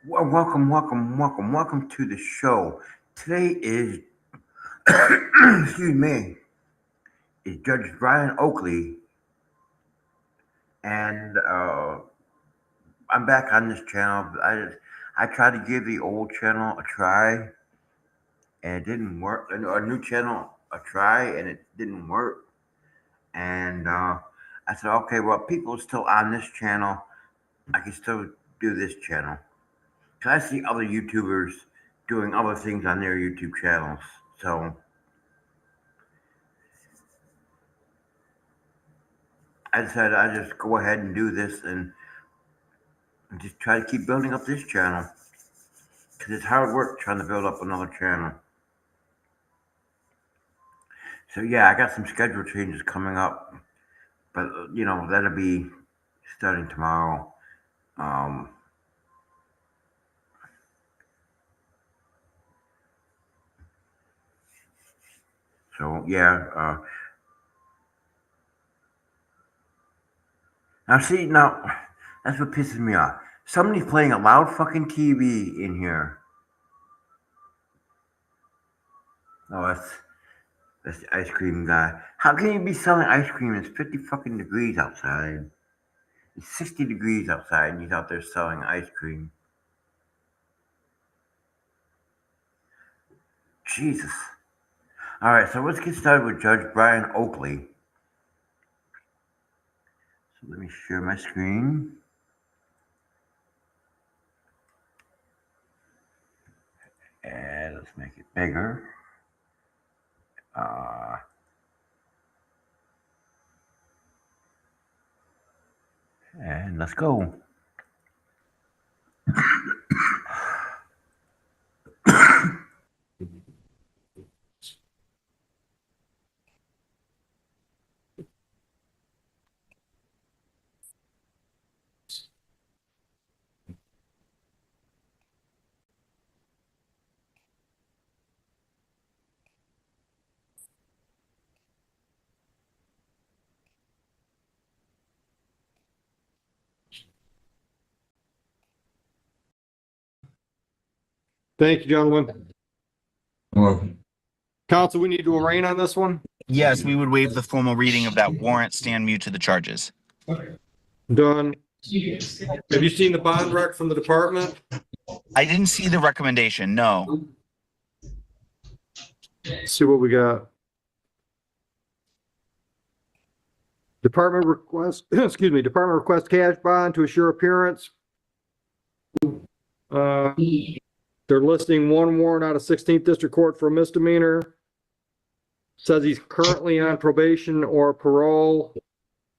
Welcome to the show. Today is, excuse me, is Judge Brian Oakley, and I'm back on this channel. I tried to give the old channel a try, and it didn't work. A new channel a try, and it didn't work. And I said, okay, well, people are still on this channel. I can still do this channel. Cause I see other YouTubers doing other things on their YouTube channels. So I decided I'd just go ahead and do this and just try to keep building up this channel. Because it's hard work trying to build up another channel. So yeah, I got some schedule changes coming up. But, that'll be starting tomorrow. Um, so yeah. Now, that's what pisses me off. Somebody's playing a loud fucking TV in here. Oh, that's the ice cream guy. How can you be selling ice cream? It's 50 fucking degrees outside. It's 60 degrees outside and he's out there selling ice cream. Jesus. Alright, so let's get started with Judge Brian Oakley. So let me share my screen. And let's make it bigger. And let's go. Thank you, gentlemen. Counsel, we need to arraign on this one? Yes, we would waive the formal reading of that warrant, stand mute to the charges. Done. Have you seen the bond rec from the department? I didn't see the recommendation, no. Let's see what we got. Department request, department request cash bond to assure appearance. They're listing one warrant out of 16th District Court for a misdemeanor. Says he's currently on probation or parole.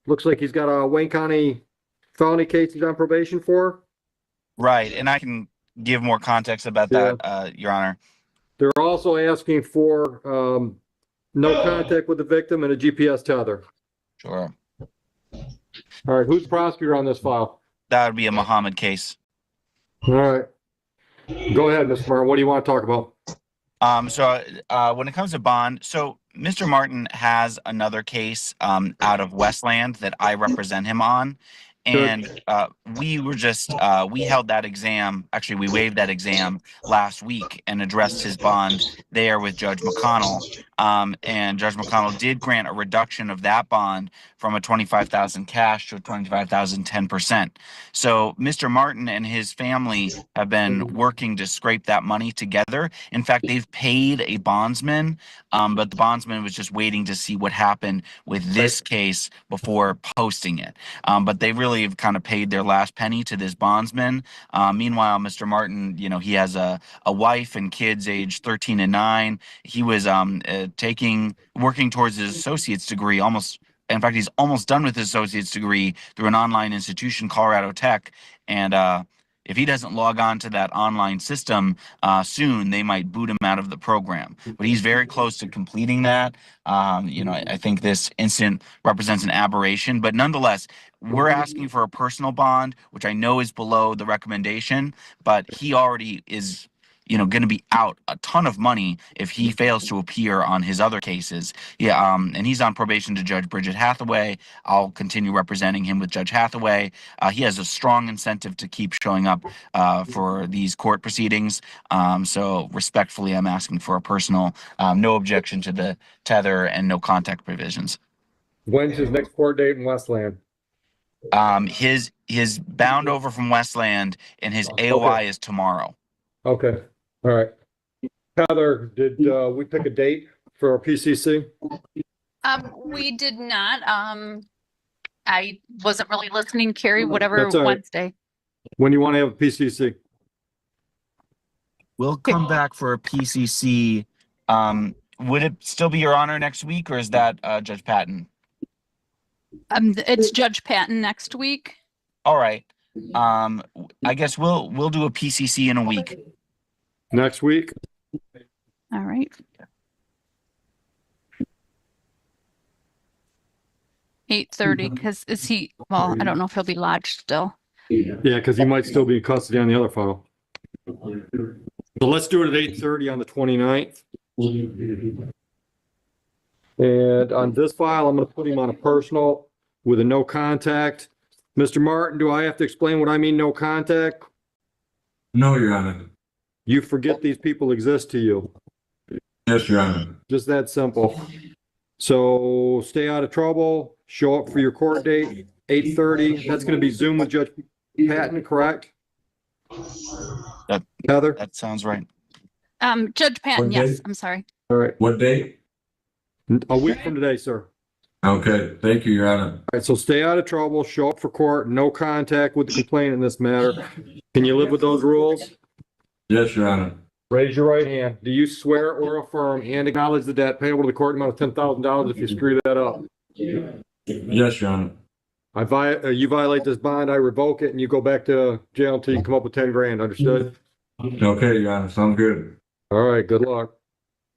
Looks like he's got a Wayne County felony case he's on probation for. Right, and I can give more context about that, Your Honor. They're also asking for no contact with the victim and a GPS tether. Sure. All right, who's the prosecutor on this file? That would be a Muhammad case. All right. Go ahead, Mr. Martin. What do you want to talk about? When it comes to bond, so Mr. Martin has another case out of Westland that I represent him on. And we were just, we held that exam, actually we waived that exam last week and addressed his bond there with Judge McConnell. And Judge McConnell did grant a reduction of that bond from a $25,000 cash to a $25,000 10%. So Mr. Martin and his family have been working to scrape that money together. In fact, they've paid a bondsman, but the bondsman was just waiting to see what happened with this case before posting it. But they really have kind of paid their last penny to this bondsman. Meanwhile, Mr. Martin, he has a wife and kids aged 13 and 9. He was working towards his associate's degree in fact, he's almost done with his associate's degree through an online institution, Colorado Tech. And if he doesn't log on to that online system soon, they might boot him out of the program. But he's very close to completing that. I think this incident represents an aberration. But nonetheless, we're asking for a personal bond, which I know is below the recommendation. But he already is going to be out a ton of money if he fails to appear on his other cases. Yeah, and he's on probation to Judge Bridget Hathaway. I'll continue representing him with Judge Hathaway. He has a strong incentive to keep showing up for these court proceedings. So respectfully, I'm asking for a personal no objection to the tether and no contact provisions. When's his next court date in Westland? His bound over from Westland and his AOI is tomorrow. Okay, all right. Heather, did we pick a date for our PCC? We did not. I wasn't really listening, Carrie, whatever That's all right. Wednesday. When you want to have a PCC? We'll come back for a PCC. Would it still be Your Honor next week, or is that Judge Patton? It's Judge Patton next week. All right. I guess we'll do a PCC in a week. Next week? All right. 8:30, because is he, well, I don't know if he'll be lodged still. Yeah, because he might still be in custody on the other file. So let's do it at 8:30 on the 29th. And on this file, I'm going to put him on a personal with a no contact. Mr. Martin, do I have to explain what I mean no contact? No, Your Honor. You forget these people exist to you. Yes, Your Honor. Just that simple. So stay out of trouble, show up for your court date, 8:30. That's going to be Zoom with Judge Patton, correct? Heather? That sounds right. Judge Patton, Okay. yes, I'm sorry. All right. What date? A week from today, sir. Okay, thank you, Your Honor. All right, so stay out of trouble, show up for court, no contact with the complainant in this matter. Can you live with those rules? Yes, Your Honor. Raise your right hand. Do you swear or affirm and acknowledge the debt payable to the court amount of $10,000 if you screw that up? Yes, Your Honor. You violate this bond, I revoke it, and you go back to jail until you come up with 10 grand, understood? Okay, Your Honor, sounds good. All right, good luck.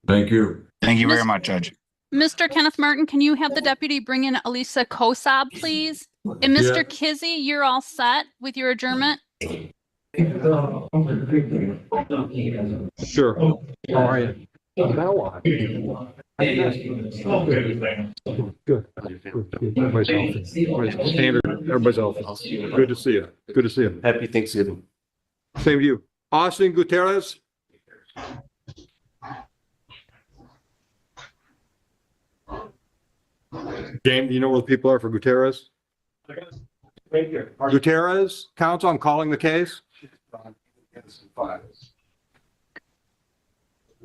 Thank you. Thank you very much, Judge. Mr. Kenneth Martin, can you have the deputy bring in Elisa Kosab, please? And Mr. Yeah. Kizzy, you're all set with your adjournment? Sure. All right. Now what? Good. Everybody's healthy. Everybody's healthy. Good to see you. Good to see you. Happy Thanksgiving. Same to you. Austin Gutierrez? James, do you know where the people are for Gutierrez? Right here. Gutierrez, counsel, I'm calling the case.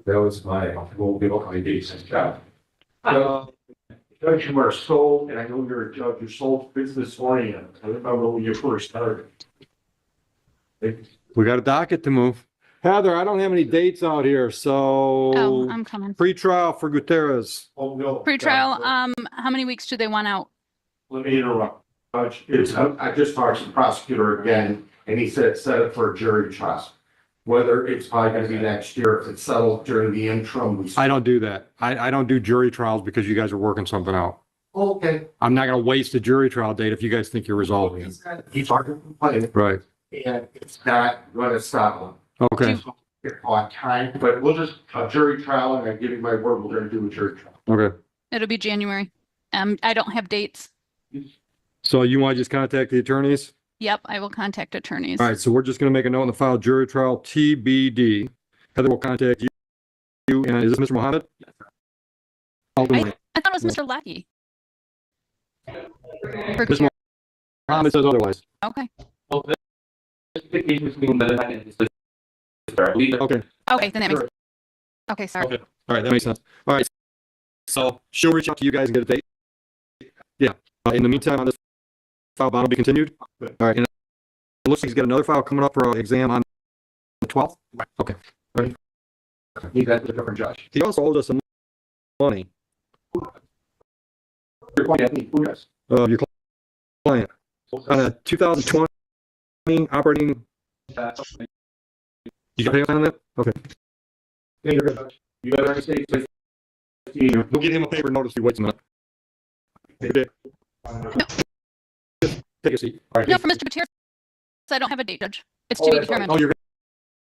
That was my, we'll give up my decent job. Uh, Judge, you are sold, and I know you're a judge, you sold business oriented. I remember when you first started. We got a docket to move. Heather, I don't have any dates out here, so. Oh, I'm coming. Pre-trial for Gutierrez. Oh, no. Pre-trial, how many weeks do they want out? Let me interrupt. Judge, I just talked to the prosecutor again, and he said, set it for a jury trial. Whether it's probably gonna be next year, if it's settled during the interim. I don't do that. I don't do jury trials because you guys are working something out. Okay. I'm not gonna waste a jury trial date if you guys think you're resolving it. He's arguing complaining, Right. and it's not gonna stop him. Okay, Get on time, but we'll just, a jury trial, and I give you my word, we're gonna do a jury trial. okay. It'll be January. I don't have dates. So you want to just contact the attorneys? Yep, I will contact attorneys. All right, so we're just gonna make a note in the file, jury trial TBD. Heather will contact you, and is this Mr. Mohammed? I thought it was Mr. Lackey. Mr. Mohammed says otherwise. Okay, Okay, okay, then that makes, okay, sorry. all right, that makes sense. All right, so she'll reach out to you guys and get a date. Yeah, in the meantime, on this file, bond will be continued. All right, and it looks like he's got another file coming up for an exam on the 12th. Okay. You got a different judge. He also owed us some money. You're pointing at me, who does? Your client on a 2020 operating. You got pay on that? Okay. Yeah, you're good. You got any states? We'll get him a paper notice. He waits a minute. Okay. Just take a seat. All right. No, for Mr. Gutierrez, I don't have a date, Judge. It's to be determined. Oh, you're going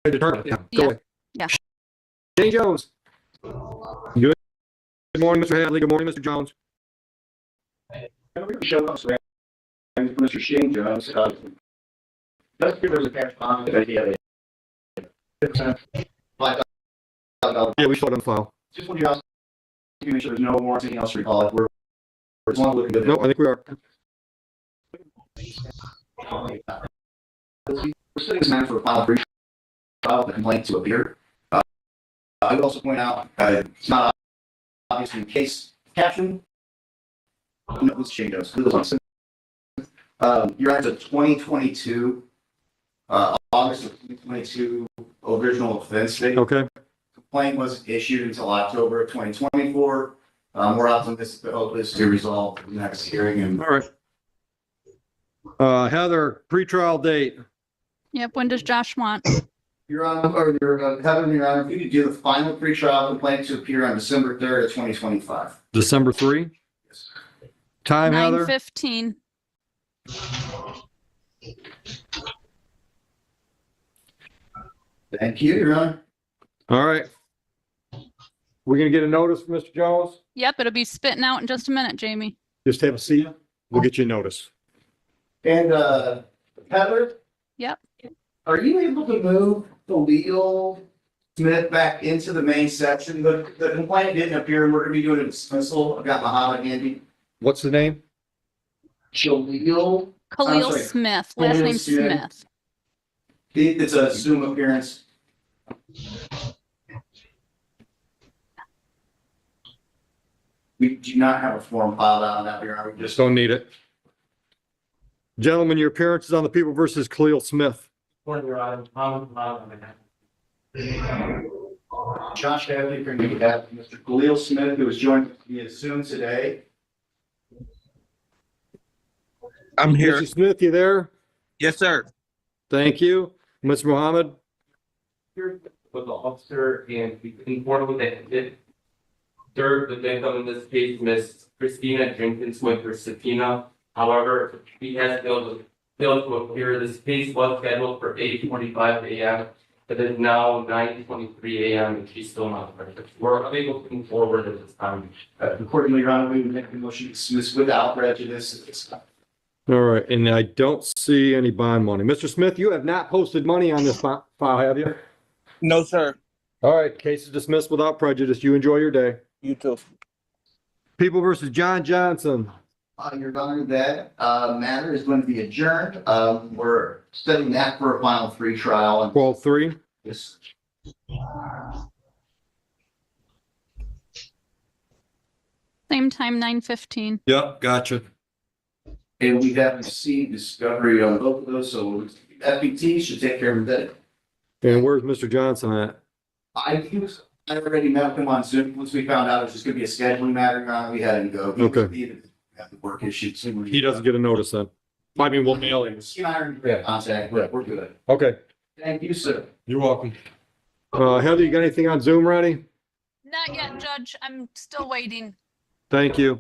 to determine it. Yeah. Go Yeah. away. Yeah. Shane Jones. Good morning, Mr. Hadley. Good morning, Mr. Jones. Show us, Mr. Shane Jones, let's give us a cash bond if he had Yeah, we showed on file. just want you guys to make sure there's no warrants, anything else to recall it. We're as long as looking good. No, I think we are. We're setting this man for a final brief file the complaint to appear. I would also point out, it's not obvious in case caption. No, this Shane Jones. Your Honor's a 2022, August of 2022 original offense date. Okay. Complaint wasn't issued until October of 2024. We're optimistic that hope is to resolve the next hearing and All right. Heather, pretrial date. Yep. When does Josh want? Your Honor, or your Heather, Your Honor, if you could do the final pretrial complaint to appear on December 3rd of 2025. December 3. Yes. Time, Heather? 9:15. Thank you, Your Honor. All right. We're gonna get a notice from Mr. Jones? Yep. It'll be spitting out in just a minute, Jamie. Just have a seat. We'll get you a notice. And Heather, Yep. are you able to move Khalil Smith back into the main section? The complaint didn't appear, and we're gonna be doing a dismissal. I've got Muhammad handy. What's the name? Khalil, Khalil sorry. Smith. Last Khalil name Smith. Smith. It's a Zoom appearance. We do not have a form filed out on that, Your Honor. We Just just don't need it. Gentlemen, your appearance is on the People versus Khalil Smith. Josh Hadley, for me, that Mr. Khalil Smith, who was joined via Zoom today. I'm here. Mr. Smith, you there? Yes, sir. Thank you. Mr. Mohammed? With the officer and we informed that it served the victim in this case, Miss Christina Jenkins with her subpoena. However, she has failed to appear. This case was scheduled for 8:25 a.m. It is now 9:23 a.m. and she's still not present. We're unable to move forward at this time. Accordingly, Your Honor, we would make the motion to dismiss without prejudice at this time. All right, and I don't see any bond money. Mr. Smith, you have not posted money on this file, have you? No, sir. All right, case is dismissed without prejudice. You enjoy your day. You too. People versus John Johnson. Your Honor, that matter is going to be adjourned. We're setting that for a final free trial. And 12-3. this, Same time, 9:15. Yep, gotcha. and we have received discovery on both of those, so FBT should take care of that. And where's Mr. Johnson at? I already met with him on Zoom. Once we found out it was just gonna be a scheduling matter, Your Honor, we had him go. Okay. He had the work issue. He doesn't get a notice then. I mean, we'll mail him. He and I are in contact, but we're good. Okay, Thank you, sir. you're welcome. Heather, you got anything on Zoom ready? Not yet, Judge. I'm still waiting. Thank you.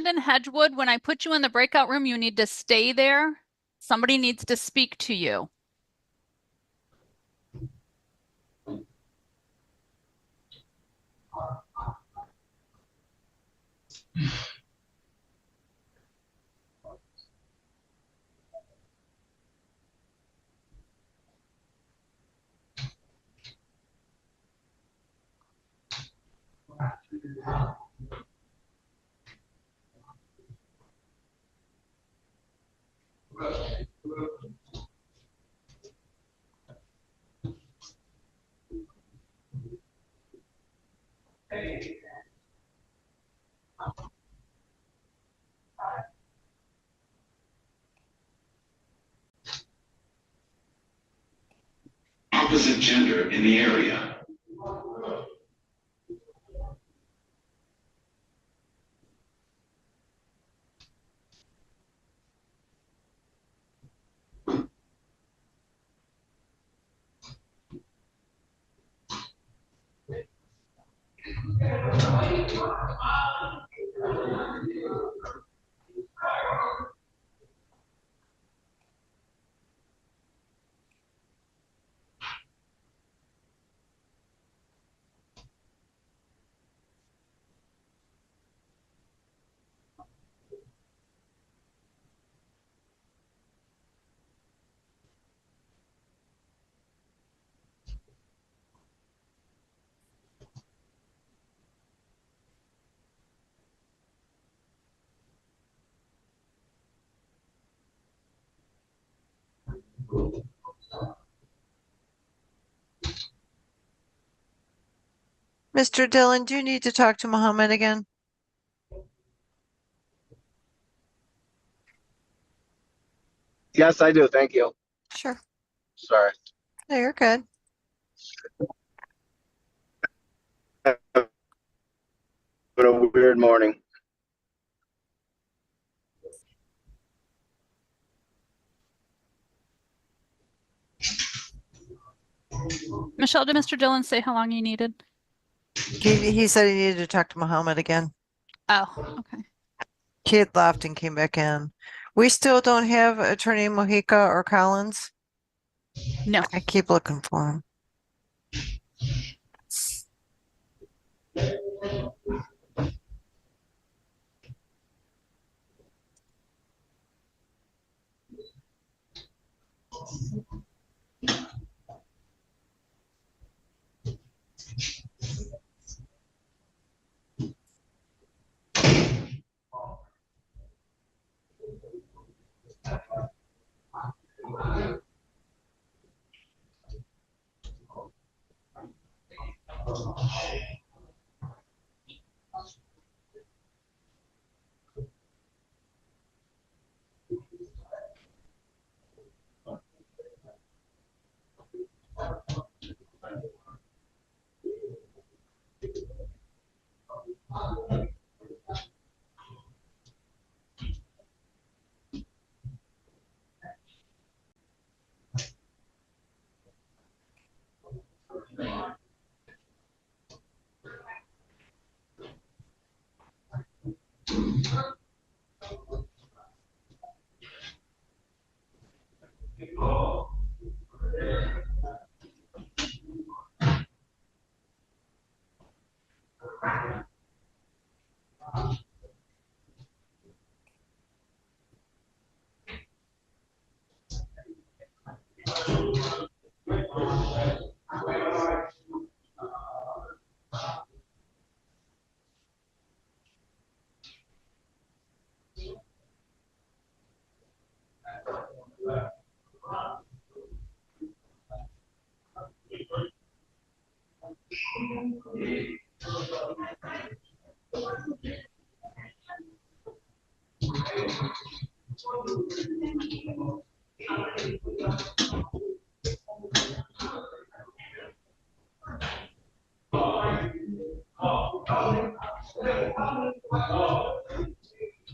in Hedgewood. When I put you in the breakout room, you need to stay there. Somebody needs to speak to you. Opposite gender in the area. Mr. Dillon, do you need to talk to Mohammed again? Yes, I do. Thank you. Sure. Sorry. No, you're good. What a weird morning. Michelle, did Mr. Dillon say how long he needed? He said he needed to talk to Mohammed again. Oh, okay. He had left and came back in. We still don't have Attorney Mojica or Collins. No. I keep looking for him.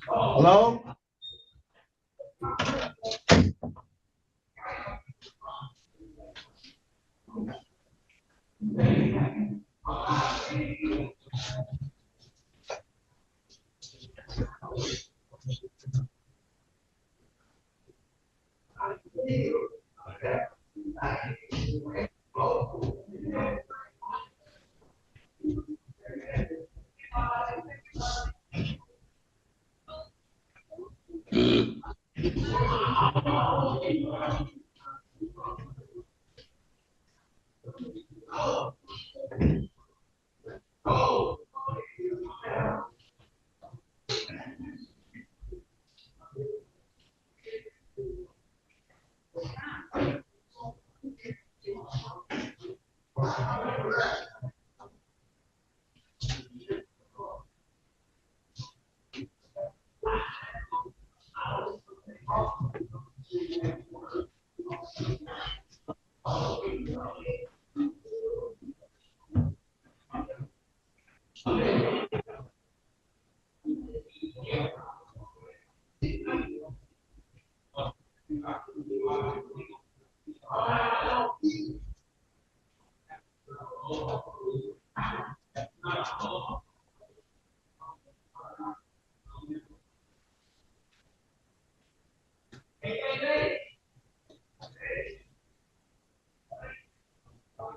Hello?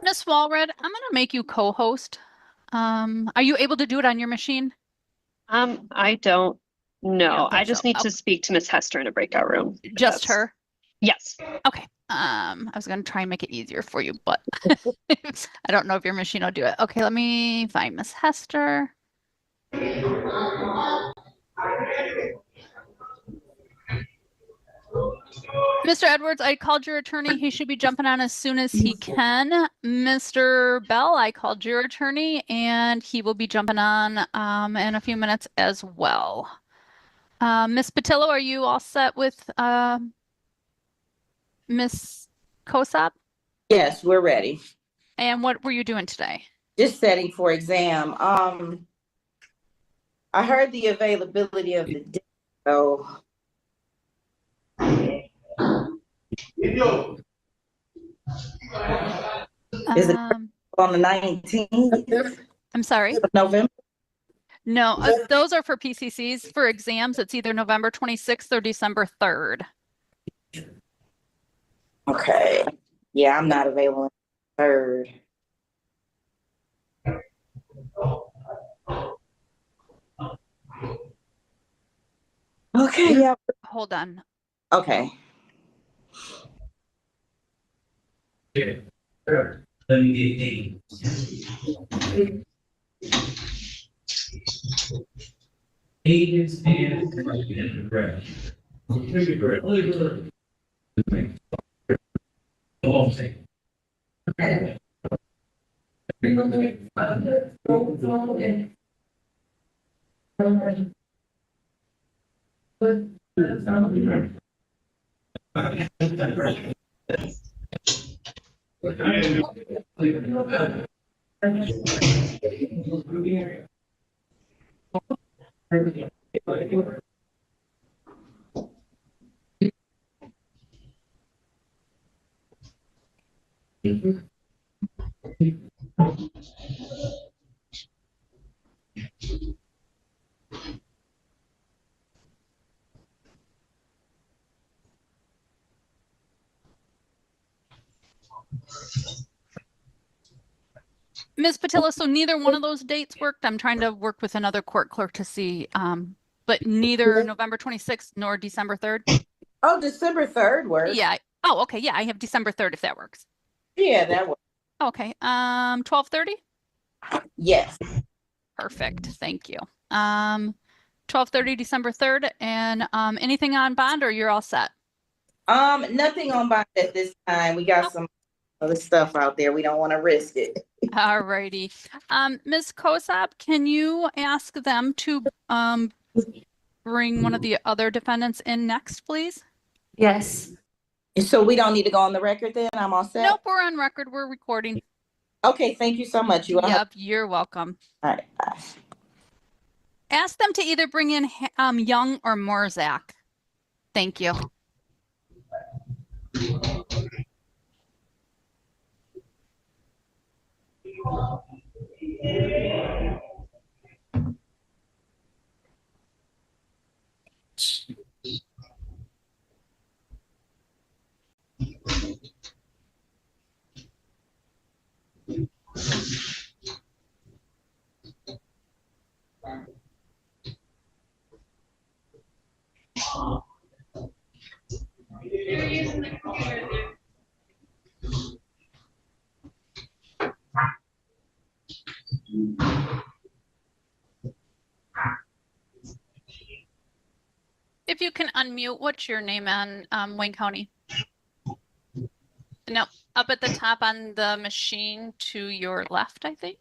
Miss Walred, I'm gonna make you co-host. Are you able to do it on your machine? I don't know. I think just so. need to speak to Miss Hester in a breakout room. if Just that's- her? Yes. Okay. I was gonna try and make it easier for you, but I don't know if your machine will do it. Okay, let me find Miss Hester. Mr. Edwards, I called your attorney. He should be jumping on as soon as he can. Mr. Bell, I called your attorney and he will be jumping on in a few minutes as well. Miss Patillo, are you all set with Miss Kosap? Yes, we're ready. And what were you doing today? Just setting for exam. I heard the availability of the day, so is it on the 19th? I'm sorry? November? No, those are for PCCs. For exams, it's either November 26th or December 3rd. Okay. Yeah, I'm not available on the 3rd. Okay, yeah. Hold on. Okay. Agents and correct. Ms. Patillo, so neither one of those dates worked. I'm trying to work with another court clerk to see, but neither November 26th nor December 3rd. Oh, December 3rd works. Yeah. Oh, okay. Yeah, I have December 3rd if that works. Yeah, that works. Okay. 12:30? Yes. Perfect. Thank you. 12:30 December 3rd. And anything on bond or you're all set? Nothing on bond at this time. We got some other stuff out there. We don't want to risk it. All righty. Ms. Kosap, can you ask them to bring one of the other defendants in next, please? Yes. So we don't need to go on the record then? I'm all set? Nope, we're on record. We're recording. Okay, thank you so much. You all Yep, you're welcome. All right, bye. Ask them to either bring in Young or Morzak. Thank you. If you can unmute, what's your name on Wayne County? No, up at the top on the machine to your left, I think.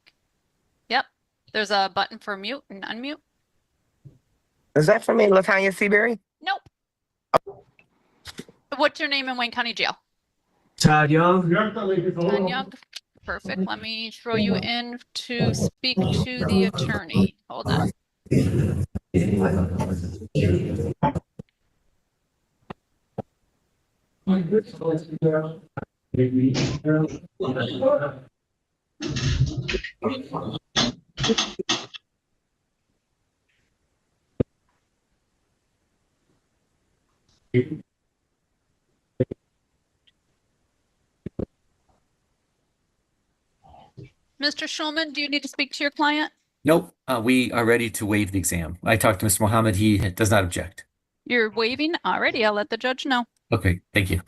Yep. There's a button for mute and unmute. Is that for me, LaTanya Seabury? Nope. What's your name in Wayne County Jail? Todd Young. Todd Young. Perfect. Let me throw you in to speak to the attorney. Hold on. Mr. Schulman, do you need to speak to your client? Nope, we are ready to waive the exam. I talked to Mr. Mohammed. He does not object. You're waiving? Alrighty, I'll let the judge know. Okay, thank you.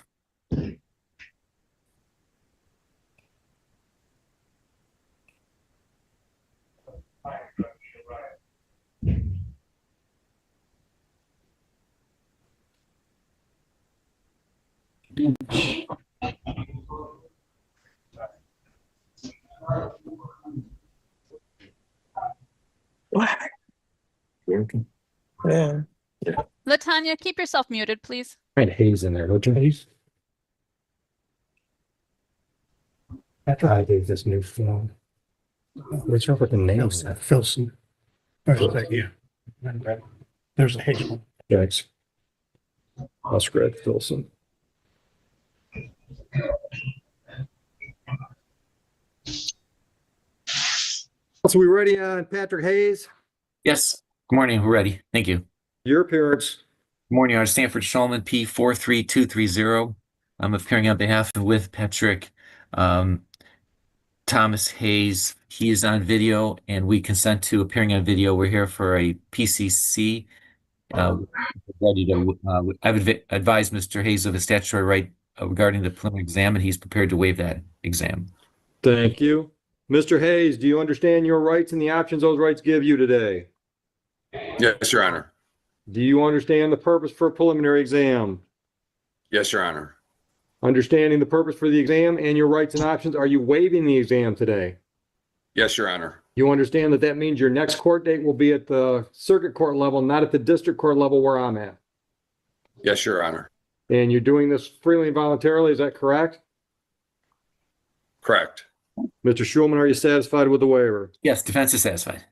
Yeah. Latanya, keep yourself muted, please. Right, Hayes in there, don't you, Hayes? After I gave this new phone. What's up with the name? Filson. Yeah. There's a H one. Yikes. Muskrat Filson. So we ready on Patrick Hayes? Yes, good morning, we're ready. Thank you. Your appearance. Good morning, Your Honor. Stanford Shulman, P43230. I'm appearing on behalf of with Patrick Thomas Hayes. He is on video and we consent to appearing on video. We're here for a PCC. Ready to, I would advise Mr. Hayes of his statutory right regarding the preliminary exam, and he's prepared to waive that exam. Thank you. Mr. Hayes, do you understand your rights and the options those rights give you today? Yes, Your Honor. Do you understand the purpose for a preliminary exam? Yes, Your Honor. Understanding the purpose for the exam and your rights and options, are you waiving the exam today? Yes, Your Honor. You understand that that means your next court date will be at the circuit court level, not at the district court level where I'm at. Yes, Your Honor. And you're doing this freely and voluntarily, is that correct? Correct. Mr. Schulman, are you satisfied with the waiver? Yes, defense is satisfied.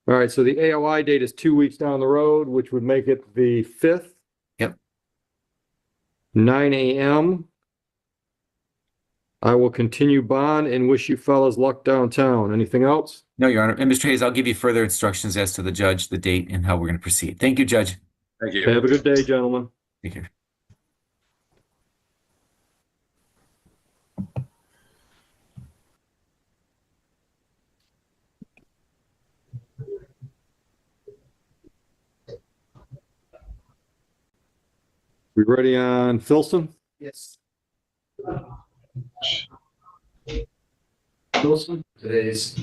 All right, so the AOI date is 2 weeks down the road, which would make it the 5th. Yep. 9 a.m. I will continue bond and wish you fellas luck downtown. Anything else? No, Your Honor. And Mr. Hayes, I'll give you further instructions as to the judge, the date, and how we're going to proceed. Thank you, Judge. Thank you. Have a good day, gentlemen. Take care. We ready on Filson? Yes. Filson? Today's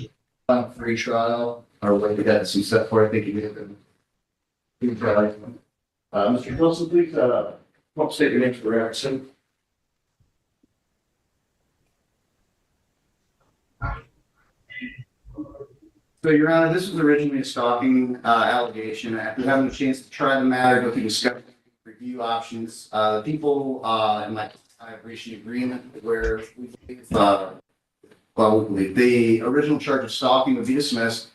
free trial, or what we got some set for, I think you get them. Mr. Wilson, please, help state your name for the record. So, Your Honor, this was originally a stalking allegation. After having a chance to try the matter, go through discovery, review options, the people in my I have reached an agreement where the original charge of stalking would be dismissed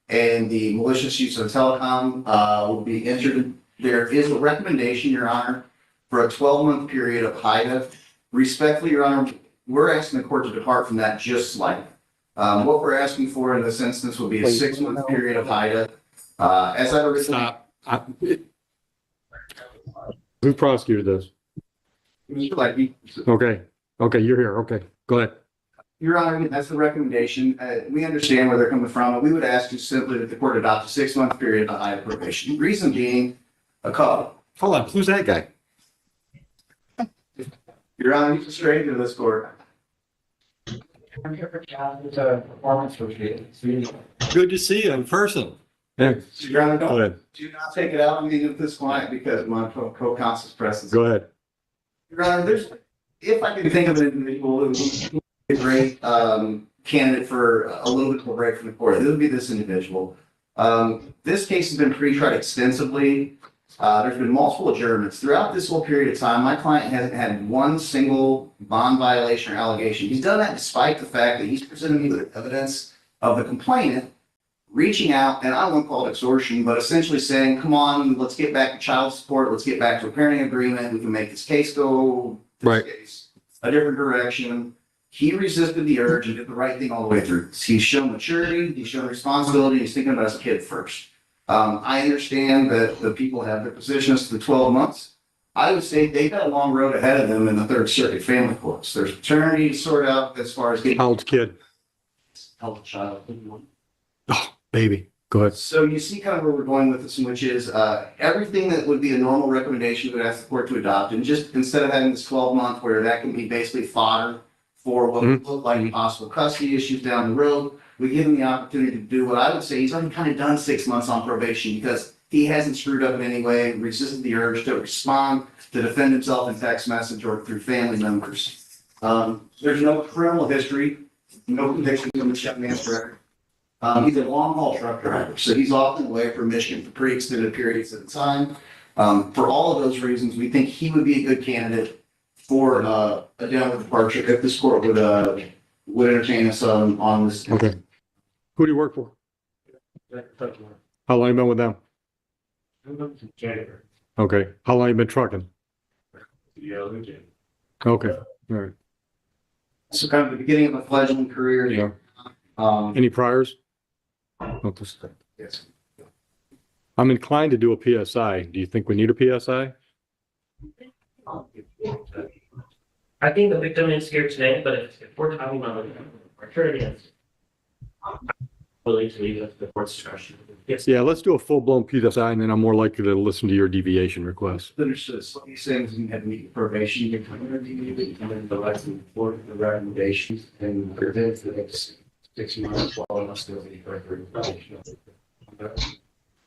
and the malicious use of telecom will be entered. There is a recommendation, Your Honor, for a 12-month period of HIDA. Respectfully, Your Honor, we're asking the court to depart from that just slightly. What we're asking for in this instance will be a 6-month period of HIDA. As I originally... Stop. Who prosecuted this? Okay. Okay, you're here. Okay, go ahead. Your Honor, that's the recommendation. We understand where they're coming from. We would ask you simply that the court adopt a 6-month period of HIDA probation. Reason being a couple. Hold on, who's that guy? Your Honor, he's a stranger to this court. I'm here for performance review. Good to see you in person. Yeah. Your Honor, Go ahead. do not take it out on me with this client because my co-counsel's presence. Go ahead. Your Honor, if I can think of an individual who would be a great candidate for a little bit of a break from the court, it would be this individual. This case has been pre-tried extensively. There's been multiple adjournments. Throughout this whole period of time, my client hasn't had one single bond violation or allegation. He's done that despite the fact that he's presented me with evidence of the complainant reaching out, and I won't call it extortion, but essentially saying, come on, let's get back to child support, let's get back to a parenting agreement, we can make this case go a different direction. He resisted the urge and did the right thing all the way through. He's shown maturity, he's shown responsibility, he's thinking about his kid first. I understand that the people have their positions to the 12 months. I would say they've got a long road ahead of them in the Third Circuit family courts. There's paternity to sort out as far as getting. How old's kid? Health child. Oh, baby. Go ahead. So you see kind of where we're going with this, which is everything that would be a normal recommendation we would ask the court to adopt. And just instead of having this 12-month where that can be basically fodder for what would look like possible custody issues down the road, we give him the opportunity to do what I would say he's already kind of done 6 months on probation because he hasn't screwed up in any way, resisted the urge to respond, to defend himself in text message or through family members. There's no criminal history, no convictions on the young man's record. He's a long haul truck driver, so he's often away from Michigan for pretty extended periods at a time. For all of those reasons, we think he would be a good candidate for a downward departure if this court would entertain us on this. Okay. Who do you work for? How long you been with them? Okay. How long you been trucking? Okay. All right. So kind of the beginning of a fledgling career. Yeah. Any priors? Yes. I'm inclined to do a PSI. Do you think we need a PSI? I think the victim is here today, but if we're talking about attorney, I'm willing to leave it to the court's discretion. Yes. Yeah, let's do a full-blown PSI, and then I'm more likely to listen to your deviation request. Understood. So these things you had to meet probation, you come in the license for the recommendations and prevent the next 6 months while I'm still the probation. So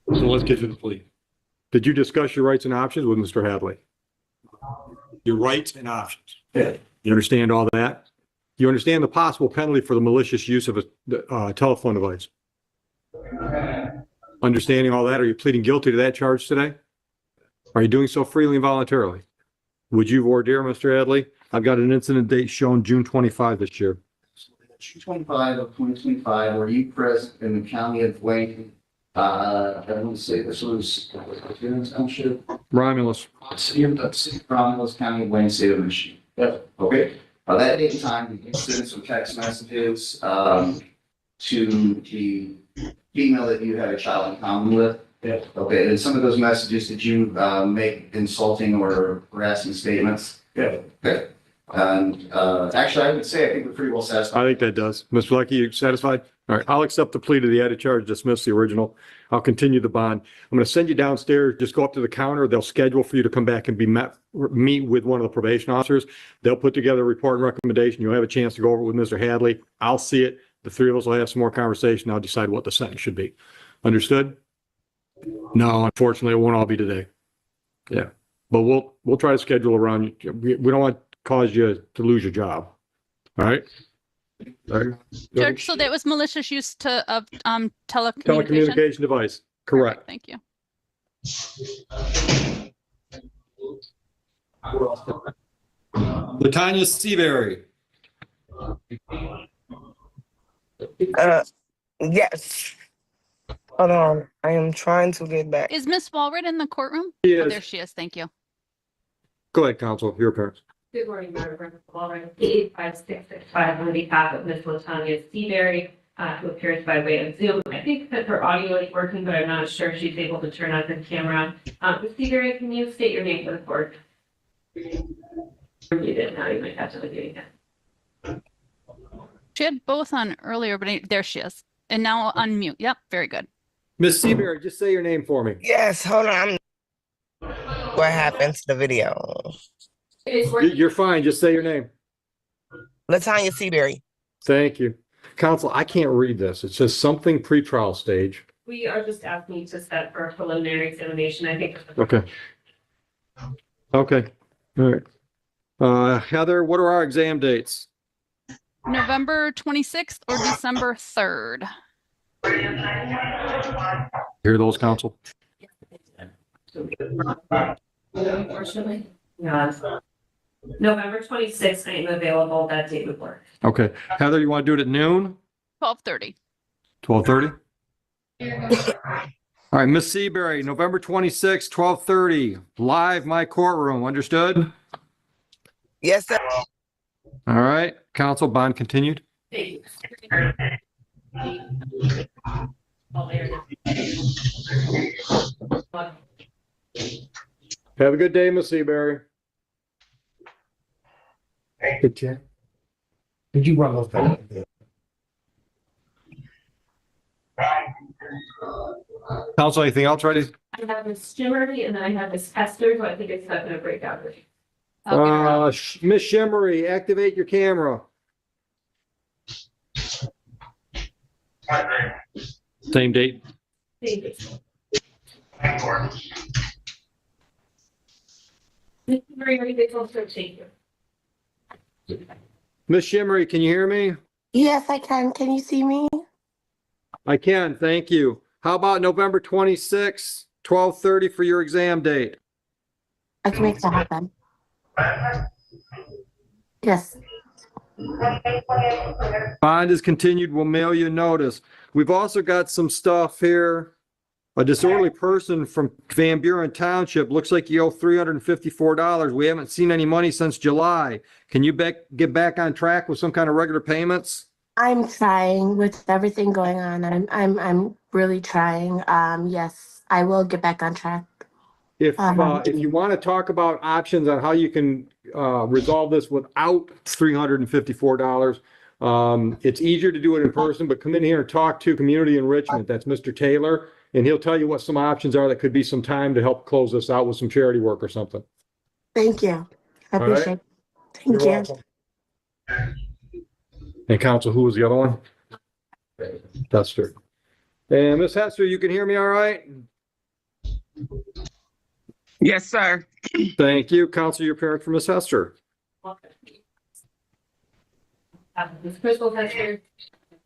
let's get to the plea. Did you discuss your rights and options with Mr. Hadley? Your rights and options. Yeah. You understand all that? You understand the possible penalty for the malicious use of a telephone device? Understanding all that, are you pleading guilty to that charge today? Are you doing so freely and voluntarily? Would you voir dire, Mr. Hadley? I've got an incident date shown June 25 this year. June 25 of 2025, were you present in the county of Wayne? I want to say this was Township. Romulus. City of Romulus County, Wayne, State of Michigan. Yep. Okay. By that date and time, you sent some text messages to the female that you had a child in common with. Yeah. Okay. And some of those messages, did you make insulting or harassing statements? Yeah. Okay. And actually, I would say I think we're pretty well satisfied. I think that does. Mr. Lucky, you satisfied? All right, I'll accept the plea to the added charge, dismiss the original. I'll continue the bond. I'm going to send you downstairs. Just go up to the counter. They'll schedule for you to come back and meet with one of the probation officers. They'll put together a report and recommendation. You'll have a chance to go over it with Mr. Hadley. I'll see it. The three of us will have some more conversation. I'll decide what the sentence should be. Understood? No, unfortunately, it won't all be today. Yeah, but we'll try to schedule around you. We don't want to cause you to lose your job. All right? All right. Judge, so that was malicious use of telecommunication? Telecommunication device, correct. Thank you. Latanya Seabury. Yes. Hold on. I am trying to get back. Is Miss Walred in the courtroom? Yes. Oh, there she is. Thank you. Go ahead, counsel, your appearance. Good morning, Madam Reverend Walren, 85665 on behalf of Ms. Latanya Seabury, who appears by way of Zoom. I think that her audio is working, but I'm not sure if she's able to turn on the camera. Ms. Seabury, can you state your name for the court? You did, now you might have to look at it again. She had both on earlier, but there she is. And now on mute. Yep, very good. Miss Seabury, just say your name for me. Yes, hold on. What happened to the video? You're fine. Just say your name. Latanya Seabury. Thank you. Counsel, I can't read this. It says something pretrial stage. We are just asking you to set for a preliminary examination, I think. Okay. Okay. All right. Heather, what are our exam dates? November 26th or December 3rd. Hear those, counsel? Unfortunately, yeah. November 26th, I am available. That date would work. Okay. Heather, you want to do it at noon? 12:30. 12:30? All right, Miss Seabury, November 26th, 12:30, live my courtroom. Understood? Yes, sir. All right. Counsel, bond continued. Thank you. Have a good day, Miss Seabury. Good Jack. Did you run those back? Counsel, anything else ready? I have Miss Shimmery and then I have Miss Hester, so I think it's not gonna break out. Miss Shimmery, activate your camera. Same date. Thank you. Miss Shimmery, are you able to take you? Miss Shimmery, can you hear me? Yes, I can. Can you see me? I can, thank you. How about November 26th, 12:30 for your exam date? I can make that happen. Yes. Bond is continued. We'll mail you a notice. We've also got some stuff here. A disorderly person from Van Buren Township. Looks like you owe $354. We haven't seen any money since July. Can you get back on track with some kind of regular payments? I'm trying with everything going on. I'm really trying. Yes, I will get back on track. If you want to talk about options on how you can resolve this without $354, it's easier to do it in person, but come in here and talk to Community Enrichment. That's Mr. Taylor, and he'll tell you what some options are that could be some time to help close this out with some charity work or something. Thank you. I All right. appreciate it. Thank You're you. welcome. And counsel, who was the other one? Hester. And Miss Hester, you can hear me all right? Yes, sir. Thank you. Counsel, your parent for Miss Hester. Miss Crystal Hester.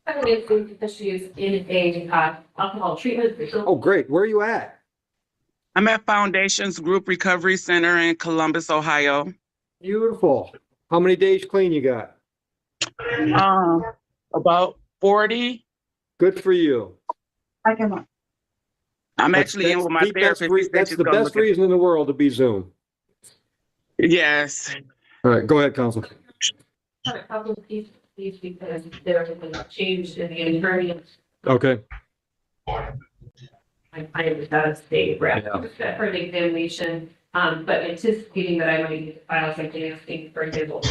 I have food issues in a alcohol treatment facility. Oh, great. Where are you at? I'm at Foundations Group Recovery Center in Columbus, Ohio. Beautiful. How many days clean you got? About 40. Good for you. I'm actually in with my therapist. That's the best reason in the world to be Zoom. Yes. All right, go ahead, counsel. Had a couple of pieces because there has been a change in the attorney. Okay. I was out of state, right? For the examination, but anticipating that I might need to file something asking for example.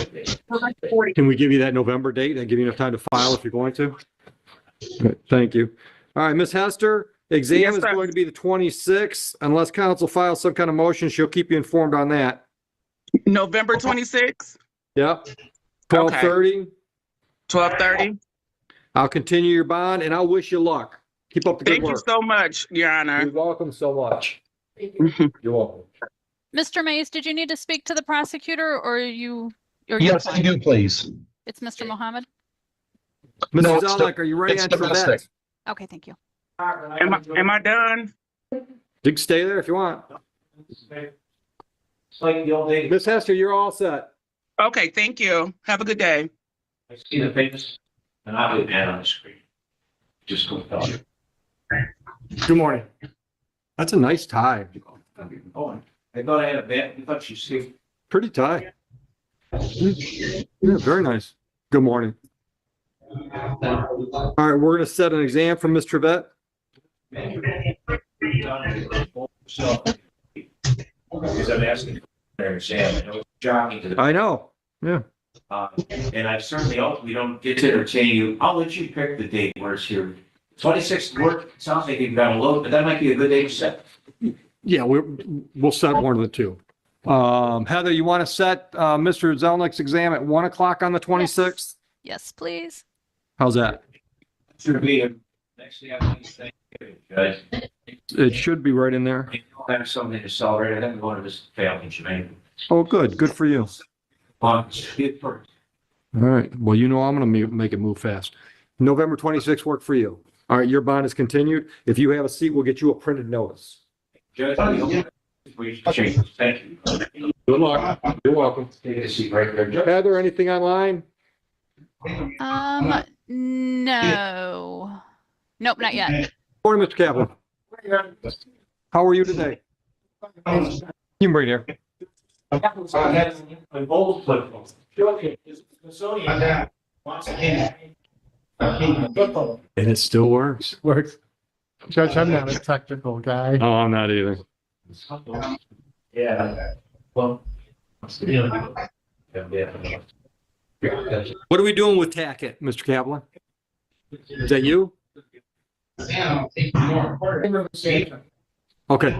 Can we give you that November date? That give you enough time to file if you're going to? Good, thank you. All right, Miss Hester, exam Yes, is sir. going to be the 26th. Unless council files some kind of motion, she'll keep you informed on that. November 26th, Yep. 12:30. 12:30. I'll continue your bond and I'll wish you luck. Keep up the good Thank you work. so much, Your Honor. You're welcome so much. You're welcome. Mr. Mays, did you need to speak to the prosecutor or you're Yes, fine? I do, please. It's Mr. Mohammed? Mrs. No, it's Zelnick, are you ready it's on domestic. Trevette? Okay, thank you. Am I done? You can stay there if you want. Miss Hester, you're all set. Okay, thank you. Have a good day. I see the face, and I'll do that on the screen. Just go tell you. Good morning. That's a nice tie. Oh, I thought I had a bet. I thought you see. Pretty tie. Yeah, very nice. Good morning. All right, we're going to set an exam for Miss Trevette. Because I'm asking for an exam. I know it's jockeying to the. I know. Yeah. And I certainly hope we don't get to entertain you. I'll let you pick the date where it's here. 26th work, sounds like you've got a load, but that might be a good day to set. Yeah, we'll set one of the two. Heather, you want to set Mr. Zelnick's exam at 1 o'clock on the 26th? Yes, please. How's that? Should be next day after Thanksgiving, Judge. It should be right in there. You'll have something to celebrate. I think one of his family in Jamaica. Oh, good. Good for you. It first. All right. Well, you know I'm going to make it move fast. November 26th work for you. All right. Your bond is continued. If you have a seat, we'll get you a printed notice. Judge, Thank you. Good luck. You're welcome. Take a seat right there. Heather, anything online? No. Nope, not yet. Morning, Mr. Kaplan. How are you today? You can bring it here. A gold flip phone. Smithsonian wants to hand a flip phone. And it still works. Works. Judge, I'm not a technical guy. Oh, I'm not either. Yeah. Well. Yeah. What are we doing with Docket, Mr. Kaplan? Is that you? Okay.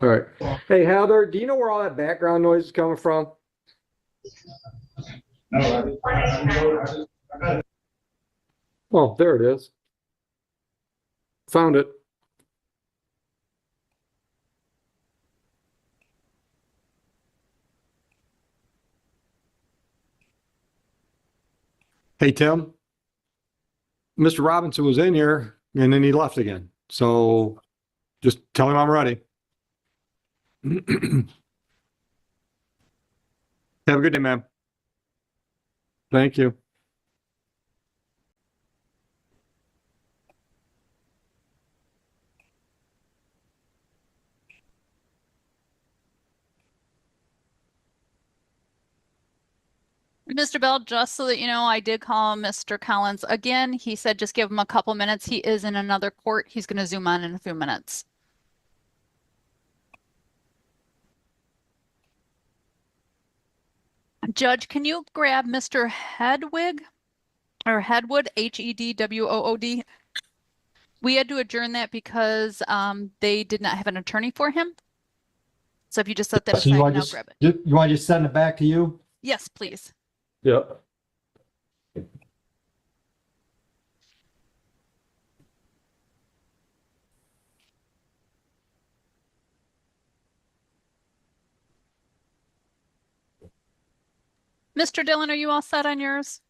All right. Hey, Heather, do you know where all that background noise is coming from? Oh, there it is. Found it. Hey, Tim. Mr. Robinson was in here and then he left again. So just tell him I'm ready. Have a good day, ma'am. Thank you. Mr. Bell, just so that you know, I did call Mr. Collins again. He said just give him a couple minutes. He is in another court. He's going to zoom on in a few minutes. Judge, can you grab Mr. Hedwig or Hedwood, Hedwood? We had to adjourn that because they did not have an attorney for him. So if you just set that aside, and I'll grab it. You want to just send it back to you? Yes, please. Yep. Mr. Dillon, are you all set on yours?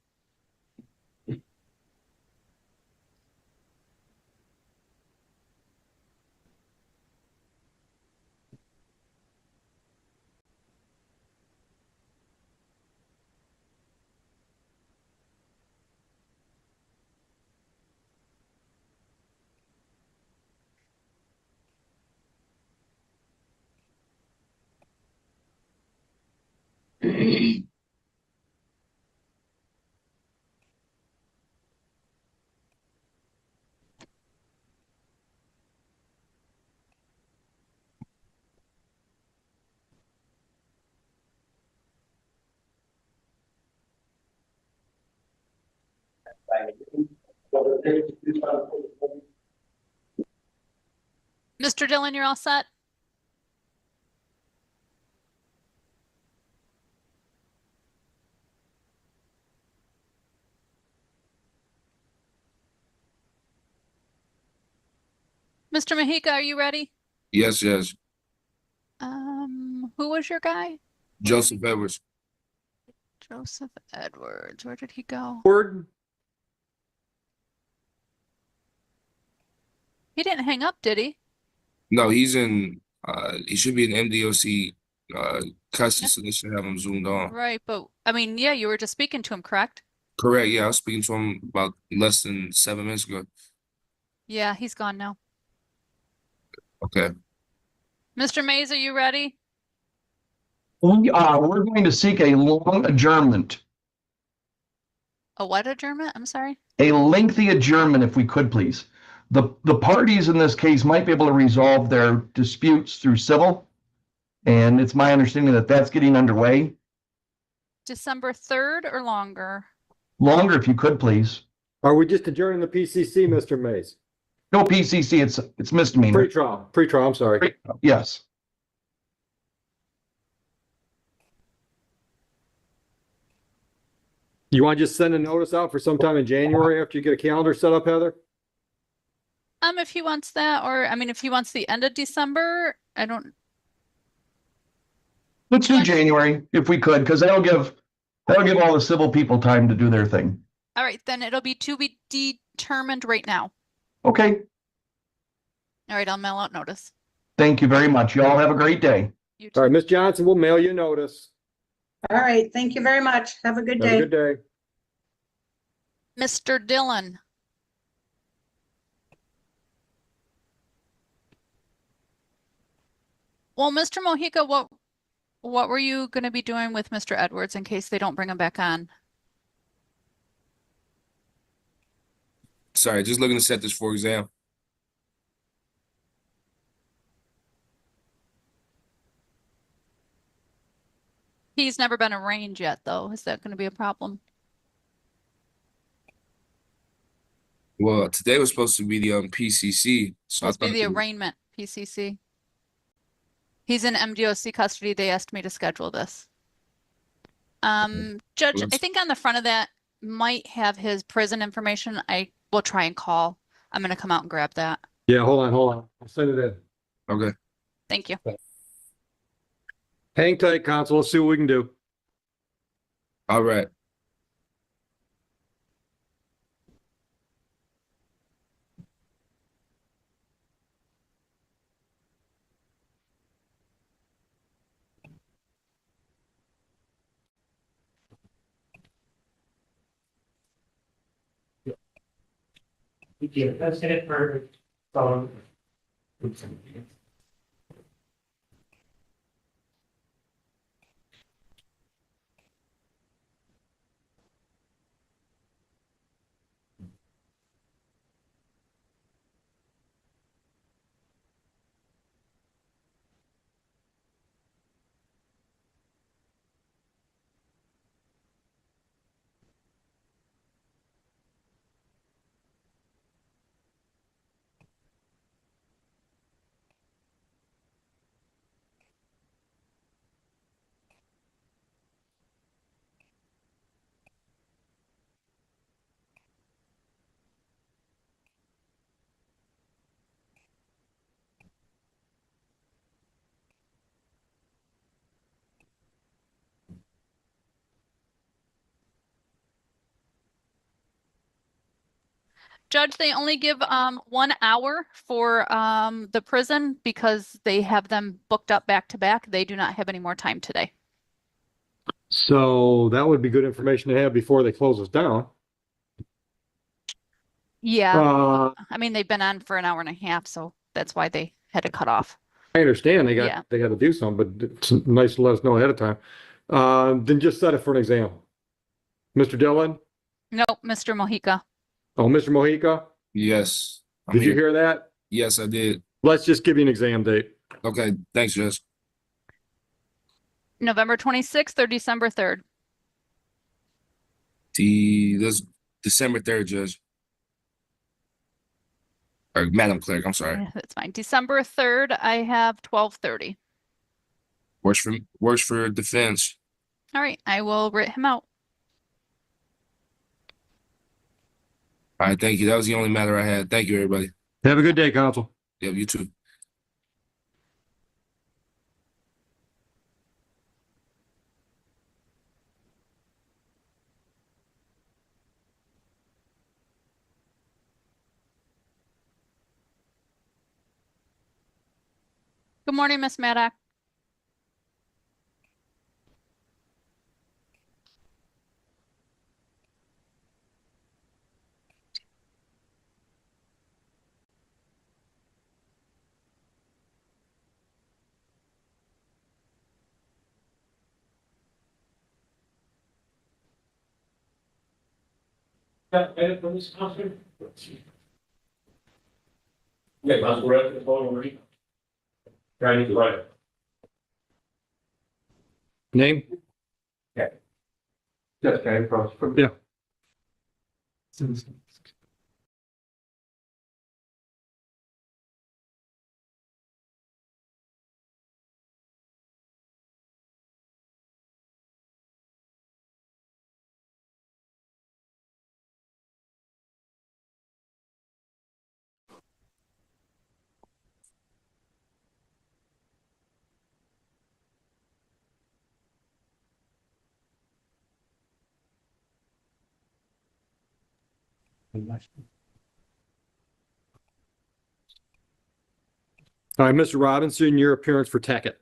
Mr. Dillon, you're all set? Mr. Mahika, are you ready? Yes, yes. Who was your guy? Joseph Edwards. Joseph Edwards. Where did he go? Word. He didn't hang up, did he? No, he's in, he should be in MDOC custody, so they should have him zoomed on. Right, but I mean, yeah, you were just speaking to him, correct? Correct, yeah, I was speaking to him about less than 7 minutes ago. Yeah, he's gone now. Okay. Mr. Mays, are you ready? We're going to seek a long adjournment, A what adjournment? I'm sorry. a lengthy adjournment, if we could, please. The parties in this case might be able to resolve their disputes through civil, and it's my understanding that that's getting underway. December 3rd or longer? Longer, if you could, please. Are we just adjourning the PCC, Mr. Mays? No PCC, it's misdemeanor. Pre-trial, I'm sorry. Yes. You want to just send a notice out for sometime in January after you get a calendar set up, Heather? If he wants that, or I mean, if he wants the end of December, I don't. Let's do January, if we could, because that'll give all the civil people time to do their thing. All right, then it'll be to be determined right now. Okay. All right, I'll mail out notice. Thank you very much. You all have a great day. You All too. right, Ms. Johnson, we'll mail you a notice. All right, thank you very much. Have a good Have a day. good day. Mr. Dillon. Well, Mr. Mojica, what were you going to be doing with Mr. Edwards in case they don't bring him back on? Sorry, just looking to set this for exam. He's never been arraigned yet, though. Is that going to be a problem? Well, today was supposed to be the PCC, so Supposed to I be thought the it was- arraignment, PCC. He's in MDOC custody. They asked me to schedule this. Judge, I Let's- think on the front of that might have his prison information. I will try and call. I'm going to come out and grab that. Yeah, hold on. I'll send it in. Okay. Thank you. Hang tight, counsel. Let's see what we can do. All right. Yeah, that's it for phone. Judge, they only give 1 hour for the prison because they have them booked up back to back. They do not have any more time today. So that would be good information to have before they close us down. Yeah. Uh, I mean, they've been on for an hour and a half, so that's why they had to cut off. I understand they got Yeah. to do something, but it's nice to let us know ahead of time. Then just set it for an exam. Mr. Dillon? Nope, Mr. Mojica. Oh, Mr. Mojica? Yes. I'm Did you here. hear that? Yes, I did. Let's just give you an exam date. Okay. Thanks, Jess. November 26th or December 3rd? That's December 3rd, Judge. Or Madam Clerk, I'm sorry. Yeah, that's fine. December 3rd, I have 12:30. Works for defense. All right, I will writ him out. All right, thank you. That was the only matter I had. Thank you, everybody. Have a good day, counsel. Yep, you too. Good morning, Miss Maddock. Got edit from this concert? Yeah, let's go right to the phone and read. Trying to write it. Name? Okay. Just came across from. Yeah. All right, Mr. Robinson, your appearance for Tackett.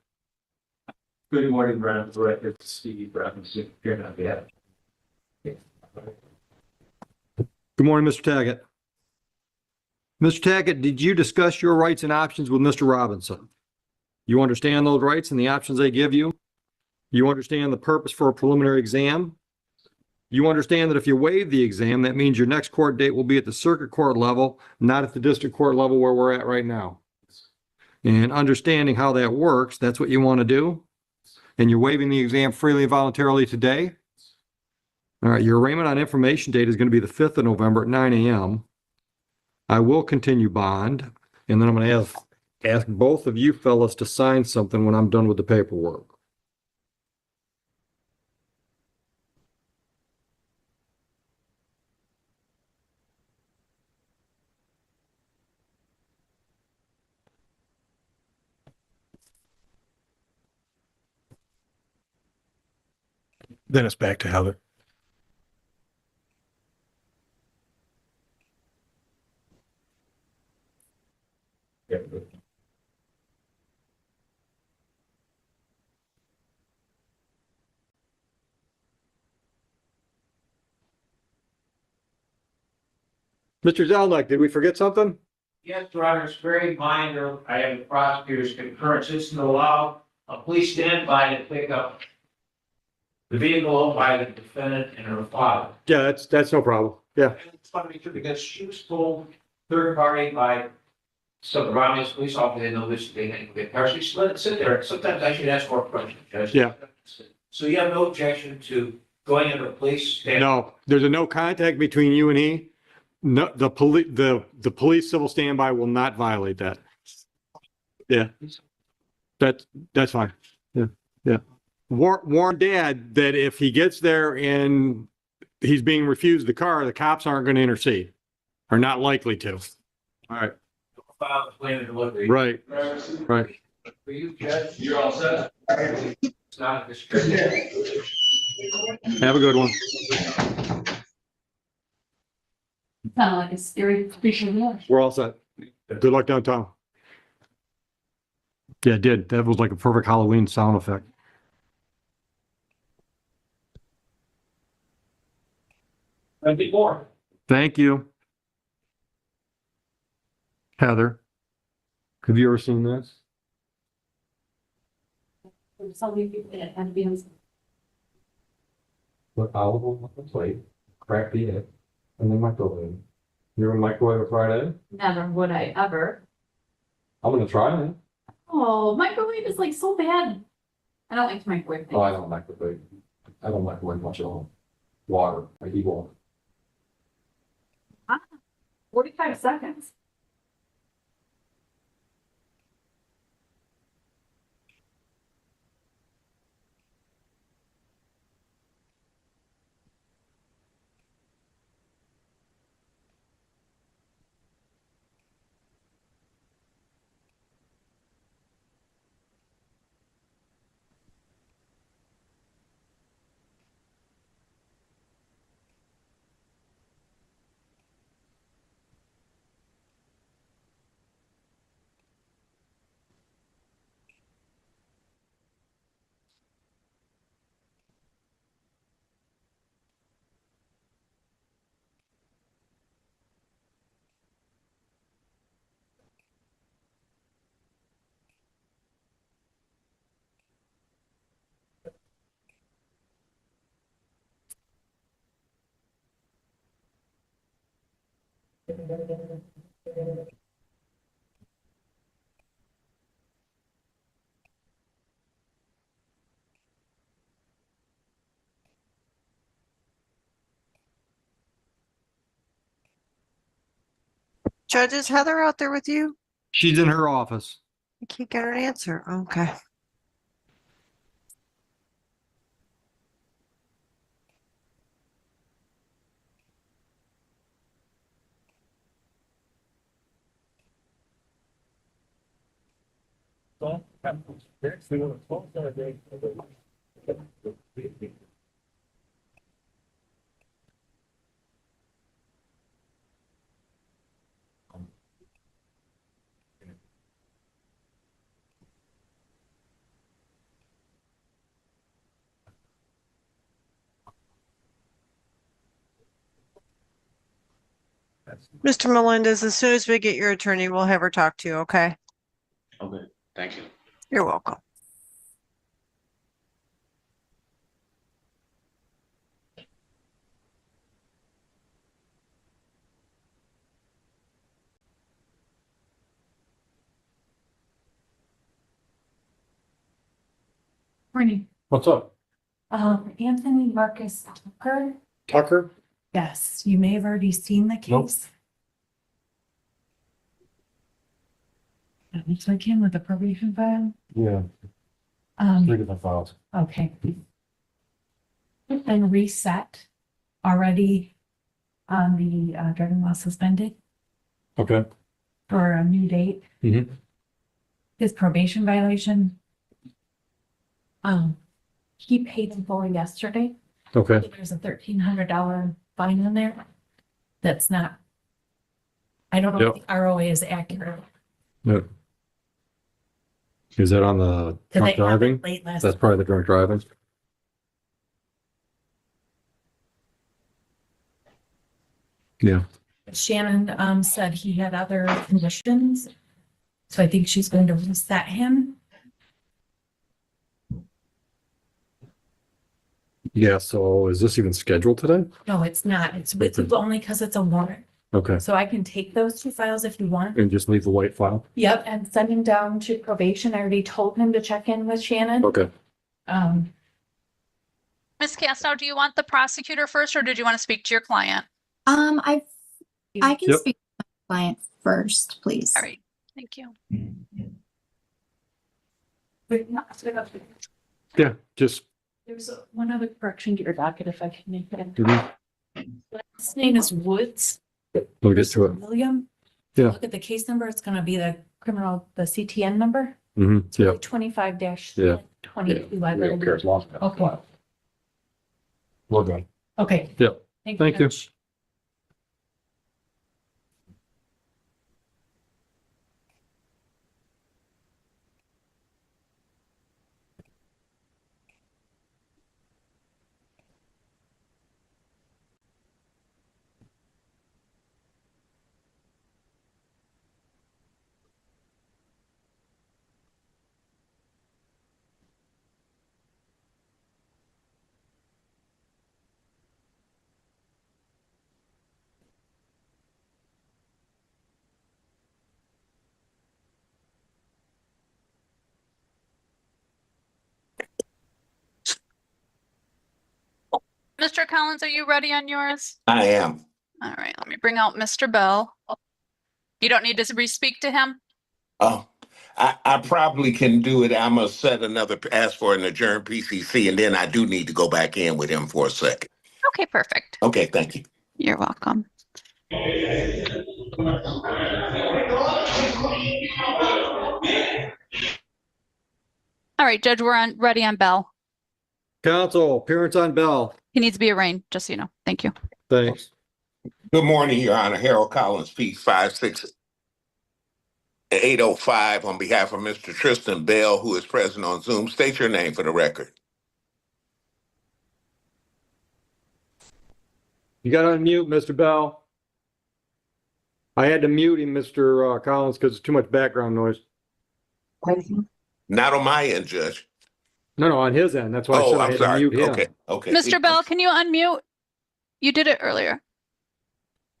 Good morning, Madam Director, Steve Robinson, here on behalf. Good morning, Mr. Tackett. Mr. Tackett, did you discuss your rights and options with Mr. Robinson? You understand those rights and the options they give you? You understand the purpose for a preliminary exam? You understand that if you waive the exam, that means your next court date will be at the circuit court level, not at the district court level where we're at right now. And understanding how that works, that's what you want to do? And you're waiving the exam freely and voluntarily today? All right, your arraignment on information date is going to be the 5th of November at 9 a.m. I will continue bond, and then I'm going to ask both of you fellas to sign something when I'm done with the paperwork. Then it's back to Heather. Mr. Zelnick, did we forget something? Yes, Your Honor, it's very minor. I have the prosecutor's concurrence. It's to allow a police standby to pick up the vehicle owned by the defendant and her father. Yeah, that's no problem. Yeah. It's funny too, because she was told third party by some Romulus police officer, they know this, they didn't get her. She let it sit there. Sometimes I should ask more questions, Judge. Yeah. So you have no objection to going into a police standby? No, there's a no contact between you and he. No, the police civil standby will not violate that. Yeah. That's fine. Yeah. Yeah. Warn Dad that if he gets there and he's being refused the car, the cops aren't going to intercede. Are not likely to. All right. File the plan of delivery. Right. Right. For you, Judge, you're all set. It's not a district. Have a good one. Sound like a scary creature. We're all set. Good luck downtown. Yeah, it did. That was like a perfect Halloween sound effect. And be more. Thank you. Heather, have you ever seen this? So many people that had to be on. Put olive oil on the plate, crack the egg, and then microwave. You ever microwave a fried egg? Never would I ever. I'm gonna try it. Oh, microwave is like so bad. I don't like to microwave things. Oh, I don't microwave. I don't microwave much at all. Water, I eat water. 45 seconds. Judge, is Heather out there with you? She's in her office. I can't get her an answer. Okay. Mr. Melendez, as soon as we get your attorney, we'll have her talk to you, okay? Okay, thank you. You're welcome. Morning. What's up? Anthony Marcus Tucker. Tucker? Yes, you may have already seen the Nope. case. That looks like him with a probation file. Yeah, Um, different files. okay. And reset already on the driving while suspended Okay. for a new date. Mm-hmm. His probation violation. He paid in full yesterday. Okay. There's a $1,300 fine in there. That's not. I don't know if the ROA is accurate. Yep. Is that on the Did drunk they have it driving? late last That's probably the drunk driving. Yeah. Shannon said he had other conditions. So I think she's going to reset him. Yeah, so is this even scheduled today? No, it's not. It's only because it's a warrant. Okay. So I can take those two files if you want. And just leave the white file? Yep, and send him down to probation. I already told him to check in with Shannon. Okay. Ms. Castow, do you want the prosecutor first, or did you want to speak to your client? I can Yep. speak to my client first, please. All right, thank you. Yeah, just. There's one other correction to your docket if I can make it. Mhm. Last name is Woods. We'll get to it. William. Yeah. Look at the case number. It's gonna be the CTN number. Mm-hmm. Yeah. 25-22, Yeah. I We believe. don't care as long as. Okay, We're good. okay. Yep. Thank you. Judge. Mr. Collins, are you ready on yours? I am. All right, let me bring out Mr. Bell. You don't need to re-speak to him? Oh, I probably can do it. I'm gonna set another, ask for an adjourned PCC, and then I do need to go back in with him for a second. Okay, perfect. Okay, thank you. You're welcome. All right, Judge, we're ready on Bell. Counsel, appearance on Bell. He needs to be arraigned, just so you know. Thank you. Thanks. Good morning, Your Honor. Harold Collins, P56805, on behalf of Mr. Tristan Bell, who is present on Zoom. State your name for the record. You got to unmute, Mr. Bell. I had to mute him, Mr. Collins, because it's too much background noise. Not on my end, Judge. No, on his end. That's why I said I I'm had to sorry. mute him. Okay. Mr. Bell, can you unmute? You did it earlier.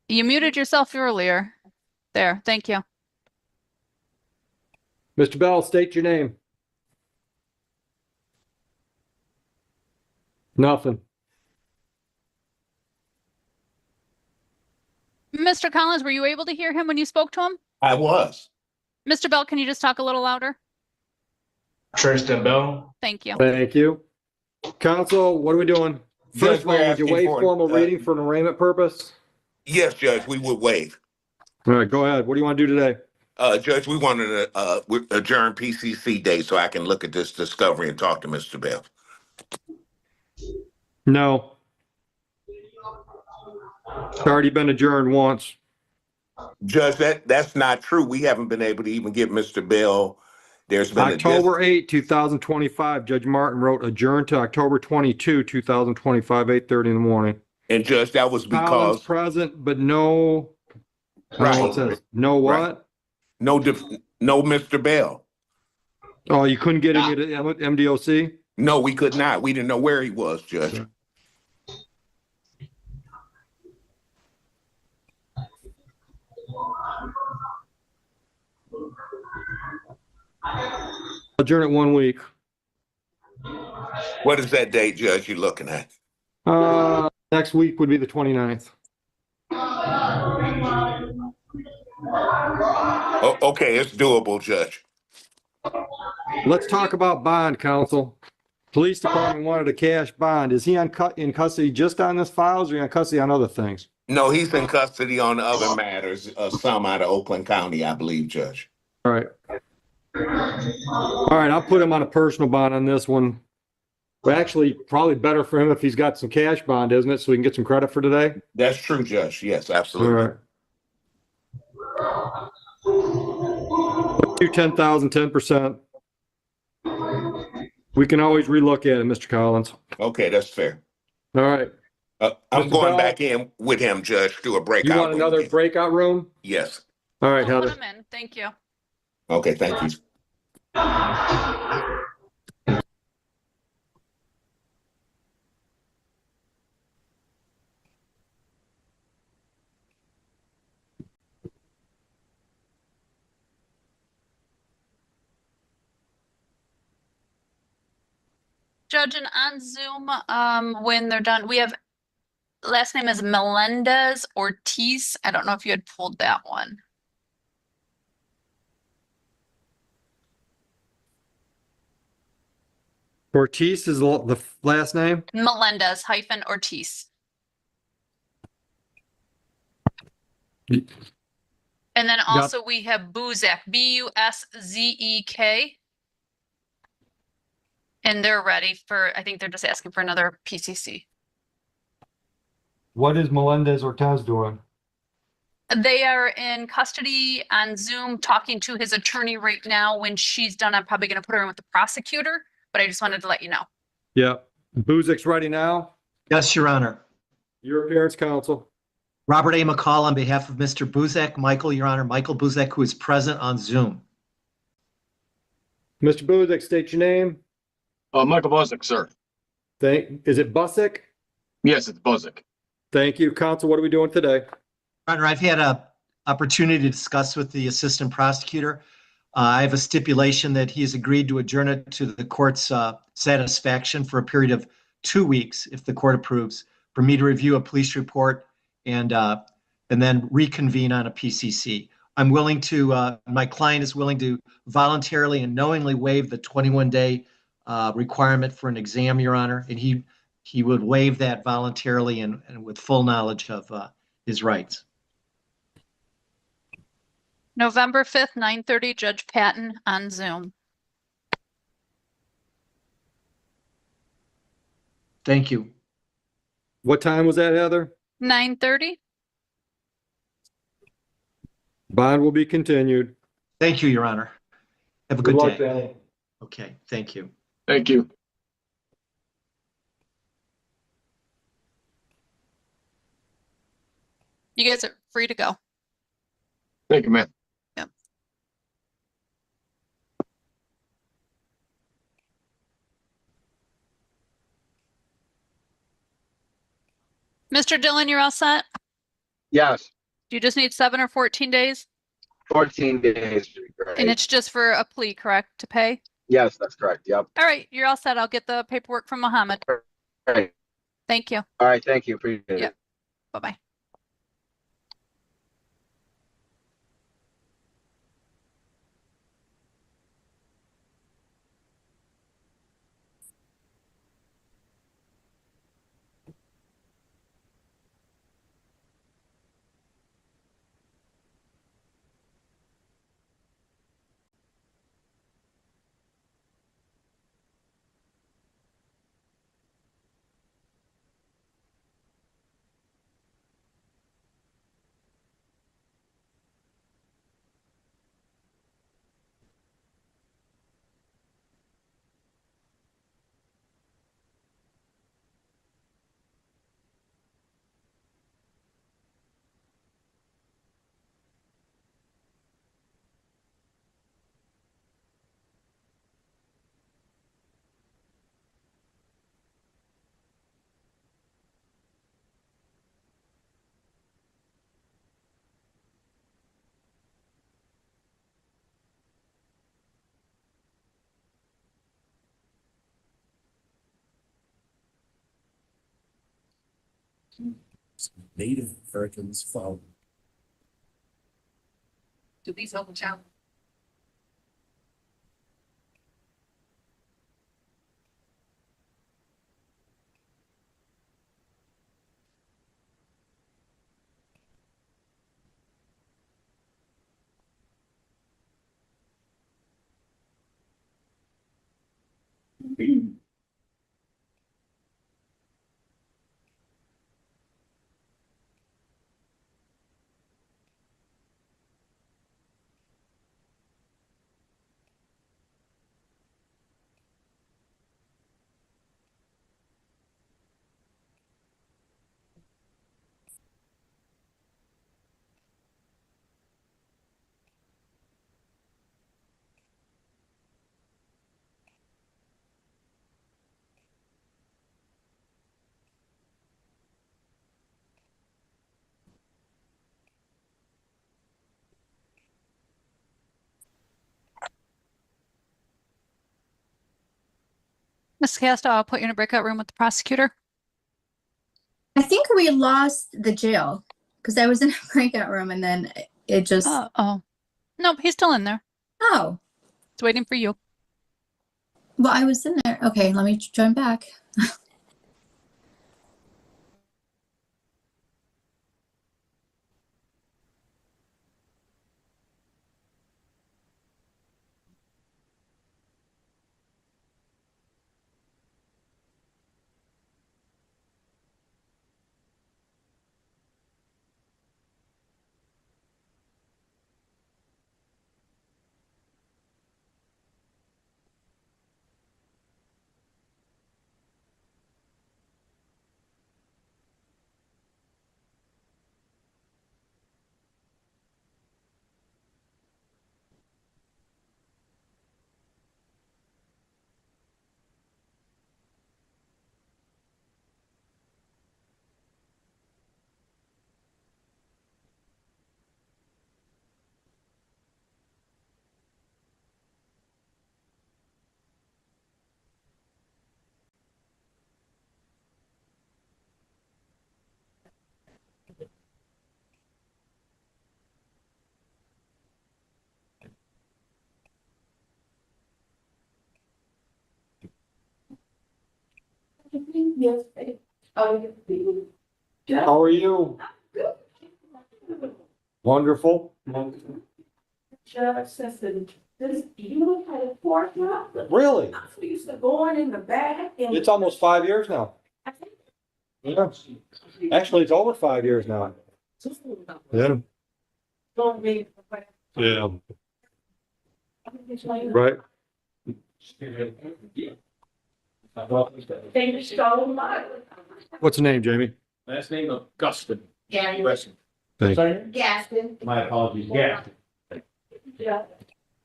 You muted yourself earlier. There, thank you. Mr. Bell, state your name. Nothing. Mr. Collins, were you able to hear him when you spoke to him? I was. Mr. Bell, can you just talk a little louder? Tristan Bell. Thank you. Thank you. Counsel, what are we doing? First of all, we're would you asking waive for, formal reading for an arraignment purpose? Yes, Judge, we would waive. All right, go ahead. What do you want to do today? Judge, we wanted to adjourn PCC day so I can look at this discovery and talk to Mr. Bell. No. It's already been adjourned once. Judge, that's not true. We haven't been able to even get Mr. Bell. There's been October 8, 2025, Judge Martin wrote adjourn to October 22, 2025, 8:30 in the morning. And Judge, that was Collins because present, but no Oh, it says, no what? No, no, Mr. Bell. Oh, you couldn't get him at MDOC? No, we could not. We didn't know where he was, Judge. Adjourn it 1 week. What is that date, Judge, you're looking at? Next week would be the 29th. Oh, okay, it's doable, Judge. Let's talk about bond, counsel. Police department wanted a cash bond. Is he in custody just on this files, or is he in custody on other things? No, he's in custody on other matters, some out of Oakland County, I believe, Judge. All right. All right, I'll put him on a personal bond on this one. But actually, probably better for him if he's got some cash bond, isn't it? So we can get some credit for today? That's true, Judge. Yes, All absolutely. right. Do 10,000, 10%. We can always relook at it, Mr. Collins. Okay, that's fair. All right. I'm Mr. going Bell? back in with him, Judge, to a breakout. You want another room. breakout room? Yes. All right, Put Heather. him in. Thank you. Okay, thank you. Judge, and on Zoom, when they're done, we have last name is Melendez Ortiz. I don't know if you had pulled that one. Ortiz is the last name? Melendez hyphen Ortiz. And then also we have Buzek, Buszek. And they're ready for, I think they're just asking for another PCC. What is Melendez Ortiz doing? They are in custody on Zoom talking to his attorney right now. When she's done, I'm probably going to put her in with the prosecutor, but I just wanted to let you know. Yeah. Buzek's ready now? Yes, Your Honor. Your appearance, counsel. Robert A. McCall on behalf of Mr. Buzek. Michael, Your Honor, Michael Buzek, who is present on Zoom. Mr. Buzek, state your name. Michael Buzek, sir. Is it Busick? Yes, it's Buzek. Thank you. Counsel, what are we doing today? Your Honor, I've had an opportunity to discuss with the assistant prosecutor. I have a stipulation that he has agreed to adjourn it to the court's satisfaction for a period of 2 weeks, if the court approves, for me to review a police report and then reconvene on a PCC. I'm willing to, my client is willing to voluntarily and knowingly waive the 21-day requirement for an exam, Your Honor, and he would waive that voluntarily and with full knowledge of his rights. November 5th, 9:30, Judge Patton on Zoom. Thank you. What time was that, Heather? 9:30. Bond will be continued. Thank you, Your Honor. Have a good luck, day. Danny. Okay, thank you. Thank you. You guys are free to go. Thank you, man. Yep. Mr. Dillon, you're all set? Yes, Do you just need 7 or 14 days? 14 days. Would be great. And it's just for a plea, correct, to pay? Yes, that's correct. Yep. All right, you're all set. I'll get the paperwork from Mohammed. All right. Thank you. All right. Thank you. Appreciate it. Yep. Bye-bye. Native Americans follow. Do these help the child? Ms. Casta, I'll put you in a breakout room with the prosecutor. I think we lost the jail because I was in a breakout room and then it just. Oh, nope, he's still in there. Oh, It's waiting for you. well, I was in there. Okay, let me join back. Yes. How are you? Wonderful. Judge says that this, you had a pork chop. Really? We used to go in the back and. It's almost 5 years now. Yeah. Actually, it's over 5 years now. Yeah. Yeah. Right. Thank you so much. What's the name, Jamie? Last name of Guston. Gary. Thank you. Gaston. My apologies, yeah. Yeah.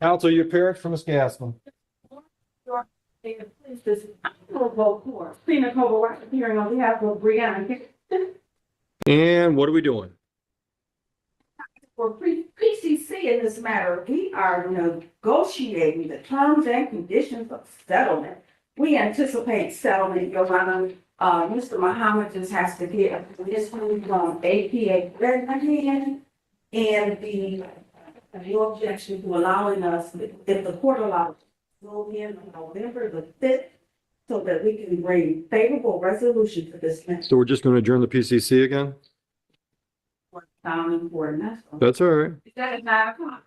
Counsel, your appearance for Ms. Gassman. Please, this honorable court, Senior Cobble right appearing on behalf of Brianna. And what are we doing? For PCC in this matter, we are negotiating the terms and conditions of settlement. We anticipate settlement, Your Honor. Mr. Muhammad just has to get this one from APA Redmond and your objection to allowing us, if the court allows, go in on November the 5th so that we can bring favorable resolution to this matter. So we're just going to adjourn the PCC again? That's all right. Is that at 9 o'clock?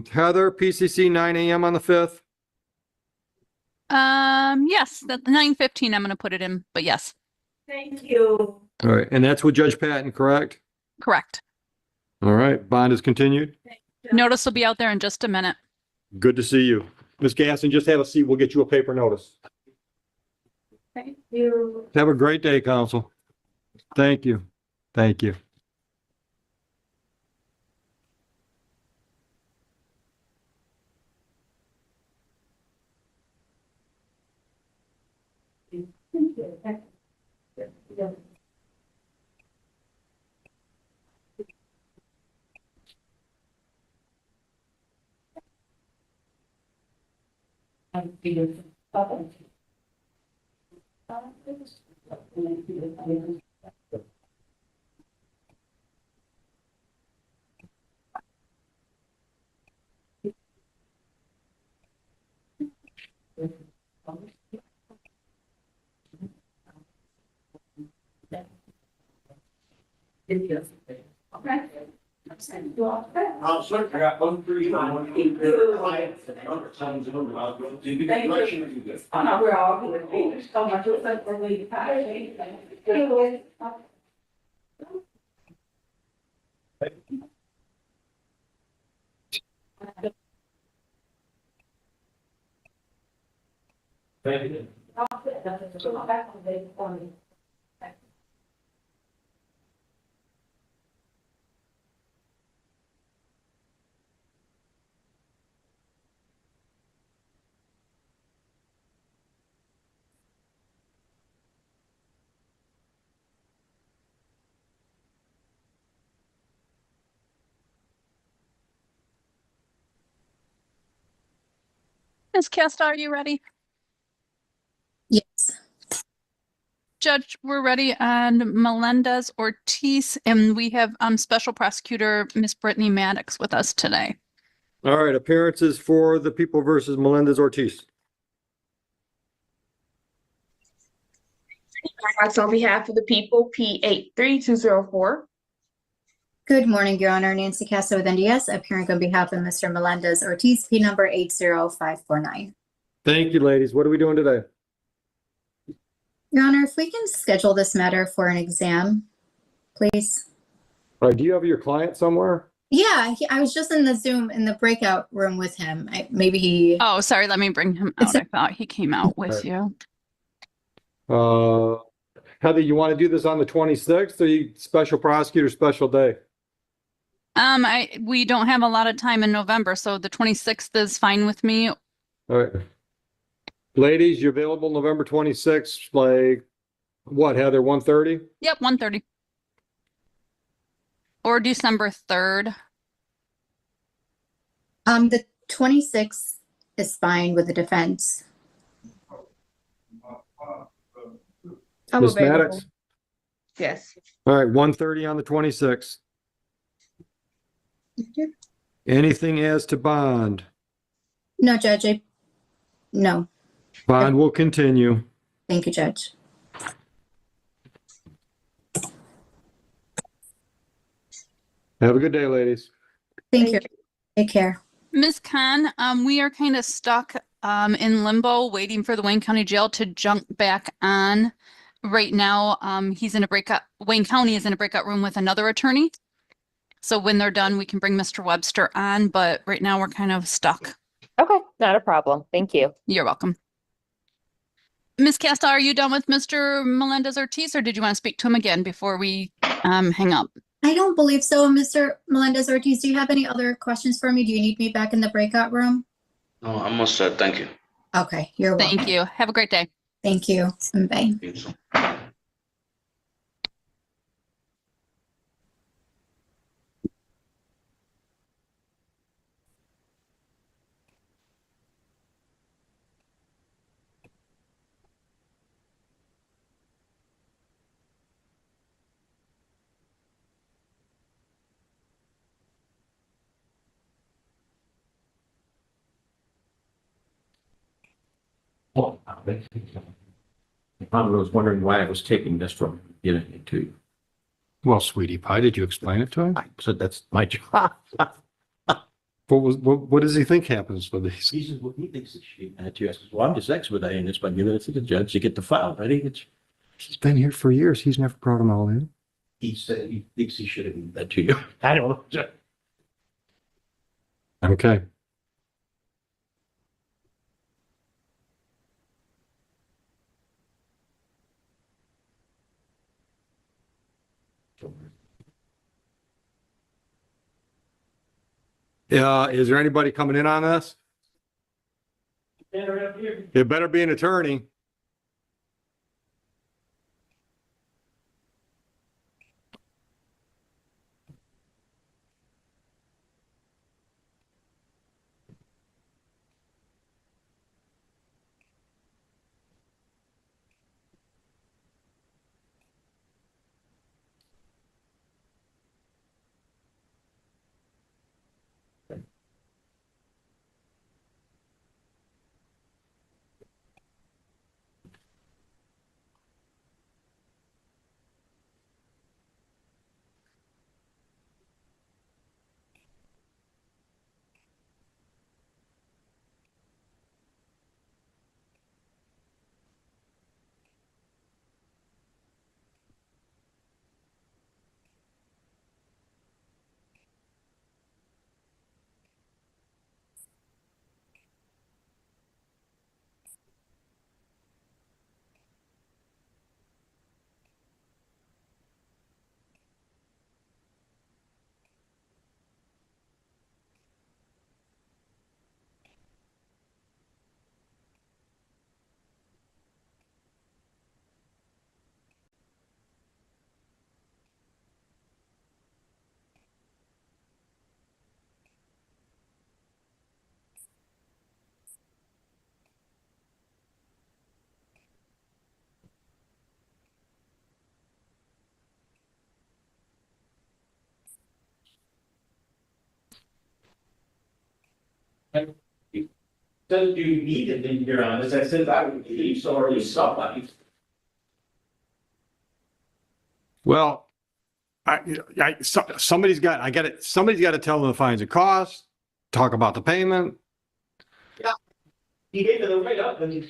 Heather, PCC 9 a.m. on the 5th. Yes, the 9:15 I'm gonna put it in, but yes, Thank you. All right. And that's with Judge Patton, correct? correct. All right. Bond is continued. Notice will be out there in just a minute. Good to see you. Ms. Gasson, just have a seat. We'll get you a paper notice. Thank you. Have a great day, counsel. Thank you. Thank you. Oh, no, we're all good. There's so much of it for me. Ms. Casta, are you ready? Yes. Judge, we're ready on Melendez Ortiz, and we have Special Prosecutor Miss Brittany Maddox with us today. All right, appearances for the people versus Melendez Ortiz. On behalf of the people, P83204. Good morning, Your Honor. Nancy Castro with NDS, appearing on behalf of Mr. Melendez Ortiz, P number 80549. Thank you, ladies. What are we doing today? Your Honor, if we can schedule this matter for an exam, please. All right, do you have your client somewhere? Yeah, I was just in the Zoom in the breakout room with him. Maybe he. Oh, sorry. Let me bring him out. I thought he came out with you. Heather, you want to do this on the 26th or you special prosecutor special day? We don't have a lot of time in November, so the 26th is fine with me. All right. Ladies, you available November 26th, like what, Heather, 1:30? Yep, 1:30. Or December 3rd. The 26th is fine with the defense. I'm Ms. available. Maddox? Yes. All right, 1:30 on the 26th. Anything as to bond? No, Judge, no. Bond will continue. Thank you, Judge. Have a good day, ladies. Thank you. Take care. Ms. Khan, we are kind of stuck in limbo waiting for the Wayne County Jail to jump back on. Right now, Wayne County is in a breakout room with another attorney. So when they're done, we can bring Mr. Webster on, but right now we're kind of stuck. Okay, not a problem. Thank you. You're welcome. Ms. Casta, are you done with Mr. Melendez Ortiz, or did you want to speak to him again before we hang up? I don't believe so, Mr. Melendez Ortiz. Do you have any other questions for me? Do you need me back in the breakout room? No, I'm all set. Thank you. Okay, you're welcome. Thank you. Have a great day. Thank you. Bye. You too. Oh, I probably was wondering why I was taking this from giving it to you. Well, sweetie pie, did you explain it to him? I said that's my job. What does he think happens with these? He says, well, he thinks it should be. And I says, well, I'm just expediting this by giving it to the judge to get the file ready. He's been here for years. He's never brought them all in. He said he thinks he should have given that to you. I don't know. Okay. Is there anybody coming in on this? It better be an attorney. Said you needed to be on this, I said I would leave, so are you somebody? Well, somebody's got to tell them the fines and costs, talk about the payment. He gave me the write up and.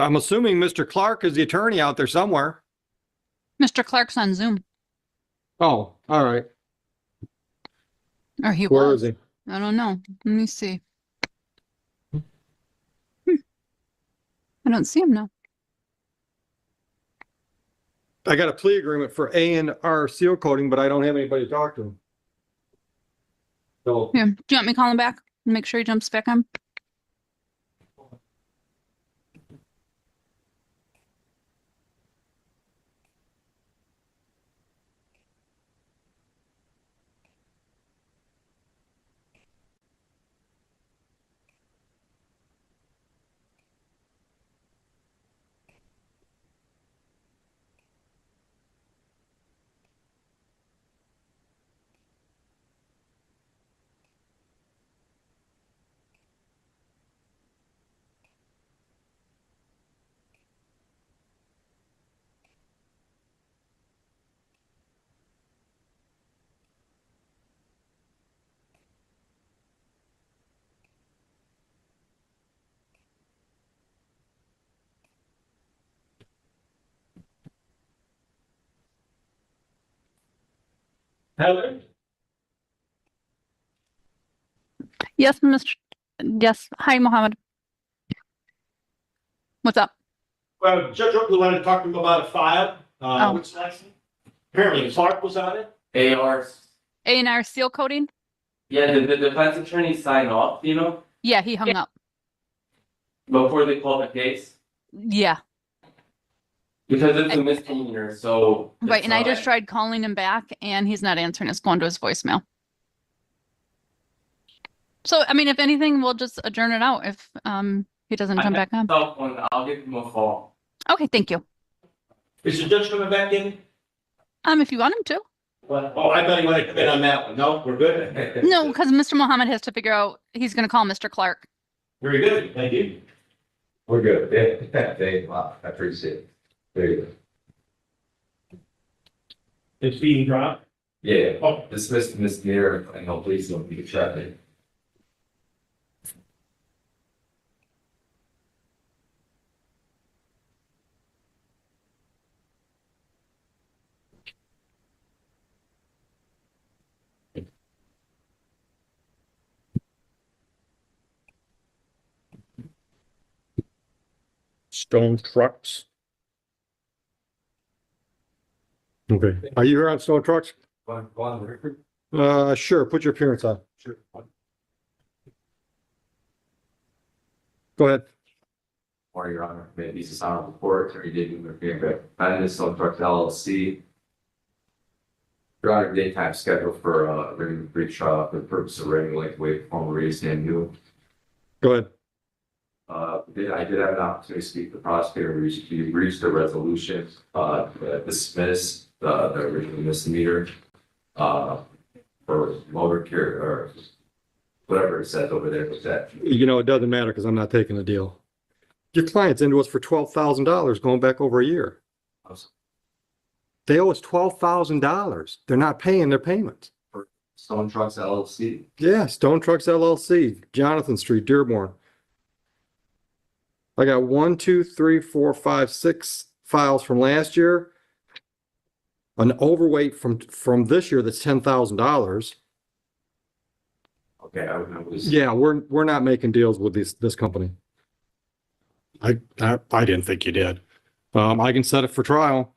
I'm assuming Mr. Clark is the attorney out there somewhere. Mr. Clark's on Zoom, Oh, all right. or he Where was. is he? I don't know. Let me see. I don't see him now. I got a plea agreement for A&R seal coating, but I don't have anybody to talk to. So, Here, do you want me to call him back? Make sure he jumps back on. Heather? Yes, Mr. Yes. Hi, Mohammed. What's up? Well, Judge Oakley wanted to talk to him about a file, Oh. what's next? Apparently Clark was on it. AR. A&R seal coating? Yeah, the defense attorney signed off, you know, Yeah, he hung up. before they called the case. Yeah, Because it's a misdemeanor, so. right. it's And I not- just tried calling him back and he's not answering. It's going to his voicemail. So, I mean, if anything, we'll just adjourn it out if he doesn't I jump have back on. his cell phone, I'll give him a call. Okay, thank you. Is the judge coming back in? If you want him to. What? Oh, I thought he wanted to come in on that one. No, we're good? No, because Mr. Mohammed has to figure out, he's going to call Mr. Clark. Very good, thank you. We're good. Yeah, thank you. I appreciate it. Very good. It's being dropped? Yeah. Oh. Dismissed misdemeanor and no police don't be traffic. Stone Trucks. Okay. Are you here on Stone Trucks? Go on, Rickford. Sure. Put your appearance on. Sure. Go ahead. Or Your Honor, maybe this is on report or you didn't interfere, but I Stone Trucks LLC. Your Honor, daytime scheduled for a brief trial for the purpose of writing like wait formal raised and new. Go ahead. I did have an opportunity to speak to the prosecutor. We reached a resolution, dismiss the original misdemeanor, for motor care or whatever it says over there with that. You know, it doesn't matter because I'm not taking the deal. Your client's into us for $12,000 going back over a year. They owe us $12,000. They're not paying their payments. Stone Trucks LLC. Yeah, Stone Trucks LLC, Jonathan Street, Dearborn. I got 1, 2, 3, 4, 5, 6 files from last year. An overweight from this year that's $10,000. Okay, I was. Yeah, we're not making deals with this company. I didn't think you did. I can set it for trial.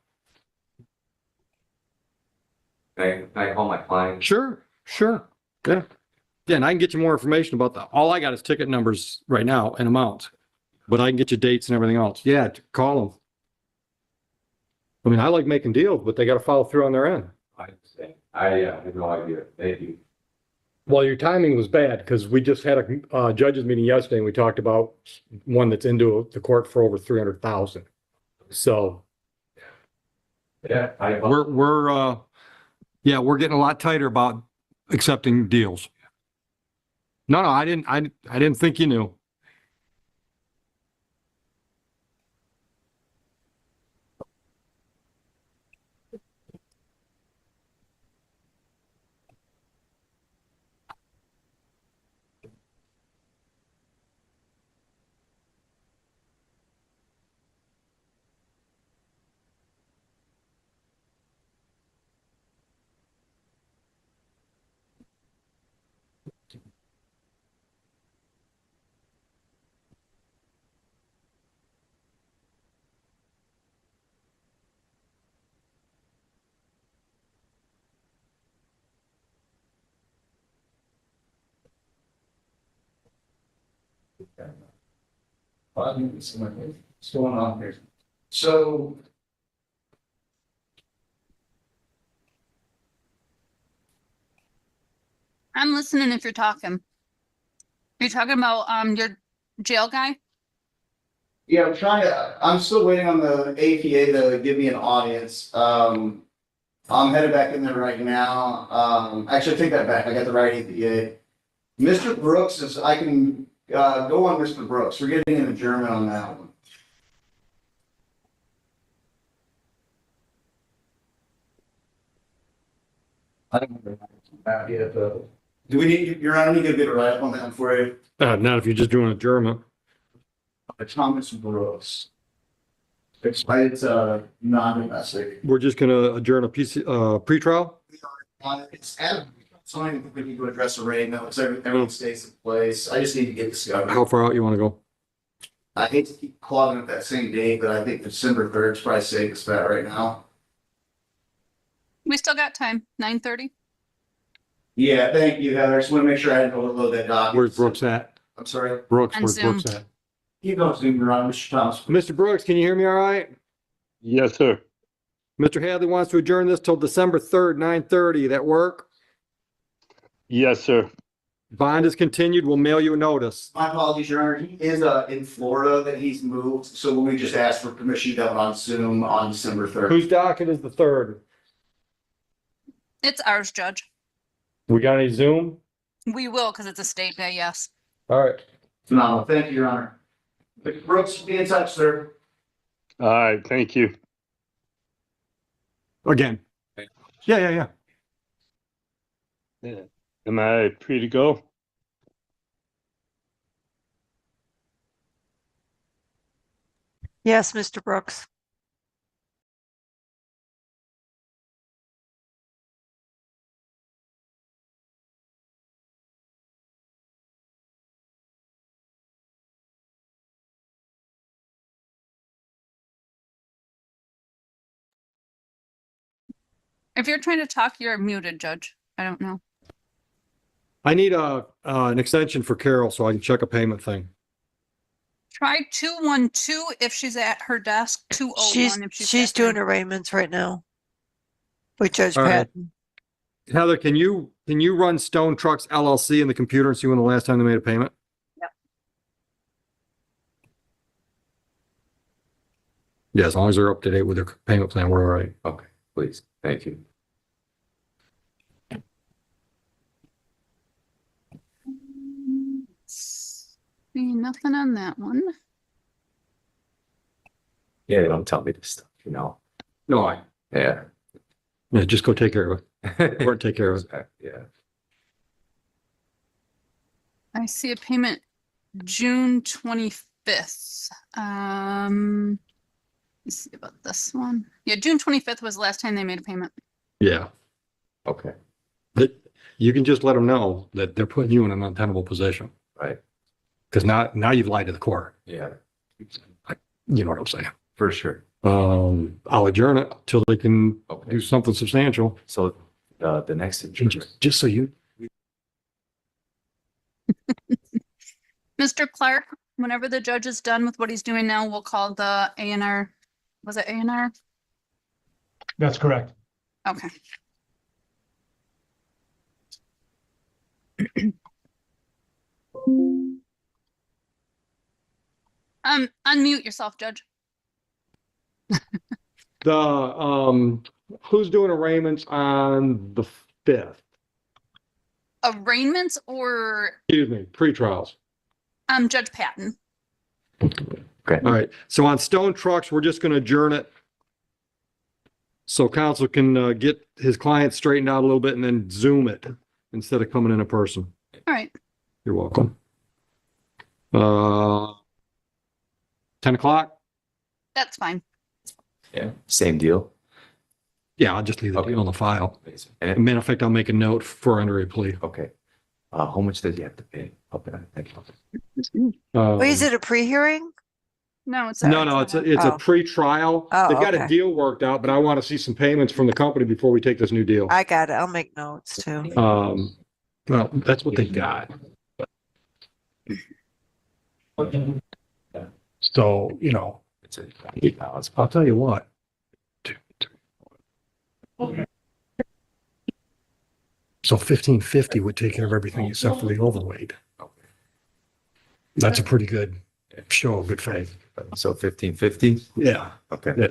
Can I call my client? Sure. Yeah. Yeah, and I can get you more information about that. All I got is ticket numbers right now and amounts. But I can get you dates and everything else. Yeah, call them. I mean, I like making deals, but they got to follow through on their end. I understand. I have no idea. Thank you. Well, your timing was bad because we just had a judges meeting yesterday and we talked about one that's into the court for over 300,000. So Yeah, we're getting a lot tighter about accepting deals. No, I didn't think you knew. What's going on here? So. I'm listening if you're talking. You're talking about your jail guy? Yeah, I'm still waiting on the APA to give me an audience. I'm headed back in there right now. Actually, I take that back. I got the right APA. Mr. Brooks is, I can, go on Mr. Brooks. We're getting an adjournment on that one. I don't know about yet, though. Do we need, Your Honor, I need to get a write up on that one for you. Not if you're just doing adjournment. Thomas Brooks. It's non-domestic. We're just gonna adjourn a pretrial? It's Adam. So I think we need to address the rate. No, it's everything stays in place. I just need to get discovered. How far out you wanna go? I hate to keep clogging up that same date, but I think December 3rd is probably safest bet right now. We still got time, 9:30. Yeah, thank you, Heather. I just want to make sure I didn't overload that document. Where's Brooks at? I'm sorry. Brooks, On where's Zoom. Brooks at? You don't Zoom, Your Honor, Mr. Thomas. Mr. Brooks, can you hear me all right? Yes, sir. Mr. Hadley wants to adjourn this till December 3rd, 9:30. That work? Yes, sir. Bond is continued. We'll mail you a notice. My apologies, Your Honor. He is in Florida that he's moved, so we just asked for permission to have it on Zoom on December 3rd. Whose docket is the 3rd? It's ours, Judge. We got any Zoom? We will, because it's a state day, yes. All right. Phenomenal. Thank you, Your Honor. Mr. Brooks, be in touch, sir. All right, thank you. Again. Yeah. Am I free to go? Yes, Mr. Brooks. If you're trying to talk, you're muted, Judge. I don't know. I need an extension for Carol so I can check a payment thing. Try 212 if she's at her desk, 201 if She's at her- doing arraignments right now with Judge All right. Patton. Heather, can you run Stone Trucks LLC in the computer and see when the last time they made a payment? Yep. Yeah, as long as they're up to date with their payment plan, we're all right. Okay, please. Thank you. See, nothing on that one. Yeah, they don't tell me this stuff, you know. No, Yeah. yeah, just go take care of it. Or take care of it. Yeah. I see a payment June 25th. Let's see about this one. Yeah, June 25th was the last time they made a payment. Yeah. Okay. But you can just let them know that they're putting you in an untenable position. Right. Because now you've lied to the court. Yeah, You know what I'm saying? for sure. I'll adjourn it till they can Okay. do something substantial. So the next adjournment. Just so you, Mr. Clark, whenever the judge is done with what he's doing now, we'll call the A&R. Was it A&R? That's correct. Okay. Unmute yourself, Judge. who's doing arraignments on the 5th? arraignments or Excuse me, pre-trials. Judge Patton? All right, so on stone trucks, we're just gonna adjourn it. So counsel can get his client straightened out a little bit and then Zoom it instead of coming in person. All right. You're welcome. 10 o'clock? That's fine. Yeah, same deal. Yeah, I'll just leave the deal on the file. And Matter of fact, I'll make a note for under a plea. okay. How much does he have to pay? Okay, thank you. Wait, is it a pre-hearing? No, it's No, it's a Oh. pre-trial. Oh, They've got a okay. deal worked out, but I want to see some payments from the company before we take this new deal. I got it. I'll make notes too. Well, that's what they got. So, It's a, I'll tell you what. So 1550 would take care of everything except for the overweight. That's a pretty good show of good faith. so 1550? Yeah. Okay. Yeah.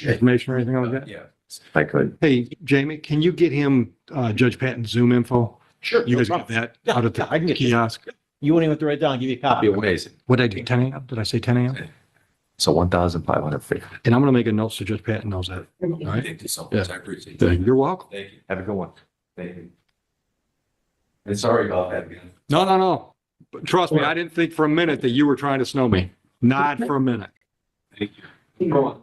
Information or anything like that? Yeah, I could. Hey, Jamie, can you get him Judge Patton's Zoom info? Sure. You no guys got problem. that Yeah, out at yeah, I can the get that. kiosk? You won't even have to write down, I'll give you a copy of it. Amazing. What did I do, 10 a.m.? Did I say 10 a.m.? So 1,550. And I'm going to make a note so Judge Patton knows that. All right? Thank you so Yeah. much. I appreciate Yeah, it. you're welcome. Thank you. Have a good one. Thank you. And sorry about that again. No. But trust me, I didn't think for a minute that you were trying to snow me. Not for a minute. Thank you. Go on.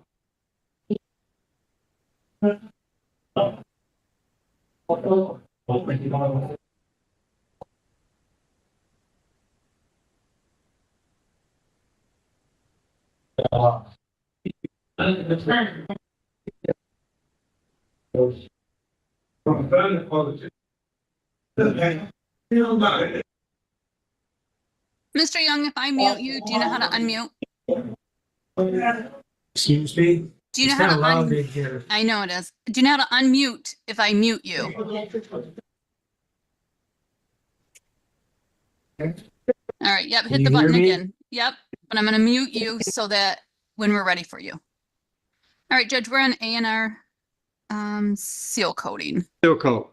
Mr. Young, if I mute you, do you know how to unmute? Excuse me? Do you know It's how to kinda loud in unmute? here. I know it is. Do you know how to unmute if I mute you? All right, yep, Can hit you the hear button me? again. Yep, but I'm gonna mute you so that when we're ready for you. All right, Judge, we're on A&R seal coating. Seal coat.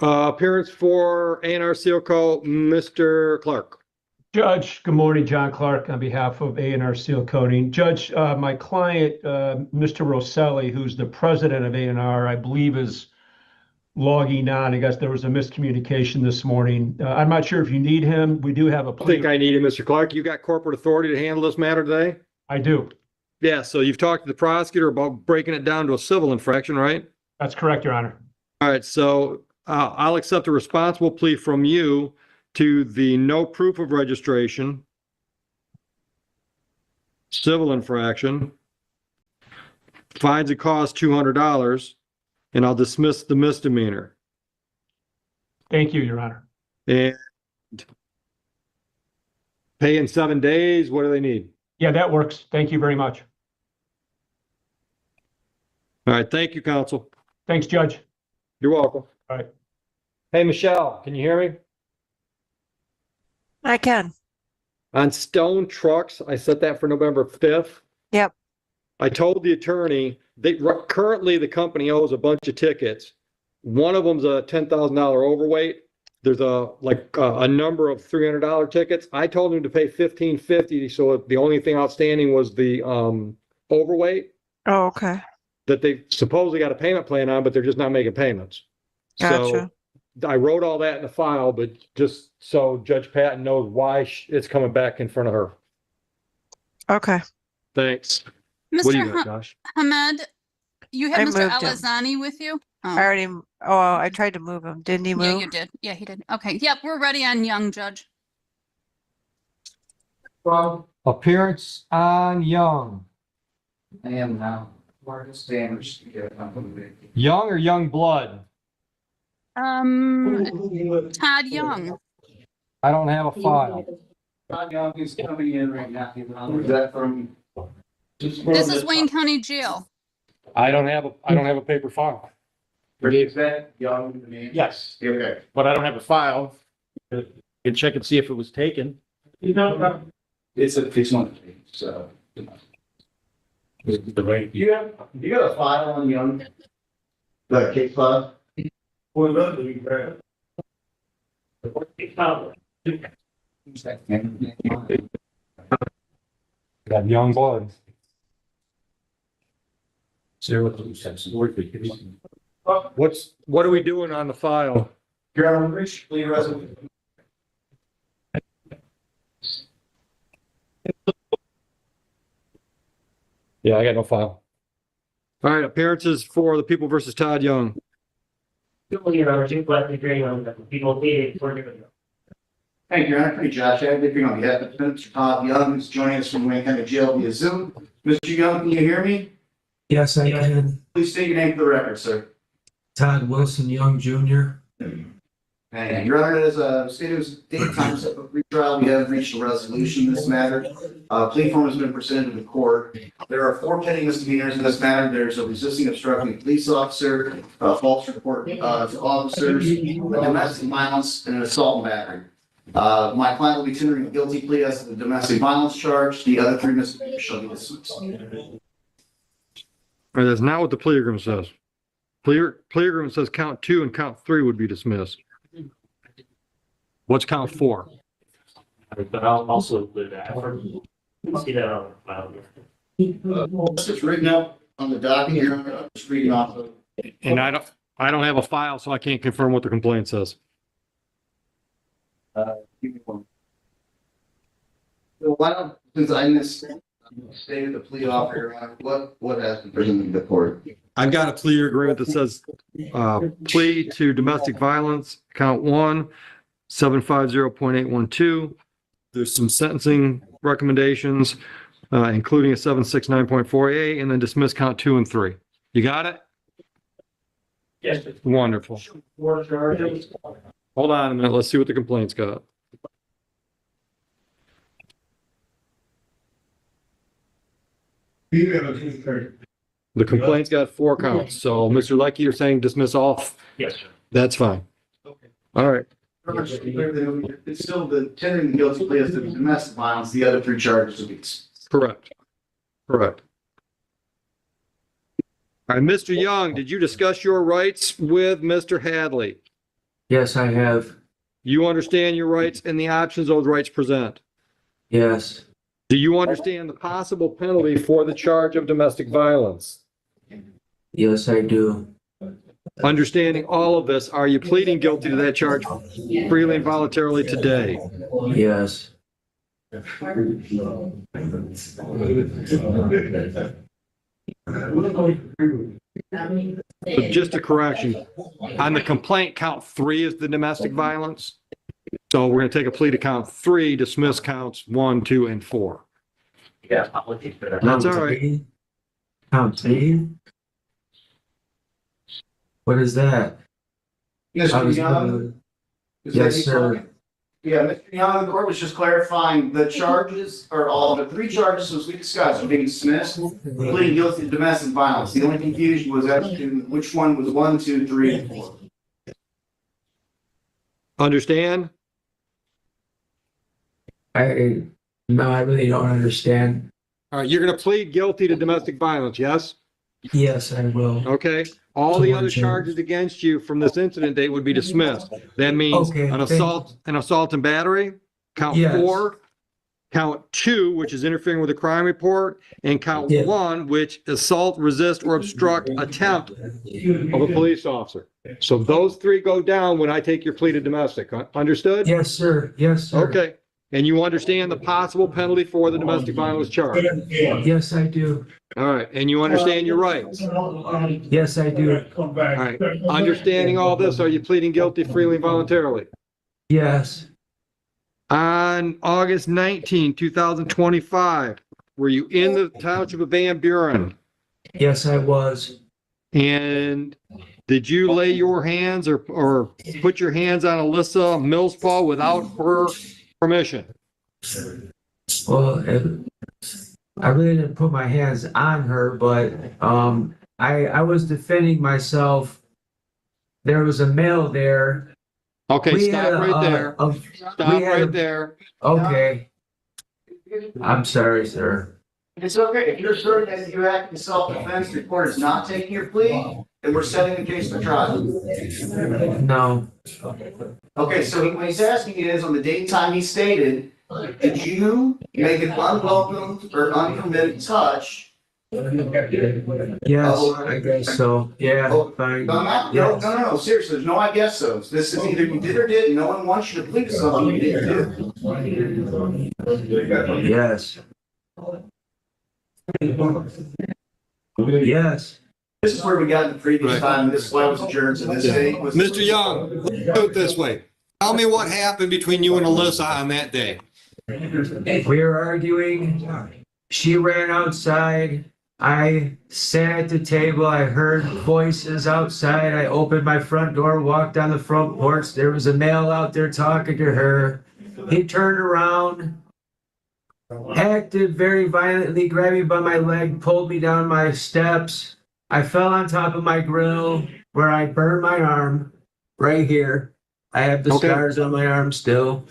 Appearance for A&R Seal Coat, Mr. Clark. Judge, good morning, John Clark on behalf of A&R Seal Coating. Judge, my client, Mr. Rosselli, who's the president of A&R, I believe is logging on. I guess there was a miscommunication this morning. I'm not sure if you need him. We do have a I think plea. I need it, Mr. Clark. You got corporate authority to handle this matter today? I do. Yeah, so you've talked to the prosecutor about breaking it down to a civil infraction, right? That's correct, Your Honor. All right, so I'll accept a responsible plea from you to the no proof of registration, civil infraction, fines and costs $200, and I'll dismiss the misdemeanor. Thank you, Your Honor. And pay in 7 days, what do they need? Yeah, that works. Thank you very much. All right, thank you, counsel. Thanks, Judge. You're welcome. All right. Hey, Michelle, can you hear me? I can. On stone trucks, I set that for November 5th. Yep. I told the attorney that currently the company owes a bunch of tickets. One of them's a $10,000 overweight. There's a number of $300 tickets. I told him to pay $1,550. So the only thing outstanding was the overweight Oh, okay. that they supposedly got a payment plan on, but they're just not making payments. Gotcha. So I wrote all that in the file, but just so Judge Patton knows why it's coming back in front of her. Okay. Thanks. What do you Mr. got, Josh? Hamed, you I have Mr. moved him. Alazani with you? I already, I tried to move him. Didn't he Yeah, move? you did. Yeah, he did. Okay, yep, we're ready on Young, Judge. Appearance on Young. I am now. Marcus Sanders. Young or Young Blood? Todd Young. I don't have a file. Todd Young is coming in right now. Is that from? This is Wayne County Jail. I don't have a paper file. Is that Young? Yes, Okay. but I don't have a file. You can check and see if it was taken. It's one of these, so. You got a file on Young? The case file? Got young blood. What are we doing on the file? Your Honor, reach plea resolution. Yeah, I got no file. All right, appearances for the People versus Todd Young. Thank you, Your Honor. Pretty Josh Addipping on behalf of Mr. Todd Young, who's joining us from Wayne County Jail via Zoom. Mr. Young, can you hear me? Yes, I can. Please state your name for the record, sir. Todd Wilson Young Jr. And Your Honor, as stated, date time set for retrial, we have reached a resolution in this matter. Plea form has been presented to the court. There are 4 pending misdemeanors in this matter. There's a resisting obstructing a police officer, a false report to officers, a domestic violence, and an assault and battery. My client will be tendering a guilty plea as to the domestic violence charge. The other 3 misdemeanors shall be dismissed. All right, that's not what the plea agreement says. Plea agreement says count 2 and count 3 would be dismissed. What's count 4? But I'll also include that. See that on the file. It's written out on the docket, Your Honor. I'm just reading off of. And I don't have a file, so I can't confirm what the complaint says. Give me one. So why don't, since I misstated the plea offer, Your Honor, what has been presented to the court? I've got a plea agreement that says plea to domestic violence, count 1, 750.812. There's some sentencing recommendations, including a 769.4A, and then dismiss count 2 and 3. You got it? Yes. Wonderful. 4 charges. Hold on a minute. Let's see what the complaint's got. The complaint's got 4 counts. So, Mr. Leckie, you're saying dismiss all? Yes, sir. That's fine. All right. It's still the tendering the guilty plea as to domestic violence. The other 3 charges will be dismissed. Correct. Correct. All right, Mr. Young, did you discuss your rights with Mr. Hadley? Yes, I have. You understand your rights and the options those rights present? Yes. Do you understand the possible penalty for the charge of domestic violence? Yes, I do. Understanding all of this, are you pleading guilty to that charge freely and voluntarily today? Yes. So just a correction, on the complaint, count 3 is the domestic violence. So we're going to take a plea to count 3, dismiss counts 1, 2, and 4. Yeah, apologies for that. That's all right. Count 3? What is that? Mr. Young? Yes, sir. Yeah, Mr. Young, the court was just clarifying the charges, or all the 3 charges as we discussed are being dismissed, pleading guilty to domestic violence. The only confusion was as to which one was 1, 2, 3, and 4. Understand? No, I really don't understand. All right, you're going to plead guilty to domestic violence, yes? Yes, I will. Okay. All the other charges against you from this incident date would be dismissed. That means an assault and battery, count 4, count 2, which is interfering with a crime report, and count 1, which assault, resist, or obstruct attempt of a police officer. So those 3 go down when I take your plea to domestic. Understood? Yes, sir. Yes, sir. Okay. And you understand the possible penalty for the domestic violence charge? Yes, I do. All right. And you understand your rights? Yes, I do. All right. Understanding all this, are you pleading guilty freely and voluntarily? Yes. On August 19, 2025, were you in the township of Van Buren? Yes, I was. And did you lay your hands or put your hands on Alyssa Millspaw without her permission? Well, I really didn't put my hands on her, but I was defending myself. There was a male there. Okay, stop right there. Stop right there. Okay. I'm sorry, sir. It's okay. If you're certain that you act in self-defense, the court is not taking your plea, and we're setting the case for trial. No, Okay, so what he's asking is, on the date and time he stated, did you make an unwelcome or unpermitted touch? yes, I guess so. Yeah, fine. No, seriously, there's no I guess so. This is either you did or didn't. No one wants you to plead to something you didn't do. Yes. Yes. This is where we got in the previous time, and this is why it was adjourned to this date. Mr. Young, let's do it this way. Tell me what happened between you and Alyssa on that day. We were arguing. She ran outside. I sat at the table. I heard voices outside. I opened my front door, walked on the front porch. There was a male out there talking to her. He turned around, acted very violently, grabbed me by my leg, pulled me down my steps. I fell on top of my grill where I burned my arm right here. I have the scars on my arm still.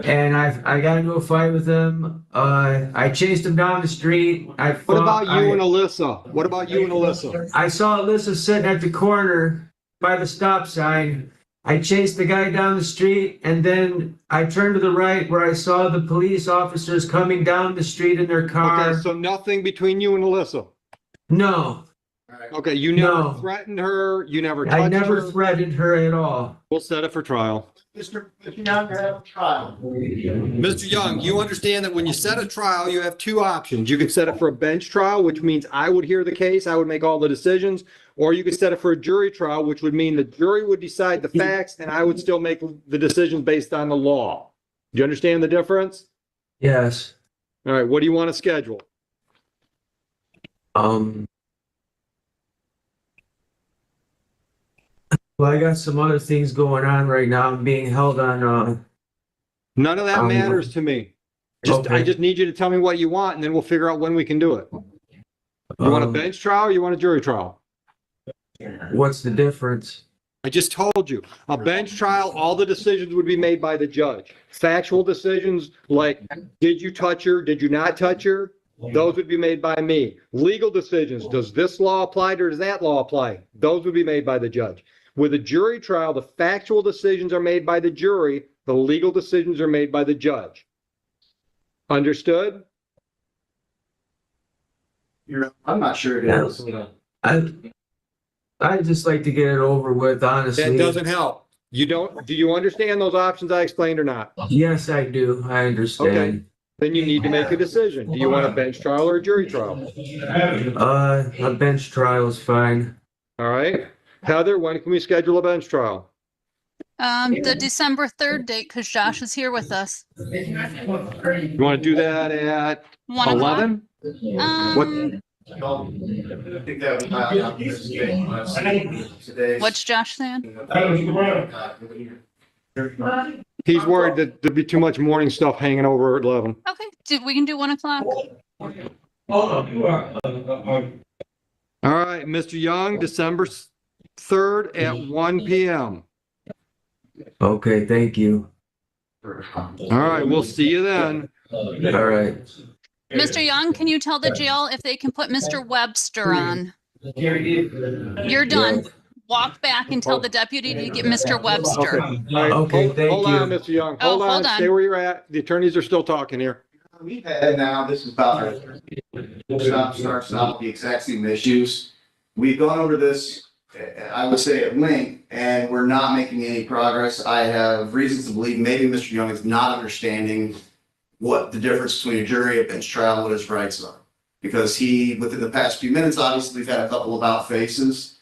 And I got into a fight with him. I chased him down the street. What about you and Alyssa? What about you and Alyssa? I saw Alyssa sitting at the corner by the stop sign. I chased the guy down the street, and then I turned to the right where I saw the police officers coming down the street in their car. Okay, so nothing between you and Alyssa? No. Okay, you never threatened her, you never touched her? I never threatened her at all. We'll set it for trial. Mr. Young, you have a trial. Mr. Young, you understand that when you set a trial, you have two options. You can set it for a bench trial, which means I would hear the case, I would make all the decisions, or you could set it for a jury trial, which would mean the jury would decide the facts and I would still make the decisions based on the law. Do you understand the difference? Yes. All right, what do you want to schedule? Well, I got some other things going on right now. I'm being held on, None of that matters to me. I just need you to tell me what you want and then we'll figure out when we can do it. You want a bench trial or you want a jury trial? What's the difference? I just told you, a bench trial, all the decisions would be made by the judge. Factual decisions like, did you touch her? Did you not touch her? Those would be made by me. Legal decisions, does this law apply or does that law apply? Those would be made by the judge. With a jury trial, the factual decisions are made by the jury. The legal decisions are made by the judge. Understood? I'm not sure it is. I'd just like to get it over with, honestly. That doesn't help. Do you understand those options I explained or not? Yes, I do. I understand. Okay. Then you need to make a decision. Do you want a bench trial or a jury trial? A bench trial is fine. All right. Heather, when can we schedule a bench trial? The December 3rd date, because Josh is here with us. You want to do that at 11? What's Josh saying? He's worried that there'd be too much morning stuff hanging over at 11. Okay, we can do 1 o'clock. All right, Mr. Young, December 3rd at 1 p.m. Okay, thank you. All right, we'll see you then. All right. Mr. Young, can you tell the jail if they can put Mr. Webster on? You're done. Walk back and tell the deputy to get Mr. Webster. Okay, thank you. Hold on, Mr. Young. Hold on. Hold on. Stay where you're at. The attorneys are still talking here. We've had now, this is about stop, the exact same issues. We've gone over this, I would say at length, and we're not making any progress. I have reasons to believe maybe Mr. Young is not understanding what the difference between a jury, a bench trial, what his rights are. Because within the past few minutes, obviously, we've had a couple of about faces.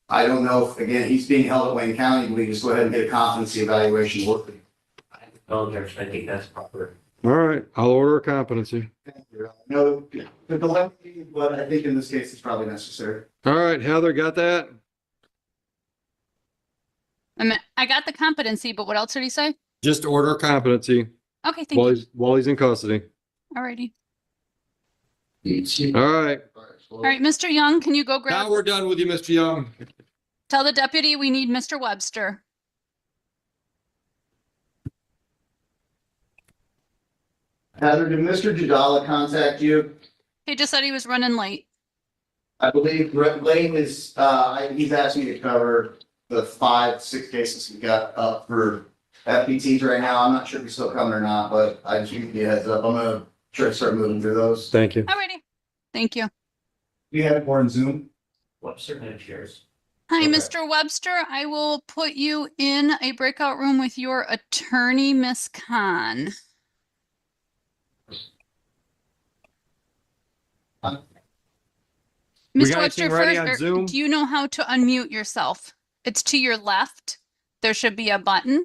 I don't know if, again, he's being held at Wayne County, but we just go ahead and get a competency evaluation working. I think that's proper. All right, I'll order a competency. No, the delay, but I think in this case, it's probably necessary. All right, Heather, got that? I got the competency, but what else did he say? Just order a competency Okay, thank you. while he's in custody. Alrighty. All right. All right, Mr. Young, can you go grab? Now we're done with you, Mr. Young. Tell the deputy we need Mr. Webster. Heather, did Mr. Jadala contact you? He just said he was running late. I believe Lane is, he's asked me to cover the 5, 6 cases we got up for FPTs right now. I'm not sure if he's still coming or not, but I just give you a heads up. I'm gonna try to start moving through those. Thank you. Alrighty. Thank you. You have more in Zoom? Webster and shares. Hi, Okay. Mr. Webster. I will put you in a breakout room with your attorney, Miss Khan. We Mr. got Webster, anything ready first, on Zoom? do you know how to unmute yourself? It's to your left. There should be a button.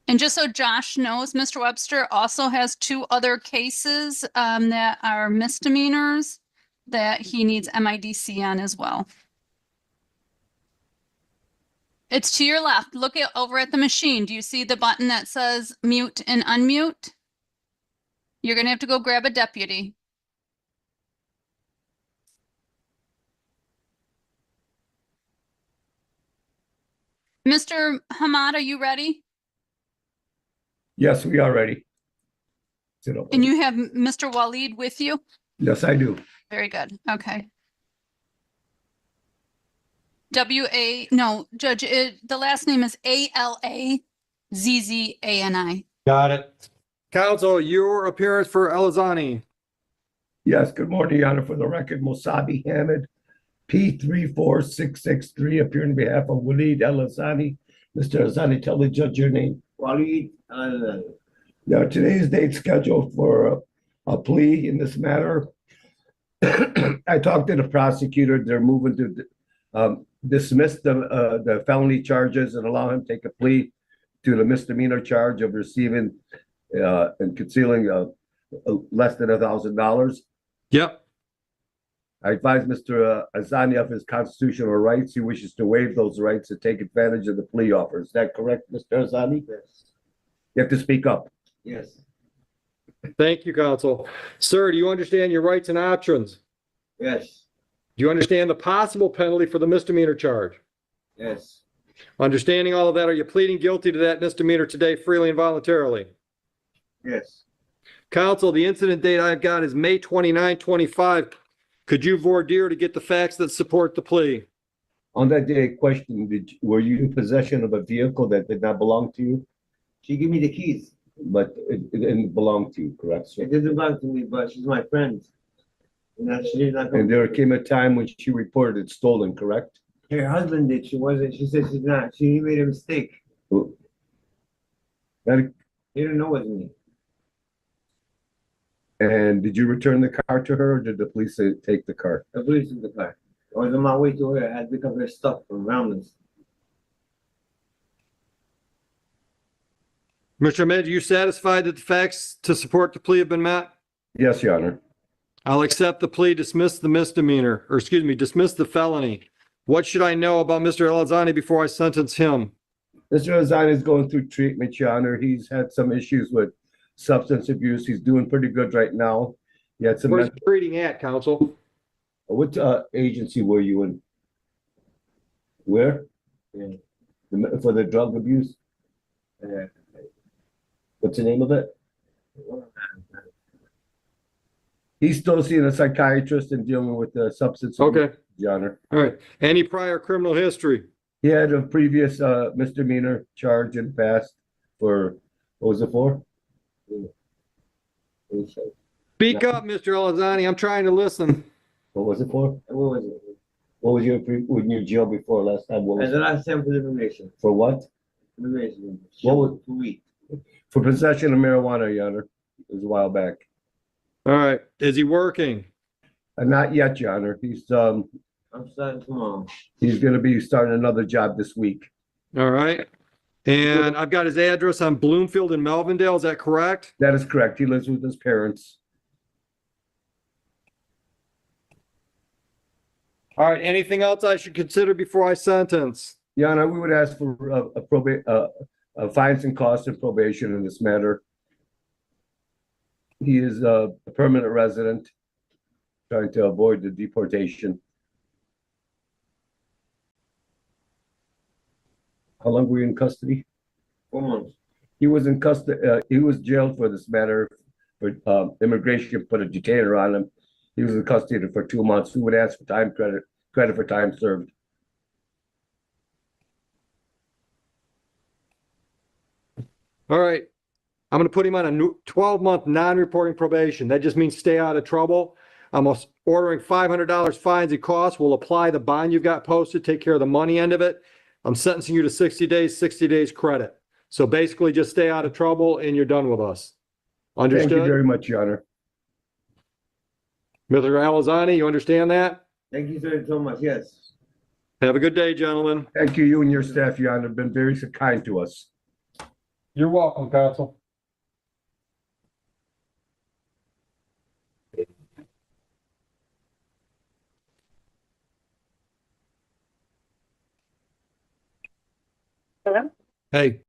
And just so Josh knows, Mr. Webster also has 2 other cases that are misdemeanors that he needs MIDC on as well. It's to your left. Look over at the machine. Do you see the button that says mute and unmute? You're going to have to go grab a deputy. Mr. Hamad, are you ready? Yes, we are ready. And you have Mr. Waleed with you? Yes, I do. Very good. Okay. No, Judge, the last name is Alazzani. Got it. Counsel, your appearance for Elazani. Yes, good morning, Your Honor. For the record, Mosabi Hamid, P34663, appearing on behalf of Waleed El-Azani. Mr. Azani, tell the judge your name. Waleed. Now, today's date scheduled for a plea in this matter. I talked to the prosecutor. They're moving to dismiss the felony charges and allow him to take a plea to the misdemeanor charge of receiving and concealing less than $1,000. Yep. I advise Mr. Azani of his constitutional rights. He wishes to waive those rights and take advantage of the plea offer. Is that correct, Mr. Azani? Yes. You have to speak up. Yes. Thank you, counsel. Sir, do you understand your rights and options? Yes. Do you understand the possible penalty for the misdemeanor charge? Yes. Understanding all of that, are you pleading guilty to that misdemeanor today freely and voluntarily? Yes. Counsel, the incident date I've got is May 29, 25. Could you voir dire to get the facts that support the plea? On that day, question, were you in possession of a vehicle that did not belong to you? She gave me the keys. But it didn't belong to you, correct, sir? It didn't belong to me, but she's my friend. And she did not. And there came a time when she reported it stolen, correct? Her husband did. She wasn't. She said she's not. She made a mistake. And He didn't know it was me. did you return the car to her, or did the police take the car? The police took the car. I was on my way to her. I had to pick up her stuff from Rounders. Mr. Ahmed, are you satisfied that the facts to support the plea have been met? Yes, Your Honor. I'll accept the plea, dismiss the misdemeanor, or excuse me, dismiss the felony. What should I know about Mr. El-Azani before I sentence him? Mr. Azani is going through treatment, Your Honor. He's had some issues with substance abuse. He's doing pretty good right now. He had some. Where's he treating at, counsel? What agency were you in? Where? Yeah. For the drug abuse? Yeah. What's the name of it? He's still seeing a psychiatrist and dealing with the substance abuse, Okay. Your Honor. All right. Any prior criminal history? He had a previous misdemeanor charge in the past for, what was it for? Speak up, Mr. El-Azani. I'm trying to listen. What was it for? What was it? What was your when you jail before last time? What was And the last time for the information. for what? Information. What was For weed. for possession of marijuana, Your Honor? It was a while back. All right. Is he working? Not yet, Your Honor. I'm starting tomorrow. He's gonna be starting another job this week. All right. And I've got his address on Bloomfield in Melvindale. Is that correct? That is correct. He lives with his parents. All right. Anything else I should consider before I sentence? Your Honor, we would ask for fines and costs and probation in this matter. He is a permanent resident, trying to avoid the deportation. How long were you in custody? 4 months. He was in custody, he was jailed for this matter, for, immigration put a detainer on him. He was in custody for 2 months. We would ask for time credit for time served. All right. I'm going to put him on a new 12-month non-reporting probation. That just means stay out of trouble. I'm ordering $500 fines and costs. We'll apply the bond you've got posted, take care of the money end of it. I'm sentencing you to 60 days credit. So basically just stay out of trouble and you're done with us. Thank you Understood? very much, Your Honor. Mr. Alizani, you understand that? Thank you so much. Yes. Have a good day, gentlemen. Thank you, you and your staff, Your Honor, have been very kind to us. You're welcome, counsel. Hello? Hey.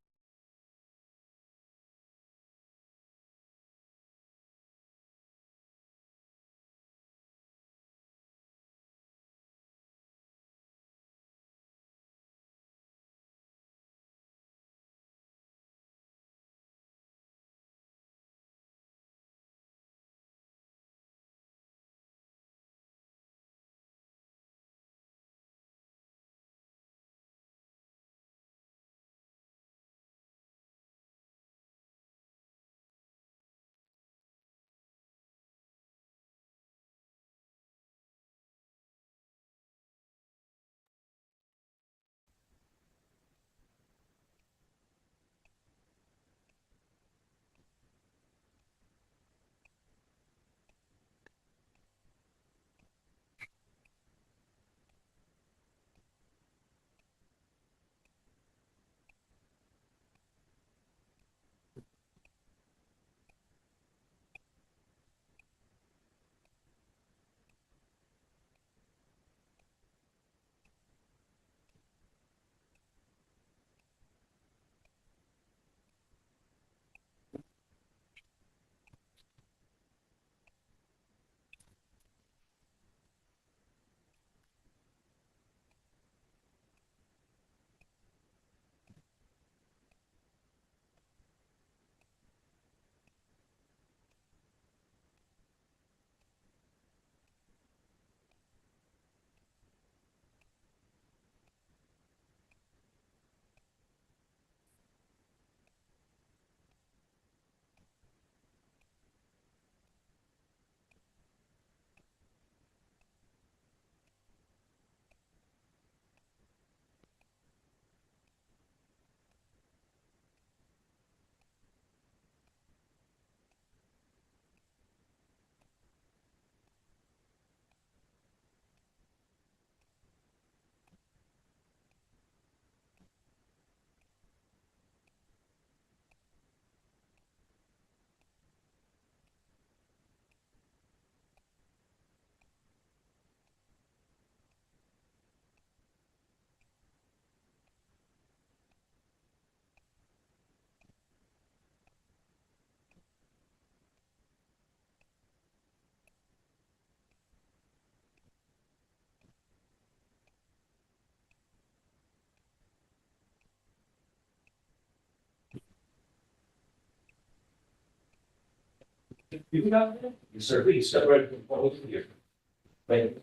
You got it? Yes, sir. Please step right from both of you. Thank you.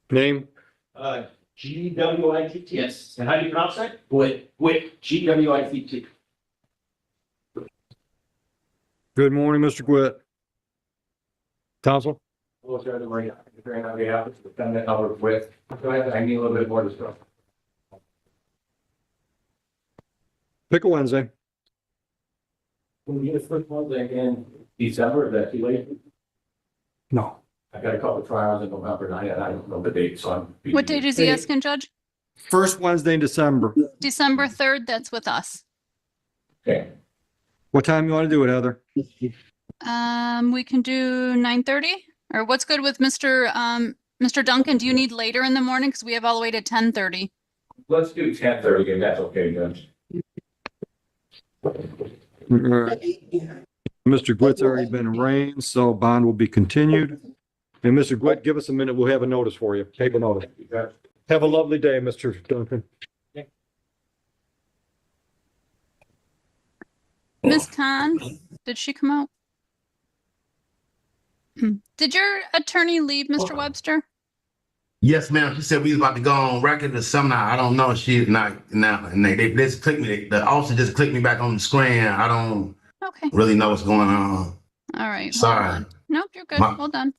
Name? GWITT. Yes. And how do you pronounce that? Gwit. GWITT. Good morning, Mr. Gwitt. Counsel? Hello, Judge Brian Oakley, on behalf of the defendant, Albert Gwit. Go ahead. I need a little bit more discussion. Pick a Wednesday. When we get the first one in December, is that too late? No. I got a couple of trials in November, and I don't know the date, so I'm. What date is he asking, Judge? First Wednesday in December. December 3rd, that's with us. Okay. What time you want to do it, Heather? We can do 9:30, or what's good with Mr. Duncan? Do you need later in the morning? Because we have all the way to 10:30. Let's do 10:30, and that's okay, Judge. Mr. Gwitt's already been arraigned, so bond will be continued. And Mr. Gwitt, give us a minute. We'll have a notice for you. Take a notice. Have a lovely day, Mr. Duncan. Ms. Khan, did she come out? Did your attorney leave, Mr. Webster? Yes, ma'am. She said we was about to go on record or something. I don't know. She's not now. And they just clicked me. The officer just clicked me back on the screen. I don't really know what's going on. All right. Sorry. Nope, you're good. Well done.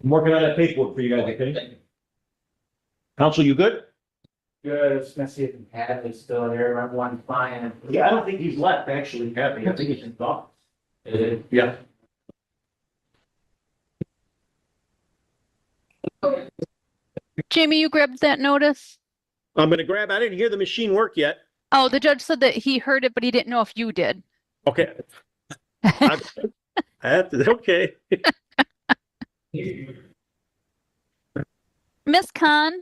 I'm working on that paperwork for you guys, okay? Counsel, you good? Good, it's gonna see if Hadley's still there, remember one client. Yeah, I don't think he's left, actually, Kathy. I think he's in office. Yeah. Jamie, you grabbed that notice? I'm gonna grab, I didn't hear the machine work yet. Oh, the judge said that he heard it, but he didn't know if you did. Okay. I have to, okay. Miss Khan?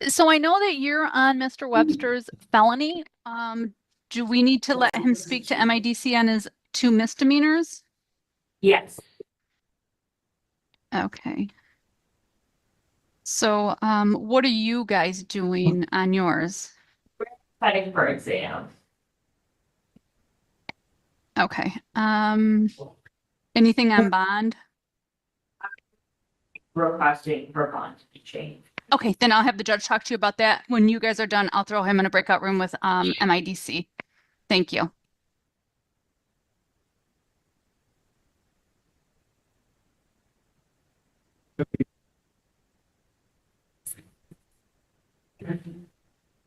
So I know that you're on Mr. Webster's felony. Do we need to let him speak to MIDC on his 2 misdemeanors? Yes. Okay. So, what are you guys doing on yours? Fighting for exam. Okay. Anything on bond? Requesting for bond to be changed. Okay, then I'll have the judge talk to you about that. When you guys are done, I'll throw him in a breakout room with MIDC. Thank you.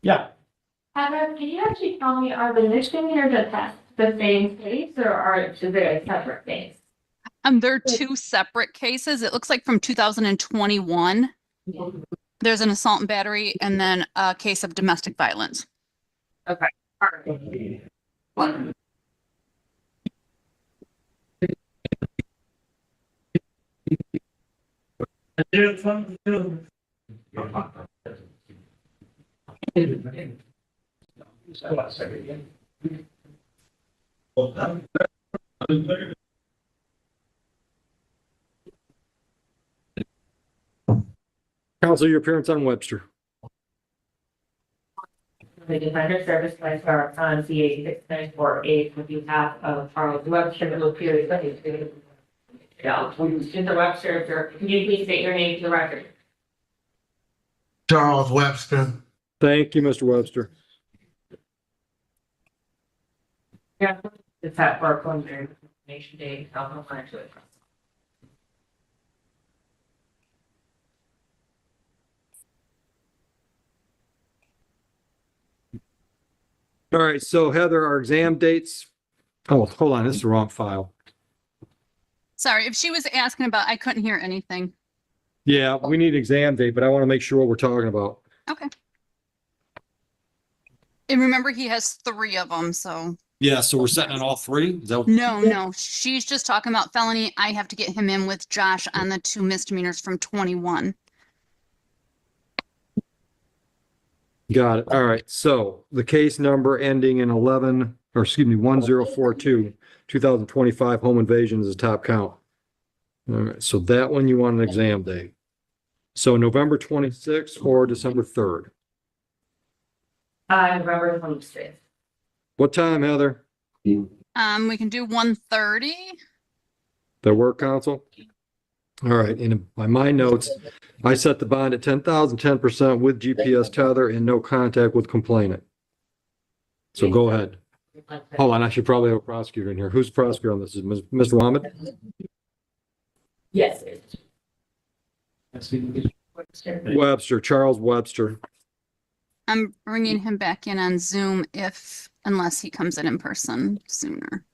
Yeah. Heather, can you actually tell me, are the misdemeanors attached to the same case or is it a separate case? They're 2 separate cases. It looks like from 2021. There's an assault and battery and then a case of domestic violence. Okay. All right. Counsel, your appearance on Webster. The Defender Service by Star on CA 6948 with behalf of Charles Webster who appears. Yeah, Mr. Webster, sir, can you please state your name to the record? Charles Webster. Thank you, Mr. Webster. Yeah, it's that for preliminary information day. I'll find it. All right, so Heather, our exam dates. Oh, hold on, this is the wrong file. Sorry, if she was asking about, I couldn't hear anything. Yeah, we need exam date, but I want to make sure what we're talking about. Okay. And remember, he has 3 of them, so. Yeah, so we're setting on all 3? Is that what- No, she's just talking about felony. I have to get him in with Josh on the 2 misdemeanors from 21. Got it. All right. So the case number ending in 1042, 2025 home invasion is the top count. All right. So that one you want an exam date. So November 26th or December 3rd. November 26th. What time, Heather? We can do 1:30. That work, counsel? All right. And by my notes, I set the bond at 10,000, 10% with GPS tether and no contact with complainant. So go ahead. Hold on. I should probably have a prosecutor in here. Who's the prosecutor on this? Is Mr. Wahmed? Yes. Webster, Charles Webster. I'm bringing him back in on Zoom unless he comes in person sooner.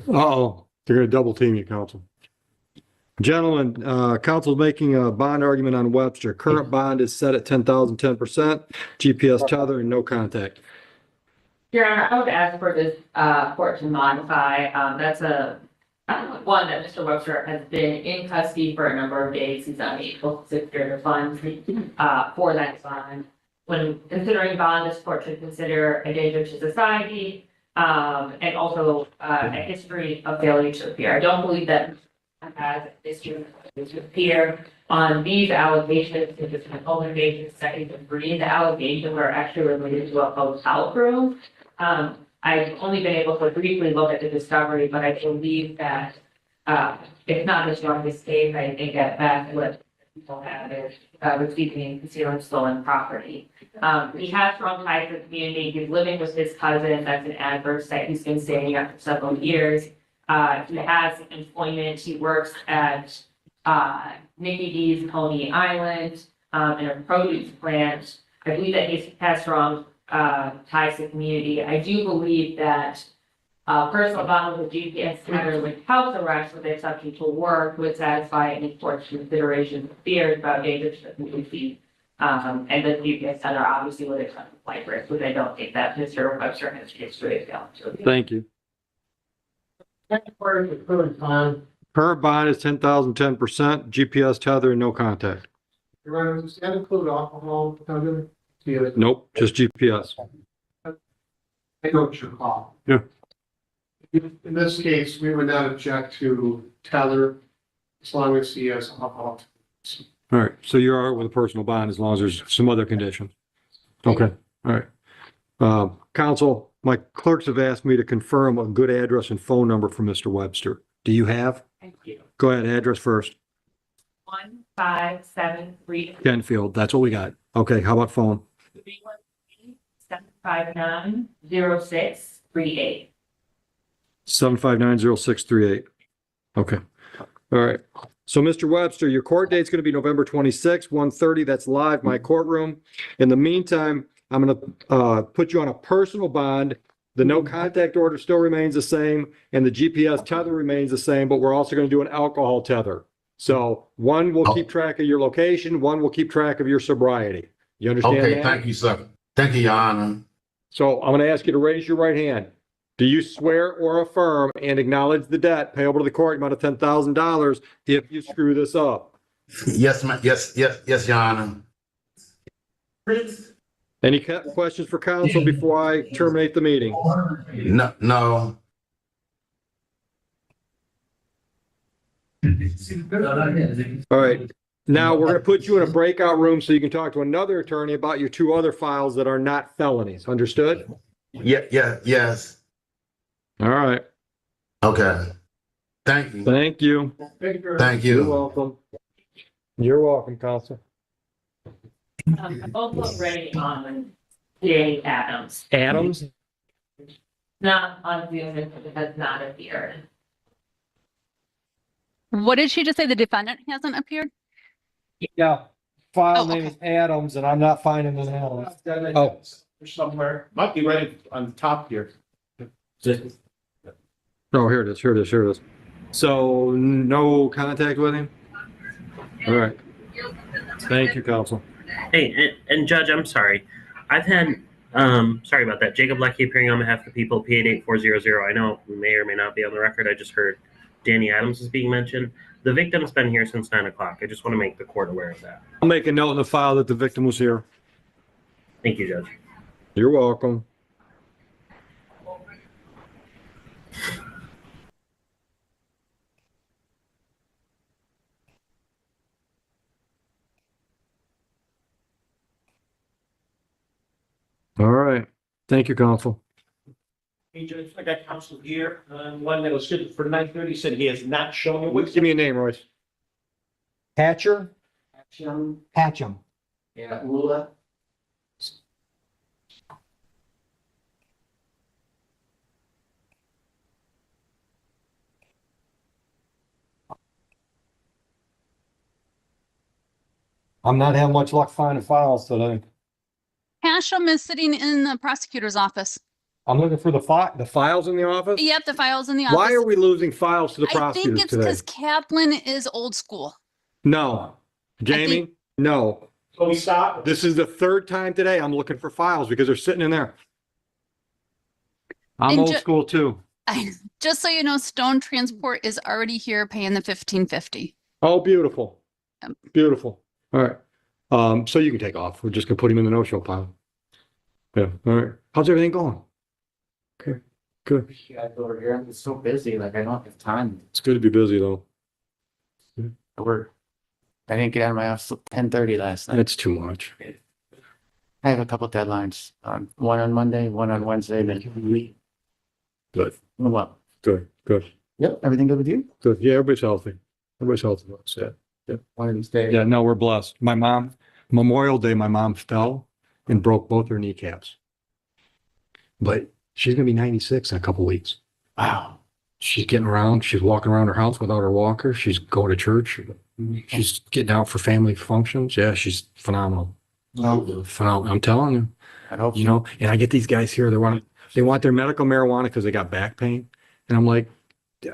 Uh-oh, they're gonna double team you, counsel. Gentlemen, counsel's making a bond argument on Webster. Current bond is set at 10,000, 10%, GPS tether and no contact. Your Honor, I would ask for this, court to modify, that's one that Mr. Webster has been in custody for a number of days. He's unable to secure the funds, for that bond. When considering bond, this court should consider a danger to society, and also, a history of failure to appear. I don't believe that has a history of failure to appear on these allegations, if it's an allegation second degree, the allegations are actually related to a hotel room. I've only been able to briefly look at the discovery, but I believe that, if not the strongest case, I think at best what people have is, receiving and concealing stolen property. He has strong ties to the community. He's living with his cousin. That's an adverse that he's been staying at for several years. He has employment. He works at, Nikki D's Pony Island, in a produce plant. I believe that he has strong ties to the community. I do believe that personal bond with a GPS tether with house arrest with the exception to work would satisfy any court's consideration of fears about dangers to the community. And the GPS tether obviously would accept flight risk, which I don't think that Mr. Webster has history of failing to appear. Thank you. Current bond is 10,000, 10%, GPS tether and no contact. Your Honor, does that include alcohol? Nope, just GPS. I know what you're calling. Yeah. In this case, we would not object to tether as long as he has alcohol. All right, so you're all right with a personal bond as long as there's some other condition. Okay, all right. Counsel, my clerks have asked me to confirm a good address and phone number for Mr. Webster. Do you have? Thank you. Go ahead, address first. 1573 Kenfield, that's what we got. Okay, how about phone? 313-759-0638. 7590638. Okay. All right. So Mr. Webster, your court date's going to be November 26th, 1:30. That's live, my courtroom. In the meantime, I'm going to put you on a personal bond. The no contact order still remains the same and the GPS tether remains the same, but we're also going to do an alcohol tether. So one will keep track of your location, one will keep track of your sobriety. You understand that? Okay, thank you, sir. Thank you, Your Honor. So I'm going to ask you to raise your right hand. Do you swear or affirm and acknowledge the debt payable to the court amount of $10,000 if you screw this up? Yes, yes, Your Honor. Any questions for counsel before I terminate the meeting? No. All right. Now we're going to put you in a breakout room so you can talk to another attorney about your two other files that are not felonies. Understood? Yes. All right. Okay. Thank you. Thank you. Thank you. You're welcome. You're welcome, counsel. I'm also ready on Danny Adams, Adams? not on Zoom, it has not appeared. What did she just say? The defendant hasn't appeared? Yeah. File Oh, name okay. is Adams and I'm not finding an Adams. Oh, Somewhere, might be right on the top here. oh, here it is, here it is, here it is. So no contact with him? All right. Thank you, counsel. Hey, and Judge, I'm sorry. I've had, sorry about that. Jacob Lecky appearing on behalf of the people, P888400. I know it may or may not be on the record. I just heard Danny Adams is being mentioned. The victim's been here since 9 o'clock. I just want to make the court aware of that. I'll make a note in the file that the victim was here. Thank you, Judge. You're welcome. All right. Thank you, counsel. Hey, Judge, I got counsel here, one that was scheduled for 9:30, said he has not shown. Give me a name, Royce. Hatcher? Hatcham. Yeah, Lula. I'm not having much luck finding files today. Hashem is sitting in the prosecutor's office. I'm looking for the files in the office? Yep, the file's in the office. Why are we losing files to the I think prosecutors it's today? because Kaplan is old school. No. Jamie? No. So we stopped. This is the third time today I'm looking for files because they're sitting in there. I'm And old school too. Just so you know, Stone Transport is already here paying the $15.50. Oh, beautiful. Beautiful. All right. So you can take off. We're just gonna put him in the no-show pile. Yeah. All right. How's everything going? Okay. Good. Yeah, over here, I'm so busy, like I don't have time It's good to be busy though. to work. I didn't get out of my house till 10:30 last night. That's too much. I have a couple deadlines, one on Monday, one on Wednesday, then. Good. Well, Good. Good. yep, everything good with you? Good. Yeah, everybody's healthy. Everybody's healthy. That's it. Yeah. One of these days. Yeah, no, we're blessed. My mom, Memorial Day, my mom fell and broke both her kneecaps. But she's gonna be 96 in a couple weeks. Wow. She's getting around. She's walking around her house without her walker. She's going to church. She's getting out for family functions. Yeah, she's phenomenal. Oh. Phenomenal. I'm telling you. I hope You know, and I get these guys here. They want their medical marijuana because they got back pain, and I'm like,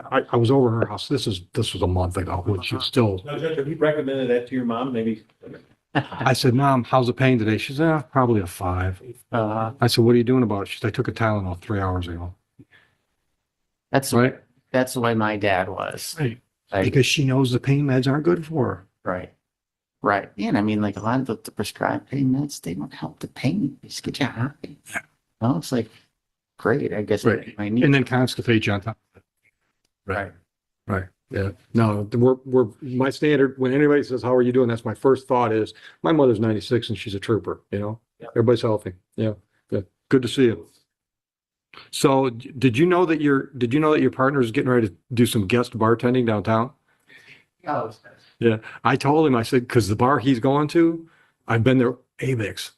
I was over her house. This was a month ago. When she was still. Now, Judge, have you recommended that to your mom, maybe? I said, Mom, how's the pain today? She said, probably a 5. I said, what are you doing about it? She said, I took a Tylenol 3 hours ago. That's right. That's the way my dad was. Right. Like, Because she knows the pain meds aren't good for her. right. Right. Yeah, and I mean, like a lot of the prescribed pain meds, they don't help the pain. They just get you happy. Yeah. No, it's like great. I guess Right. my need. And then constipate you on top of it. Right. Right. Yeah. No, we're my standard when anybody says, how are you doing? That's my first thought is my mother's 96 and she's a trooper, you know? Yeah. Everybody's healthy. Yeah. Good. Good to see you. So did you know that your partner is getting ready to do some guest bartending downtown? Oh, Yeah. I told him, I said, because the bar he's going to, I've been there, Avix,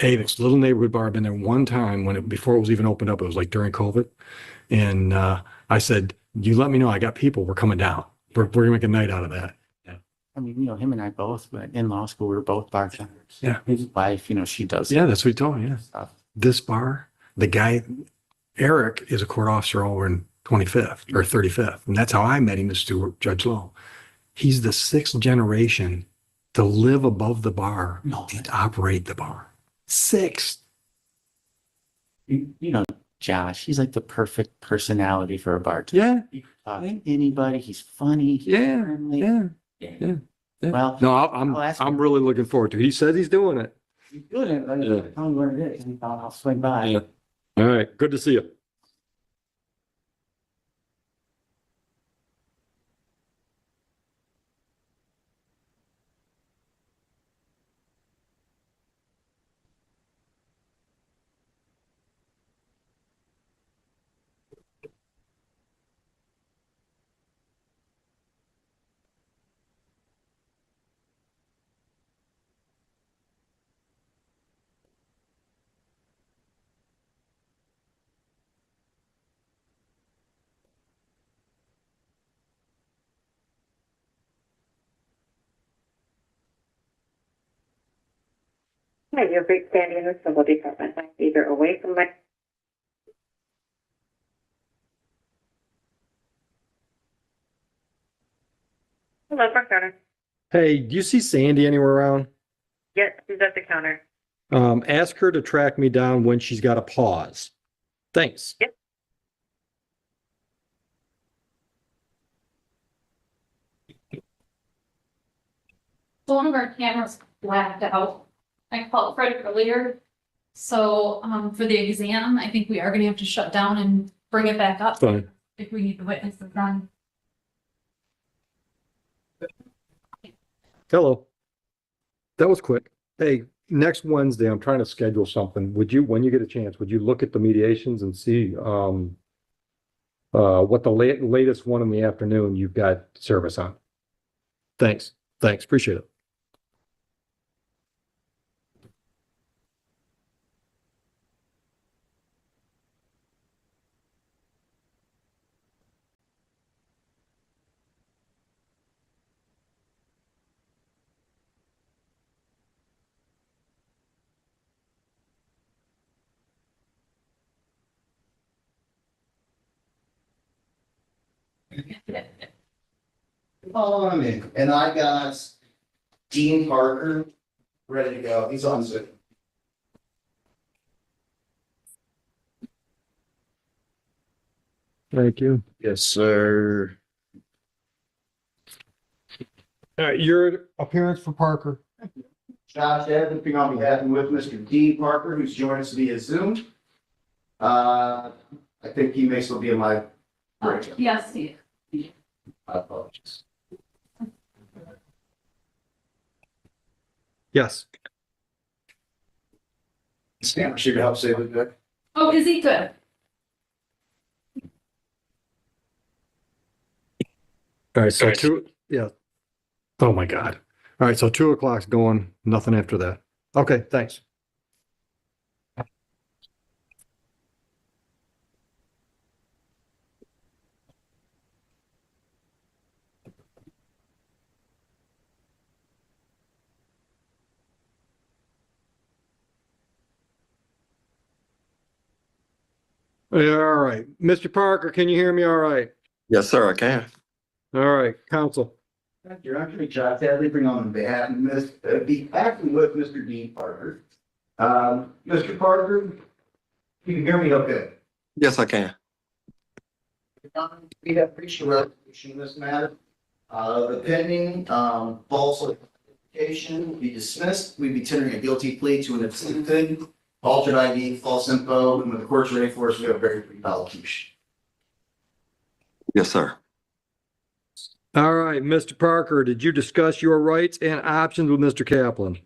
little neighborhood bar. I've been there one time before it was even opened up. It was like during COVID. And I said, you let me know. I got people. We're coming down. We're gonna make a night out of that. I mean, him and I both, but in law school, we were both bartenders. Yeah. His wife, she does. Yeah, that's what he told me. Yeah. Stuff. This bar, the guy, Eric, is a court officer over in 25th or 35th. And that's how I met him, as Stuart Judge Lowe. He's the 6th generation to live above the bar and operate the bar. 6th. Josh, he's like the perfect personality for a bartender. Yeah. Anybody, he's funny. He's friendly. Yeah. Well, no, I'll ask I'm him. really looking forward to it. He says he's doing it. He's doing it. Like, Yeah. tell me what it is, and I'll swing by. Yeah. All right. Good to see you. Hi, you're Rick standing in the civil department. I'm either away from my. Hello, front counter. Hey, do you see Sandy anywhere around? Yes, she's at the counter. Ask her to track me down when she's got a pause. Thanks. Yep. One of our cameras blacked out. I called Fred earlier. So, for the exam, I think we are gonna have to shut down and bring it back up Fine. if we need the witnesses on. Hello. That was quick. Hey, next Wednesday, I'm trying to schedule something. Would you, when you get a chance, would you look at the mediations and see, what the latest one in the afternoon you've got service on? Thanks. Appreciate it. Oh, I'm in, and I got Dean Parker ready to go. He's on Zoom. Thank you. Yes, sir. All right, your appearance for Parker. Josh Evans, on behalf and with Mr. Dean Parker, who's joined us via Zoom. I think he may still be in my. Yes. My apologies. Yes. Stammer should help save it good. Oh, is he good? All right, so yeah. Oh my God. All right, so 2 o'clock's going, nothing after that. Okay, thanks. Yeah, all right. Mr. Parker, can you hear me all right? Yes, sir, I can. All right, counsel. You're actually Josh Hadley, bring on behalf and be acting with Mr. Dean Parker. Mr. Parker, you can hear me okay? Yes, I can. We have reached a resolution in this matter. The pending, false identification will be dismissed. We'd be tendering a guilty plea to an attempted altered ID, false info, and when the court's ready for us, we have a very brief allocution. Yes, sir. All right, Mr. Parker, did you discuss your rights and options with Mr. Kaplan?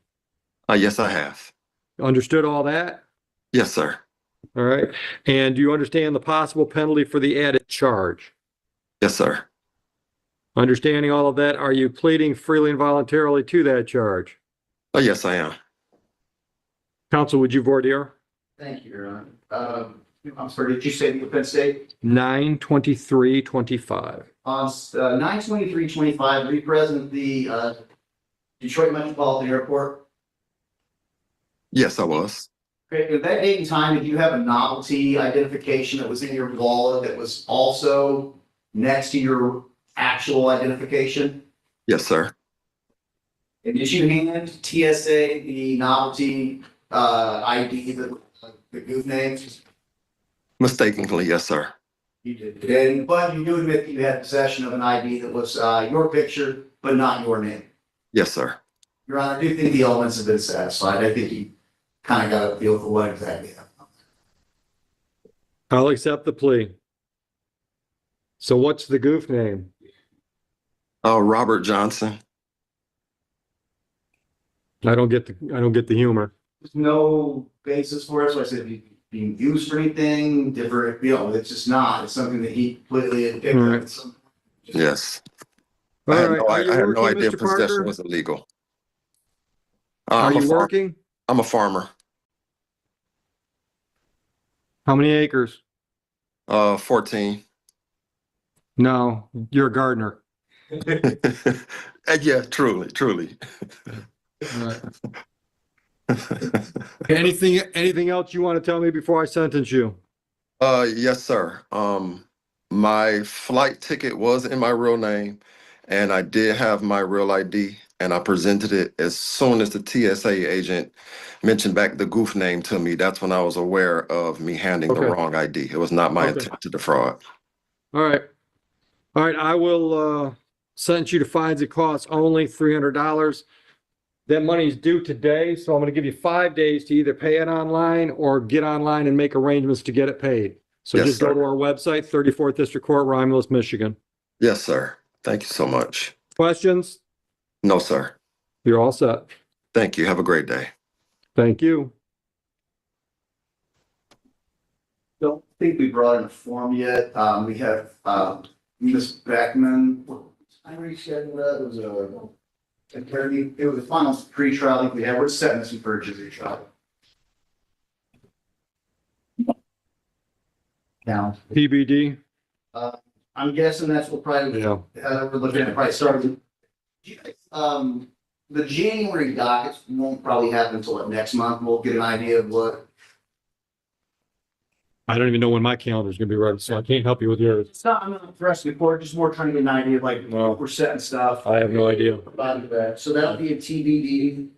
Yes, I have. Understood all that? Yes, sir. All right. And do you understand the possible penalty for the added charge? Yes, sir. Understanding all of that, are you pleading freely and voluntarily to that charge? Yes, I am. Counsel, would you voir dire? Thank you, Your Honor. I'm sorry, did you say the offense date? 9/23/25. On 9/23/25, were you present at the Detroit Metropolitan Airport? Yes, I was. Okay, at that date and time, did you have a novelty identification that was in your wallet that was also next to your actual identification? Yes, sir. And did you hand TSA the novelty ID, the goof names? Mistakenly, yes, sir. You did. And, but you do admit that you had possession of an ID that was your picture, but not your name. Yes, sir. Your Honor, I do think the elements have been satisfied. I think you kind of got a feel for what exactly happened. I'll accept the plea. So what's the goof name? Robert Johnson. I don't get the humor. There's no basis for it, so I said being used for anything different, it's just not. It's something that he completely had picked up. Yes. All I had right. I had no working, idea Mr. possession Parker? was illegal. Are you working? I'm a farmer. How many acres? 14. No, you're a gardener. Yeah, truly. Anything else you want to tell me before I sentence you? Yes, sir. My flight ticket was in my real name, and I did have my real ID, and I presented it as soon as the TSA agent mentioned back the goof name to me. That's when I was aware of me handing the Okay. wrong ID. It was not my Okay. intent to defraud. All right. All right, I will sentence you to fines and costs only, $300. That money's due today, so I'm gonna give you 5 days to either pay it online or get online and make arrangements to get it paid. So Yes, just go sir. to our website, 34th District Court, Romulus, Michigan. Yes, sir. Thank you so much. Questions? No, sir. You're all set. Thank you. Have a great day. Thank you. Don't think we brought in a form yet. We have, Ms. Beckman. I rescheduled that. It was it was a final pre-trial. Like we had, we're setting this for a jury trial. Now, PBD. I'm guessing that's what probably, Yeah. we're looking at probably starting. The January dockets won't probably happen until next month. We'll get an idea of what. I don't even know when my calendar's gonna be ready, so I can't help you with yours. It's not, I'm not the rest of the court, just more trying to get an idea of like, we're setting stuff. I have no idea. So that'll be a TBD.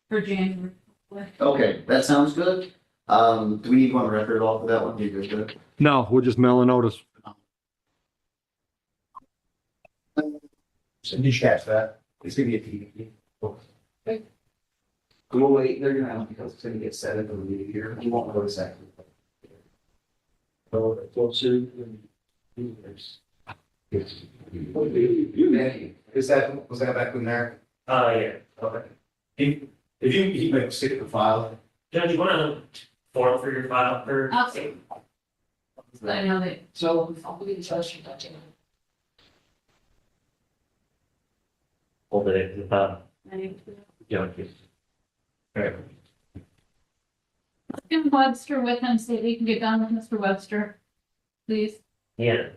For January. Okay, that sounds good. Do we need one record off of that one? You good? No, we'll just mail a notice. So you catch that? It's gonna be a TBD. Okay. We'll wait, they're gonna have, because it's gonna get set up in the new year. You won't know exactly. Is that, was that back in there? Yeah, okay. If you make a stick of the file. Judge, you want a form for your file for? Okay. I know that. So. I'll be in touch with you. Hold it in the file. Yeah, okay. Alright. Give Webster with him, see if he can get done with Mr. Webster, please. Yeah.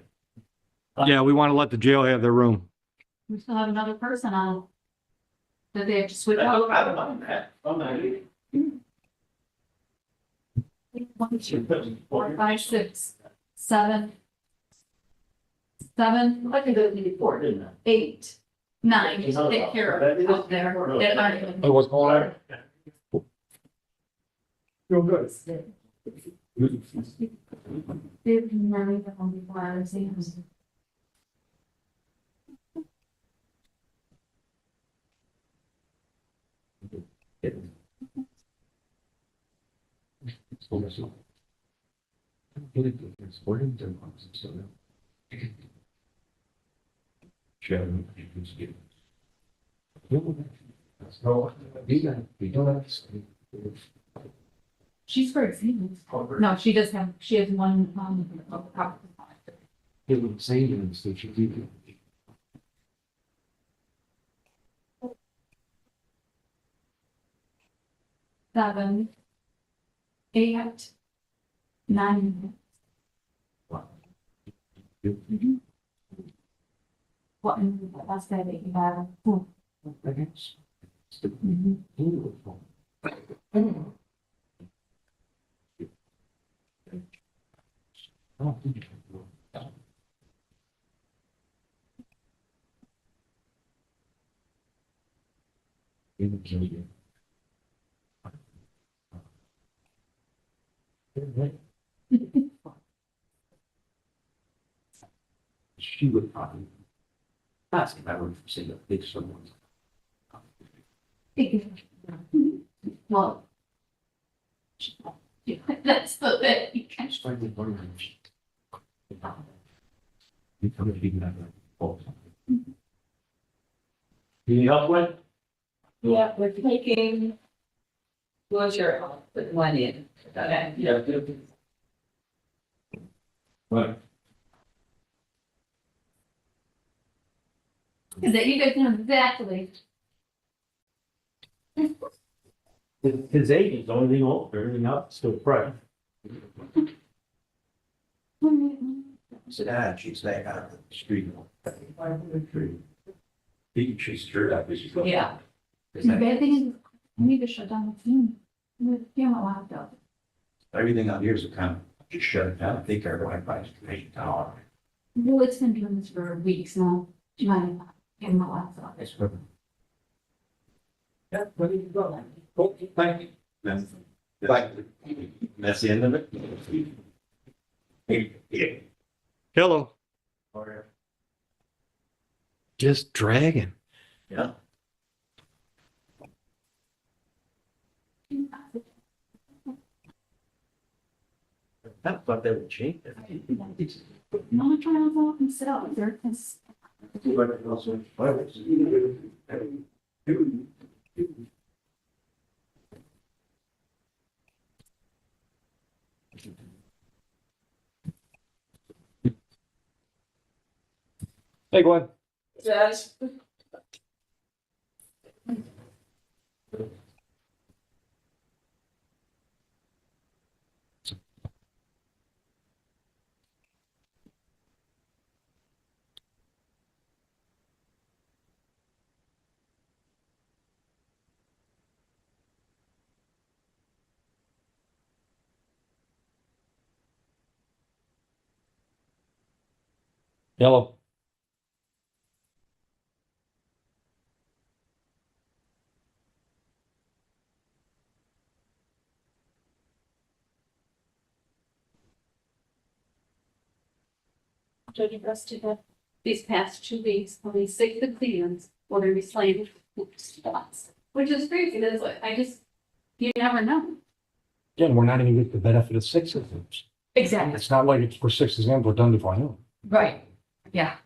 Yeah, we want to let the jail have their room. We still have another person on. That they have to switch I out. don't mind that. I'm not either. 1, 2, 4, 5, 6, 7. 7. I think that needed 4, didn't I? 8, 9. Just take care of it out there. That aren't even- Oh, what's going on? Real good. They've been running the home before our exams. She's for exams. No, she does have, she has one, Savings that you do. 7, 8, 9. Mhm. What, that's that you have. She would probably ask if I were to say a big someone. Well. That's the bit. You can't. Just find the one room. You come to be that way. Need help with? Yeah, we're taking. What's your, put one in. Okay. Yeah. What? Is that you guys know exactly? His age is the only thing older, everything else is still fresh. So that she's like out of the street. She's sure that was. Yeah. Is The that- bad thing I need to shut down the phone. The camera locked up. Everything out here is a kind of just shut it down. I think our Wi-Fi is taking down. Well, it's been doing this for weeks now. My camera locked up. It's good. Yeah, where did you go? Oh, thank you. That's the end of it. Hello. Just dragging. Yeah. I thought they would change it. No, I'm trying to go up and sit out there. It's Hey, Glenn. Yes. Hello. Judge arrested these past 2 weeks, only 6 of the clans will be slain spots. Which is crazy, because you never know. Again, we're not even getting the benefit of 6 exams. Exactly. It's not like it's for 6 exams, we're done before noon. Right, yeah.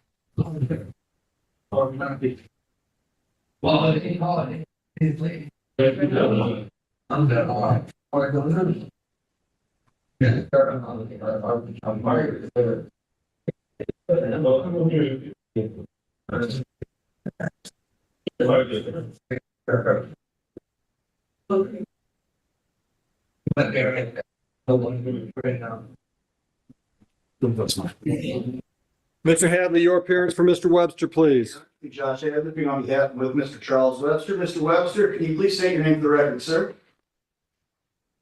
Mr. Hadley, your appearance for Mr. Webster, please. Josh Hadley, on behalf with Mr. Charles Webster. Mr. Webster, can you please state your name for the record, sir?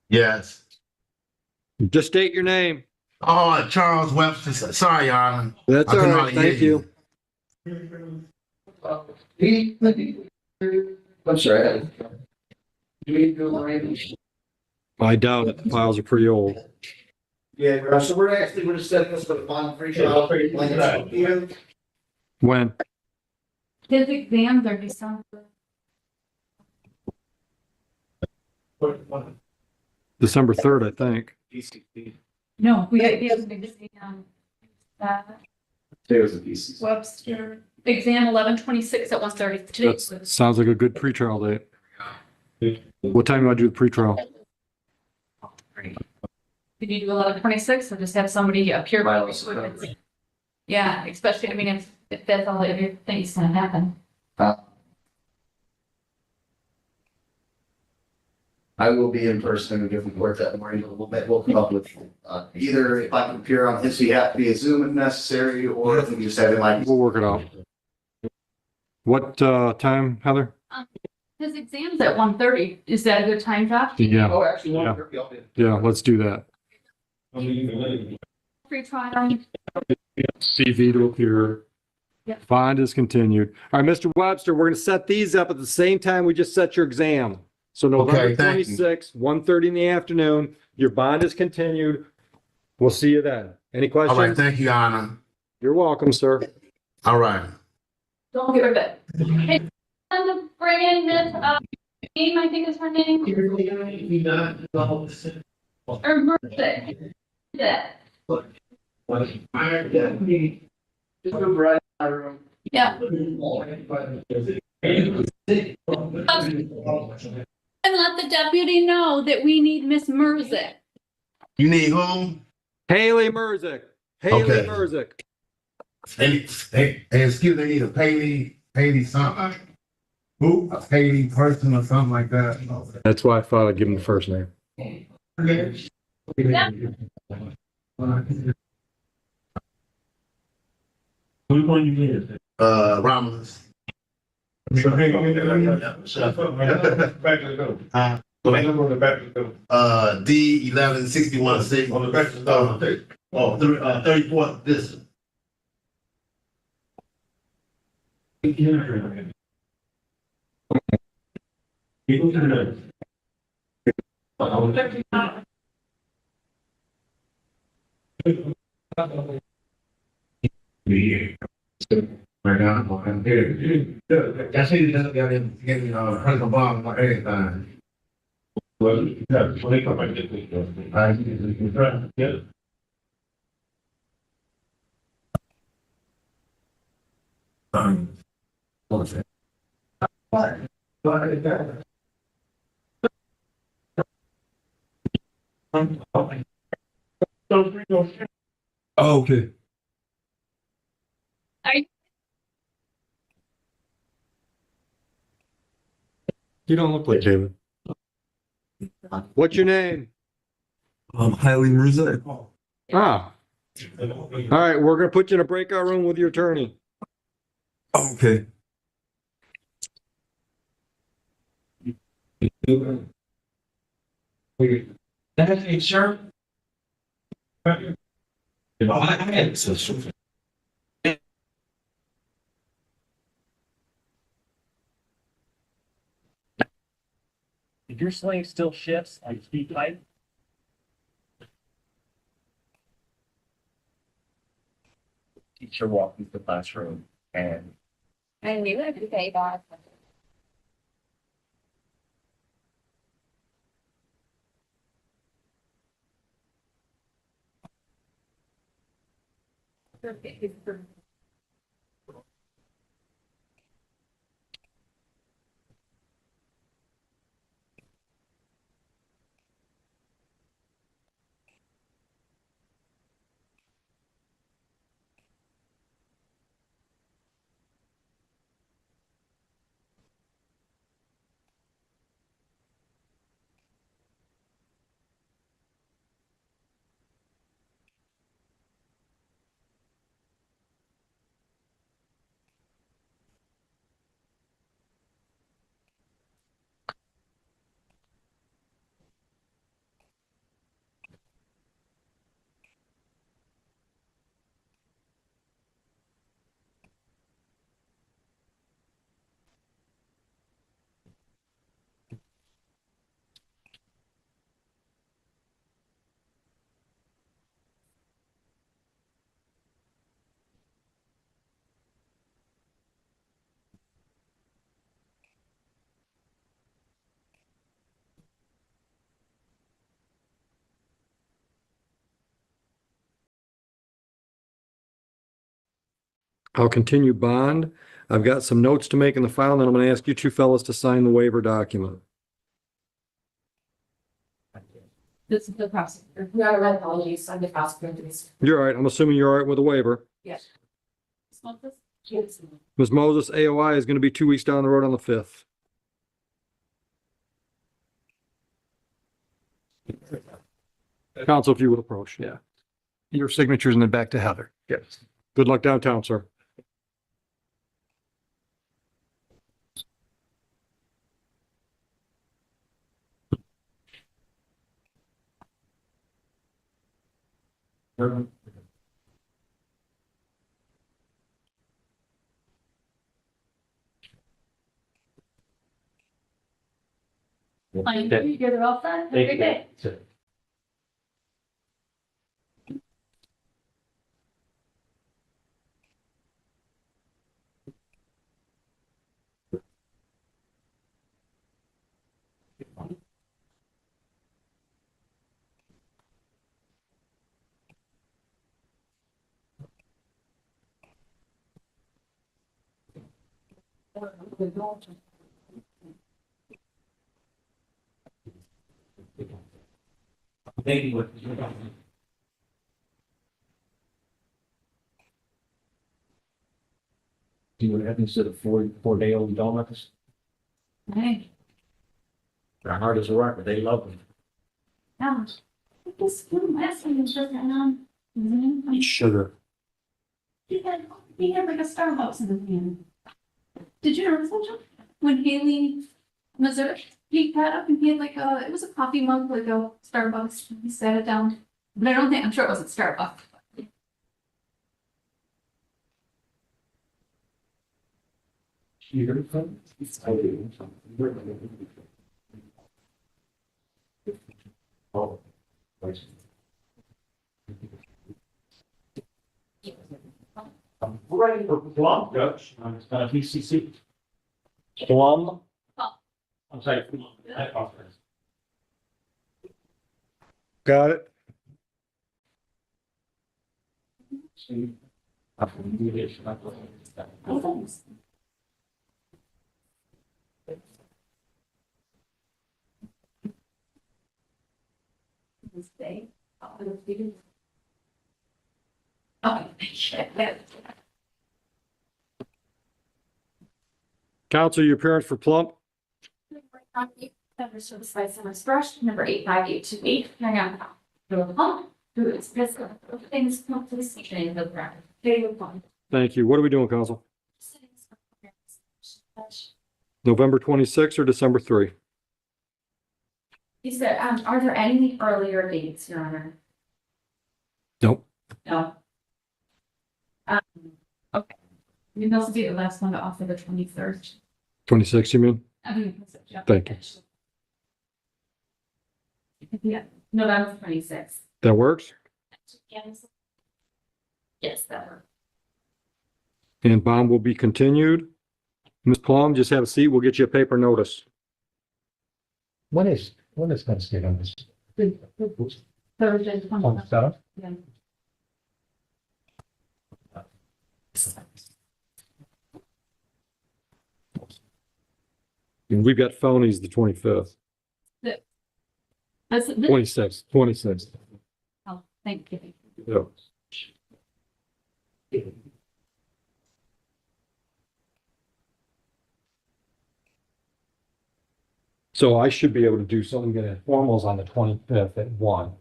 Yes. Just state your name. Oh, Charles Webster. Sorry, Your Honor. That's I all couldn't right. hardly Thank hear you. I'm sorry. I doubt it. The files are pretty old. Yeah, so we're just setting this for the final free trial. When? His exams are December. December 3rd, I think. No, we have a big exam. Today was a PCC. Webster, exam 11/26 at 1:30. That sounds like a good pretrial date. What time do I do the pretrial? Could you do 11/26 or just have somebody appear? Yeah, especially, I mean, if that's all, if you think it's gonna happen. I will be in person and give report that morning. We'll come up with either if I can appear on his behalf via Zoom if necessary, or if we just have it like. We'll work it out. What time, Heather? His exam's at 1:30. Is that a good time, Josh? Yeah. Oh, actually, Yeah. 1:30, I'll be in. Yeah, let's do that. Free trial. CV to appear. Yeah. Bond is continued. All right, Mr. Webster, we're going to set these up at the same time we just set your exam. So November Okay, thank you. 26th, 1:30 in the afternoon. Your bond is continued. We'll see you then. Any All right, questions? thank you, Your Honor. You're welcome, sir. All right. Don't get rid of it. Hey, bring in Miss, name, I think is her name. Or Mercy. Yeah. Just move right in my room. Yeah. And let the deputy know that we need Miss Merzick. You need who? Haley Merzick. Haley Okay. Merzick. Hey, excuse me, they need a Paley something? Who? A Paley person or something like that? That's why I thought I'd give him the first name. Romulus. D1161 on the back of the 34th district. Right now, I'm here. That's why you just got him getting President Obama or anything. Well, yeah, when they come back, yeah. Oh, okay. You don't look like David. What's your name? Highly Mirza. Ah. All right, we're gonna put you in a breakout room with your attorney. Okay. Hey, sir. If your sling still shifts at speed height. Teacher walked into the classroom and. I knew it would pay off. I'll continue bond. I've got some notes to make in the file, and then I'm gonna ask you two fellas to sign the waiver document. This is the prosecutor. We are red apologies. I'm the prosecutor. You're all right. I'm assuming you're all right with the waiver. Yes. Smoke this? Yes. Ms. Moses, AOI is gonna be 2 weeks down the road on the 5th. Counsel, if you would approach, yeah. Your signatures and then back to Heather. Yes. Good luck downtown, sir. Fine. You get it all done. Have a great day. Thank you. Do you have instead of 4-day-old donuts? Hey. They're hard as a rock, but they love them. Yeah. This last one is just Sugar. we had like a Starbucks in the end. Did you notice that, John? When Haley, Missouri, he got up and he had like it was a coffee mug, like a Starbucks. He sat it down. But I don't think, I'm sure it wasn't Starbucks. We're ready for Plum, Judge, on PCC. Plum? I'm sorry. I apologize. Got it. This day. Oh, shit. Counsel, your appearance for Plump? Service by Summers Brush, number 85828, carrying on the pump, who is president of things come to the station in the ground. Favorite one. Thank you. What are we doing, counsel? November 26th or December 3? Is there, are there any earlier dates, Your Honor? Nope. No. Okay. You know, be the last one to offer the 23rd. 26, you mean? Yeah. Thank you. Yeah, November 26th. That works? Yes, that works. And bond will be continued. Ms. Plum, just have a seat. We'll get you a paper notice. When is Thanksgiving? Thursday, 27th? Yeah. And we've got felonies the 25th. That's 26th. Oh, thank you. Yeah. So I should be able to do something, get informals on the 25th at 1.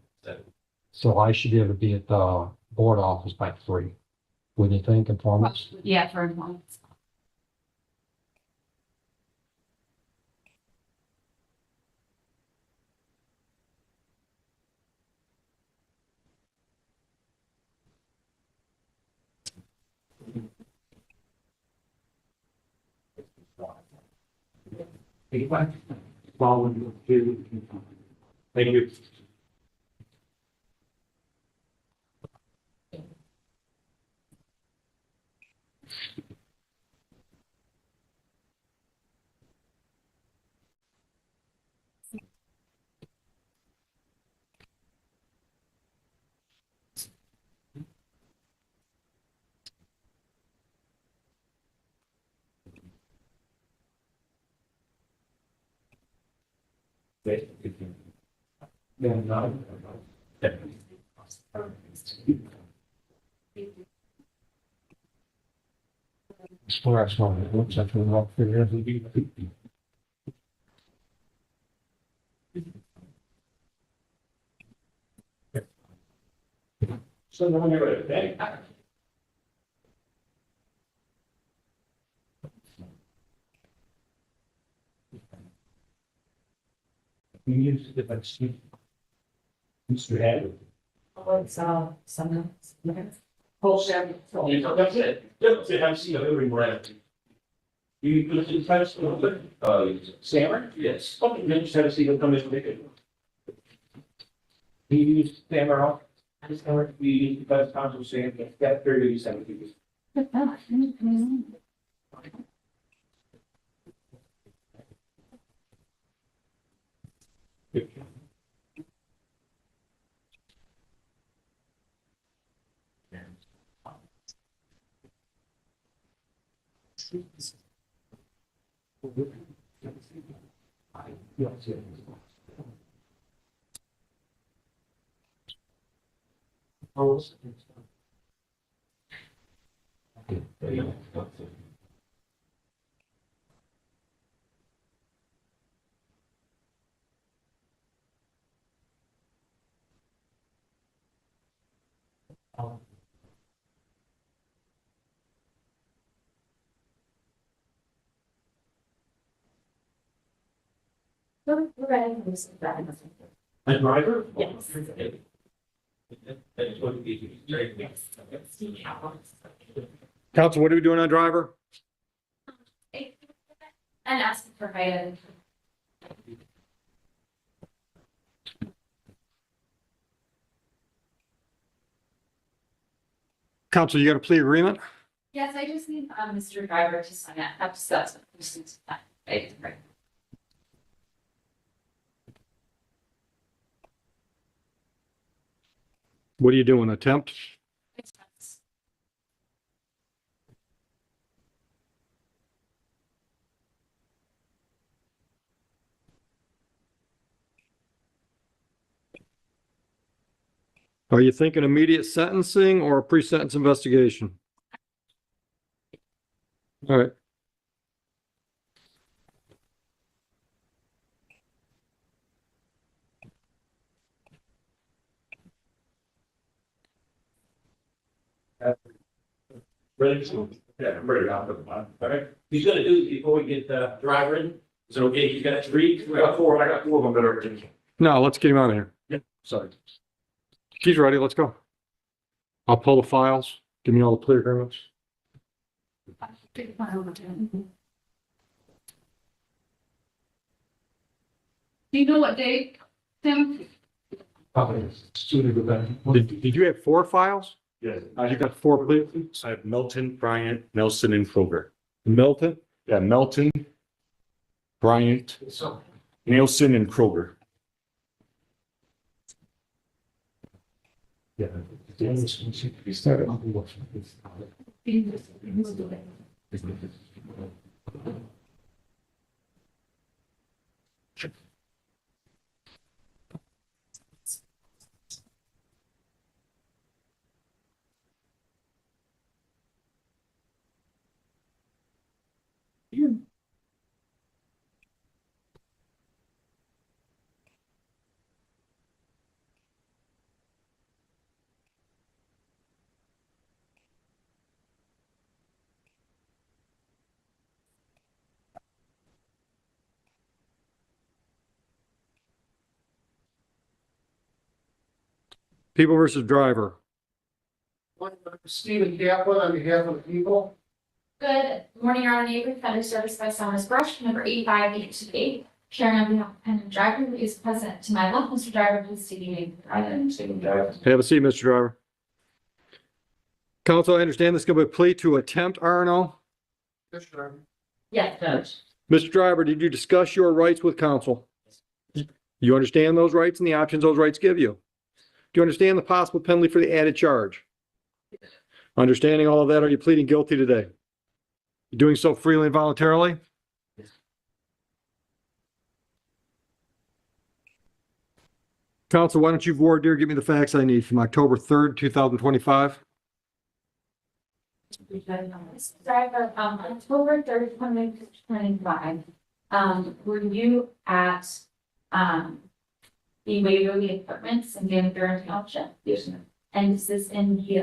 So I should be able to be at the board office by 3. What do you think, informals? Yeah, for months. Thank you. So now you're ready, okay? You use the vaccine. Mr. Head. Oh, it's, some, bullshit. That's it. That's it. I've seen every morning. You put it in touch with Sammer? Yes. Okay, then just have a seat and come in and make it. You use Sammer off? I just know we use the best council saying that 30 70. We're ready to listen to that. A driver? Yes. That's what it is. Yes. Council, what are we doing on driver? And asking for height. Council, you got a plea agreement? Yes, I just need Mr. Driver to sign it. That's what this is. Right. What are you doing, attempt? Are you thinking immediate sentencing or a pre-sentence investigation? All right. Ready to, yeah, I'm ready to go. All right. He's gonna do, before we get the driver in, is it okay? He's got 3, we got 4, I got 4 of them that are. No, let's get him out of here. Yeah, sorry. He's ready, let's go. I'll pull the files. Give me all the plea agreements. Do you know what date, Tim? Sooner the better. Did you have 4 files? Yes. You got 4 pleas? I have Melton, Bryant, Nelson, and Kroger. Milton? Yeah, Melton, Bryant, Nelson, and Kroger. Yeah. We started. People versus driver. Stephen Kaplan on behalf of the people. Good morning, Your Honor. Neighbor Defender Service by Thomas Brush, number 85828. Sharing on behalf of Pendant Driver, who is present to my left. Mr. Driver, please state your name. Have a seat, Mr. Driver. Council, I understand this is going to be a plea to attempt R&O. Yes, sir. Yes, Judge. Mr. Driver, did you discuss your rights with counsel? You understand those rights and the options those rights give you? Do you understand the possible penalty for the added charge? Understanding all of that, are you pleading guilty today? You doing so freely and voluntarily? Counsel, why don't you voir dire give me the facts I need from October 3rd, 2025? Driver, October 3rd, 2025, were you at, the Waverly Apartments in Van Buren Township? Yes, ma'am. And this is in the,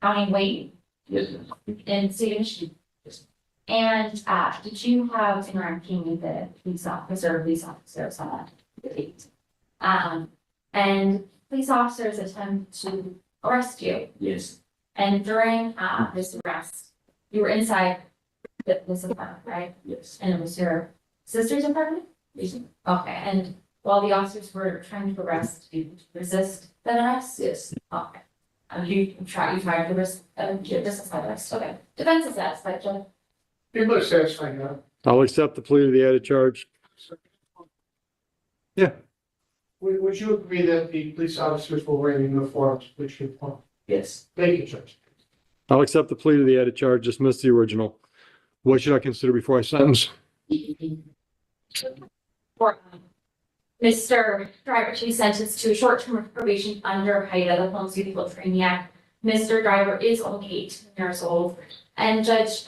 county Wayne? Yes, ma'am. In state of Michigan? Yes. And, did you have interaction with the police officers on the date? And police officers attempt to arrest you? Yes. And during, this arrest, you were inside this apartment, right? Yes. And it was your sister's apartment? Yes. Okay, and while the officers were trying to arrest, you resist the arrest? Yes. Okay. You tried to resist the arrest, okay. Defense is satisfied, Judge. People are satisfied now. I'll accept the plea to the added charge. Yeah. Would you agree that the police officers were wearing uniforms, which you want? Yes. Thank you, Judge. I'll accept the plea to the added charge, dismiss the original. What should I consider before I sentence? For Mr. Driver to be sentenced to a short term of probation under HIDA, the Homeless Youth Training Act. Mr. Driver is only 18 years old, and Judge,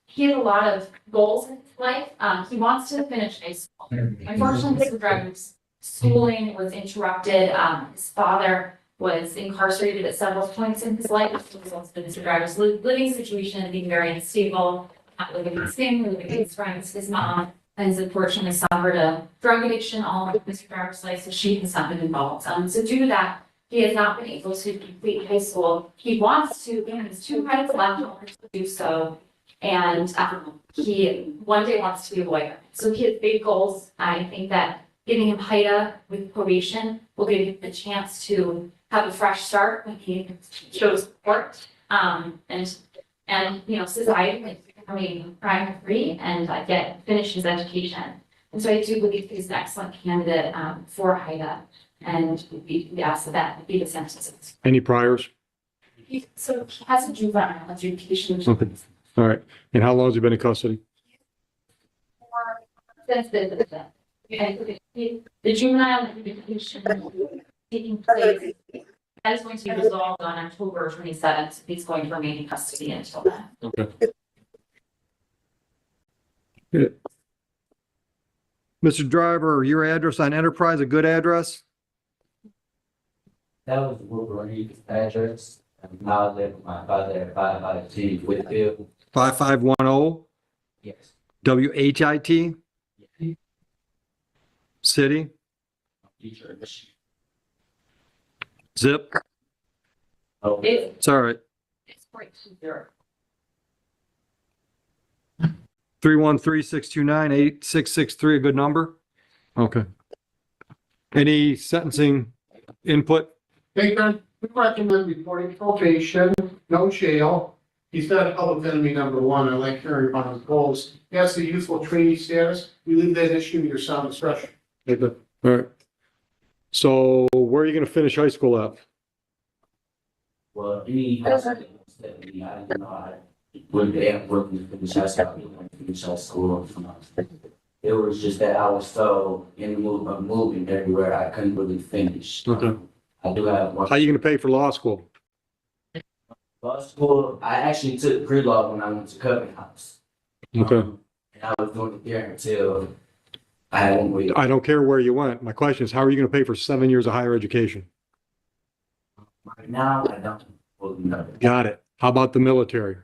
he has a lot of goals in his life. He wants to finish high school. Unfortunately, Mr. Driver's schooling was interrupted. His father was incarcerated at several points in his life, which resulted in Mr. Driver's living situation being very unstable, not living with his family, living with his friends, his mom. has unfortunately suffered a drug addiction all of his driver's life, so she has not been involved. So due to that, he has not been able to complete high school. He wants to, he has 2 credits left in order to do so. And he one day wants to be a lawyer. So he has big goals. I think that giving him HIDA with probation will give him a chance to have a fresh start when he shows court. And you know, society is becoming crime free and finish his education. And so I do believe he's an excellent candidate for HIDA. And we ask that be the sentence. Any priors? So he has a juvenile adjudication. Okay. All right. And how long has he been in custody? Since the juvenile adjudication taking place, that is going to be resolved on October 27th. He's going to remain in custody until then. Okay. Good. Mr. Driver, your address on Enterprise, a good address? That was Wolverine's address. Now I live with my father at 552 Whitfield. 5510? Yes. WHIT? City? Detroit, Michigan. Zip? Oh. It's all right. It's 420. 313-629-8663, a good number? Okay. Any sentencing input? Baker, we recommend reporting probation, no jail. He's not a public enemy number 1. I like hearing about his goals. He has the youthful trainee status. We leave that issue to your sound discretion. All right. So where are you going to finish high school at? Well, any hospital that I didn't know I would be able to finish high school. It was just that I was so in the mood of moving everywhere, I couldn't really finish. Okay. I do have one. How are you going to pay for law school? Law school, I actually took pre-law when I went to Covenant House. Okay. And I was doing it there until I had one week. I don't care where you went. My question is, how are you going to pay for 7 years of higher education? Right now, I don't fully know. Got it. How about the military?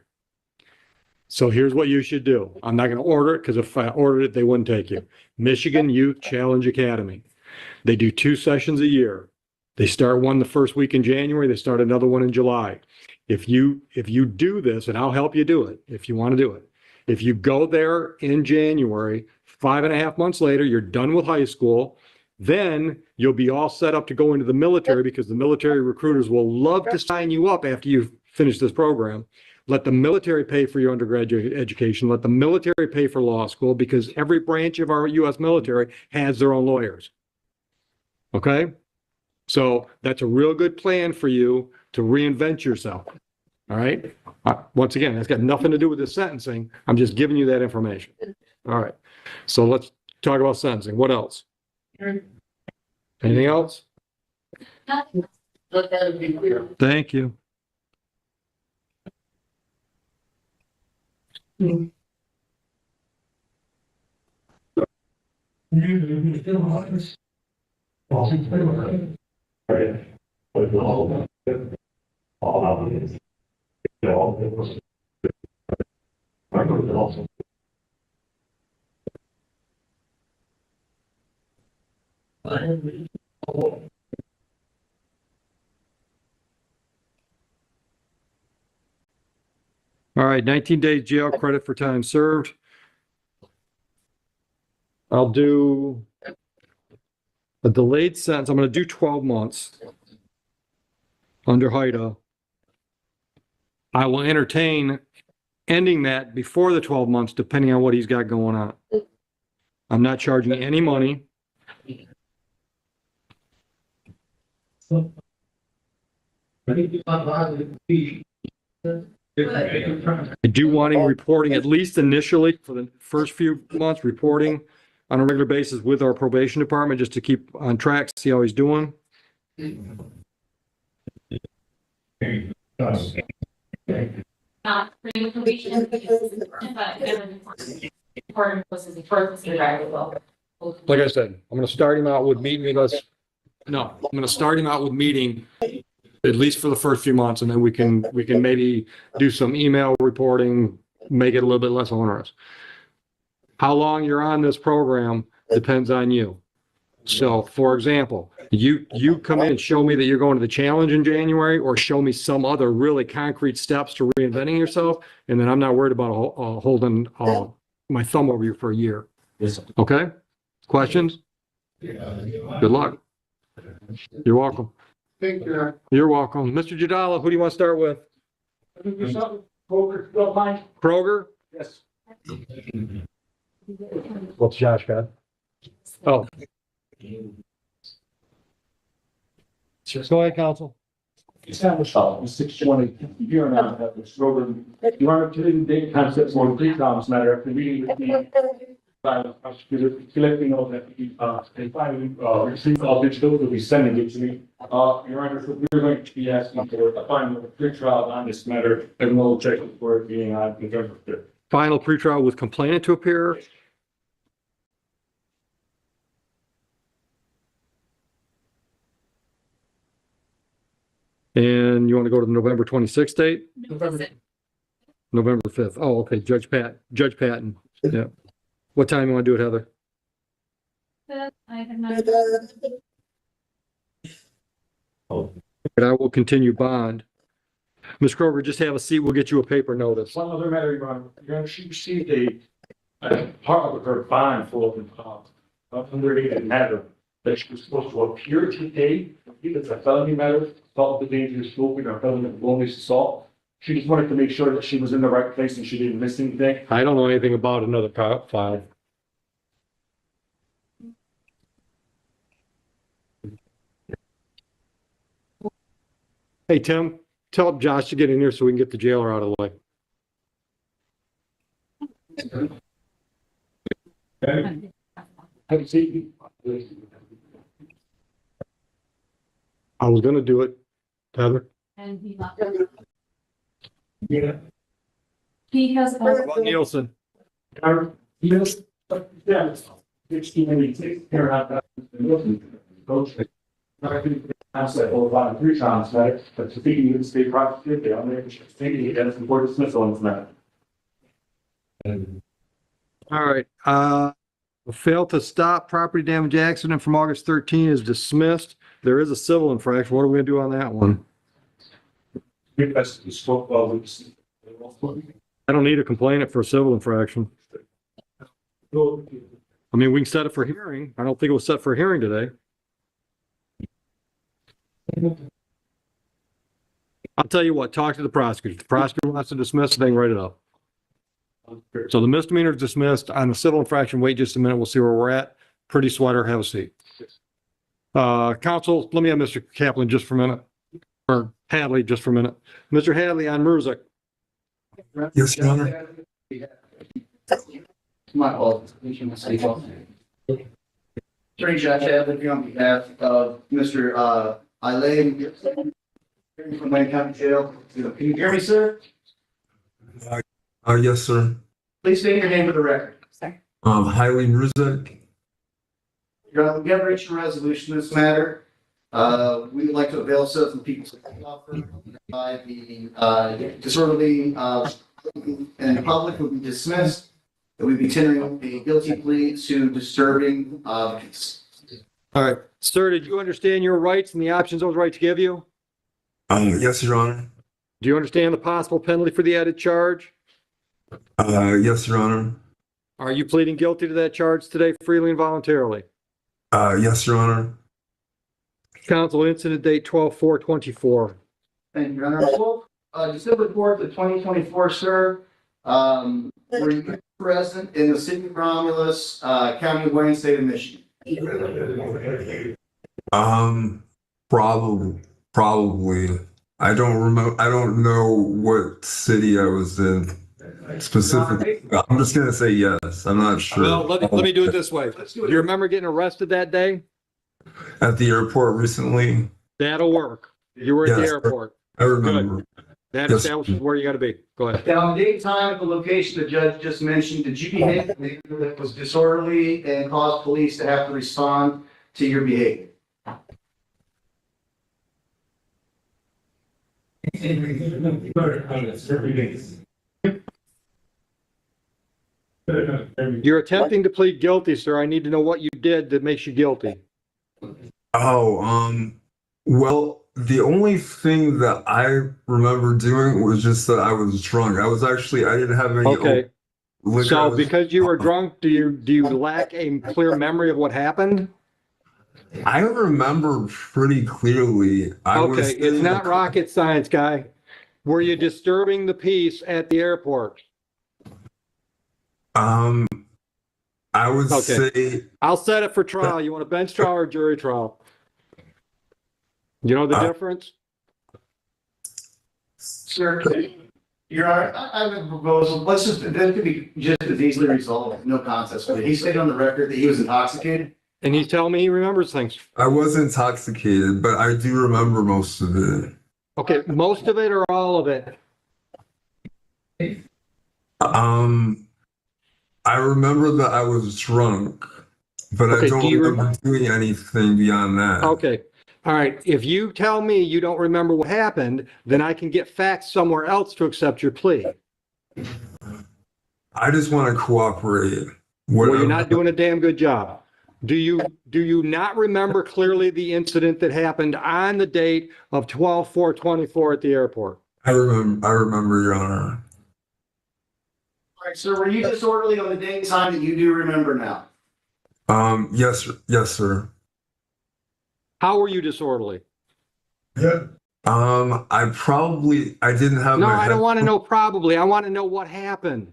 So here's what you should do. I'm not going to order it because if I ordered it, they wouldn't take you. Michigan Youth Challenge Academy. They do 2 sessions a year. They start one the first week in January. They start another one in July. If you do this, and I'll help you do it if you want to do it. If you go there in January, 5.5 months later, you're done with high school, then you'll be all set up to go into the military because the military recruiters will love to sign you up after you finish this program. Let the military pay for your undergraduate education. Let the military pay for law school because every branch of our U.S. military has their own lawyers. Okay? So that's a real good plan for you to reinvent yourself. All right? Once again, that's got nothing to do with the sentencing. I'm just giving you that information. All right. So let's talk about sentencing. What else? Anything else? Nothing. Let that be clear. Thank you. All right, 19 days jail credit for time served. I'll do a delayed sentence. I'm going to do 12 months under HIDA. I will entertain ending that before the 12 months, depending on what he's got going on. I'm not charging any money. I do want him reporting, at least initially, for the first few months, reporting on a regular basis with our probation department, just to keep on track, see how he's doing. Not bringing probation, but important was his purpose to drive well. Like I said, I'm going to start him out with meeting with us. No, I'm going to start him out with meeting, at least for the first few months, and then we can maybe do some email reporting, make it a little bit less onerous. How long you're on this program depends on you. So, for example, you come in and show me that you're going to the challenge in January, or show me some other really concrete steps to reinventing yourself, and then I'm not worried about holding my thumb over you for a year. Okay? Questions? Good luck. You're welcome. Thank you. You're welcome. Mr. Jadala, who do you want to start with? Kroger, don't mind. Kroger? Yes. What's Josh got? Oh. Go ahead, counsel. Established in 620, here and now, that was Kroger. You are to date concepts on three times matter after meeting with me. Prosecutor, collecting all that, they finally, received all digital, will be sending it to me. Your Honor, so we're going to be asking for a final pre-trial on this matter, and we'll check for it being on November 5th. Final pretrial with complainant to appear. And you want to go to the November 26th date? November 5th. Oh, okay. Judge Patton. Yeah. What time you want to do it, Heather? I have not. And I will continue bond. Ms. Kroger, just have a seat. We'll get you a paper notice. One other matter, Your Honor, she received a part of her bond for unrelated matter that she was supposed to appear today. It's a felony matter, assault with dangerous smoking or felony of bonus assault. She just wanted to make sure that she was in the right place and she didn't miss anything. I don't know anything about another file. Hey, Tim, tell Josh to get in here so we can get the jailer out of the way. Okay. Have a seat. I was gonna do it, Heather. And he left. Yeah. He has. Nielsen. Yes. Yeah. 1686. Here, Coach. I said, well, about 3 times, right? But speaking of the state prosecutor, they are making it as for dismissal on this matter. All right, failed to stop property damage accident from August 13 is dismissed. There is a civil infraction. What are we gonna do on that one? I don't need a complainant for a civil infraction. I mean, we can set it for hearing. I don't think it was set for hearing today. I'll tell you what, talk to the prosecutor. If the prosecutor wants to dismiss, they can write it up. So the misdemeanor is dismissed. On the civil infraction, wait just a minute. We'll see where we're at. Pretty Sweater, have a seat. Counsel, let me have Mr. Kaplan just for a minute. Or Hadley just for a minute. Mr. Hadley on Murzik. Yes, Your Honor. My fault. Attorney Judge Hadley on behalf of Mr. Elaine from Wayne County Jail. Can you hear me, sir? Yes, sir. Please state your name for the record. Haile Mruzek. Your Honor, we have reached a resolution in this matter. We would like to avail ourselves of the people's offer by the disorderly in public would be dismissed. That we'd be tendering a guilty plea to disturbing peace. All right, sir, did you understand your rights and the options those rights give you? Yes, Your Honor. Do you understand the possible penalty for the added charge? Yes, Your Honor. Are you pleading guilty to that charge today freely and voluntarily? Yes, Your Honor. Counsel, incident date 12/4/24. Thank you, Your Honor. Well, December 4th of 2024, sir. Were you present in the city of Romulus, County of Wayne, State of Michigan? Probably. I don't remember. I don't know what city I was in specifically. I'm just gonna say yes. I'm not sure. Well, let me do it this way. Do you remember getting arrested that day? At the airport recently. That'll work. You were at the Yes, airport. I remember. Good. That Yes. establishes where you gotta be. Go ahead. Now, on the date, time, the location the judge just mentioned, did you behave in a manner that was disorderly and caused police to have to respond to your behavior? You're attempting to plead guilty, sir. I need to know what you did that makes you guilty. Oh, well, the only thing that I remember doing was just that I was drunk. I didn't have any Okay. liquor. So because you were drunk, do you lack a clear memory of what happened? I remember pretty clearly. Okay, it's not rocket science, guy. Were you disturbing the peace at the airport? I would say I'll set it for trial. You want a bench trial or jury trial? You know the difference? Sir, Your Honor, I have a proposal. Let's just, that could be just as easily resolved, no contest. But he stated on the record that he was intoxicated. And he's telling me he remembers things. I was intoxicated, but I do remember most of it. Okay, most of it or all of it? I remember that I was drunk, but I don't remember doing anything beyond that. Okay. All right. If you tell me you don't remember what happened, then I can get facts somewhere else to accept your plea. I just want to cooperate. Well, you're not doing a damn good job. Do you not remember clearly the incident that happened on the date of 12/4/24 at the airport? I remember, Your Honor. All right, sir, were you disorderly on the day and time that you do remember now? Yes, sir. How were you disorderly? Yeah. I didn't have No, my I don't head- want to know probably. I want to know what happened.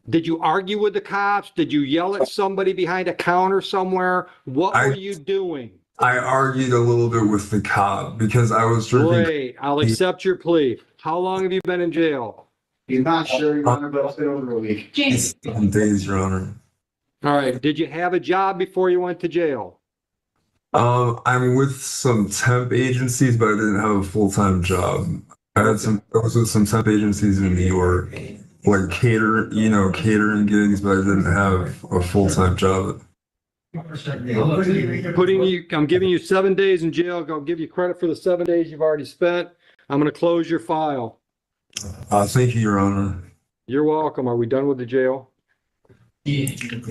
Did you argue with the cops? Did you yell at somebody behind a counter somewhere? What were you doing? I argued a little bit with the cop because I was drinking. Great. I'll accept your plea. How long have you been in jail? He's not sure, Your Honor, but it's been over a week. Days, Your Honor. All right. Did you have a job before you went to jail? I'm with some temp agencies, but I didn't have a full-time job. I was with some temp agencies in New York, like catering gigs, but I didn't have a full-time job. I'm giving you 7 days in jail. I'll give you credit for the 7 days you've already spent. I'm going to close your file. Thank you, Your Honor. You're welcome. Are we done with the jail? Mr.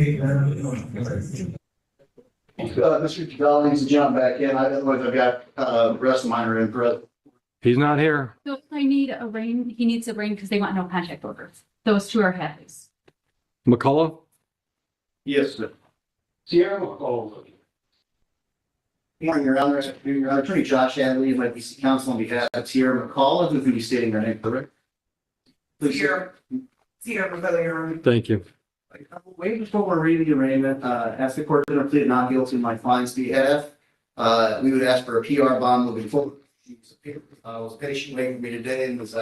Bell needs to jump back in. Otherwise, I've got, the rest of mine are in prison. He's not here. So I need a rain, he needs a rain because they want no contact orders. Those two are Hadley's. McCullough? Yes, sir. Sierra McCall. Good morning, Your Honor. Your Honor, Attorney Josh Hadley, my PC counsel on behalf of Sierra McCall, who's going to be stating her name, correct? Sierra McCall, Your Honor. Thank you. Way before we're reading the arraignment, ask the court to plead not guilty in my client's behalf. We would ask for a PR bond moving forward. Was patient waiting for me today and was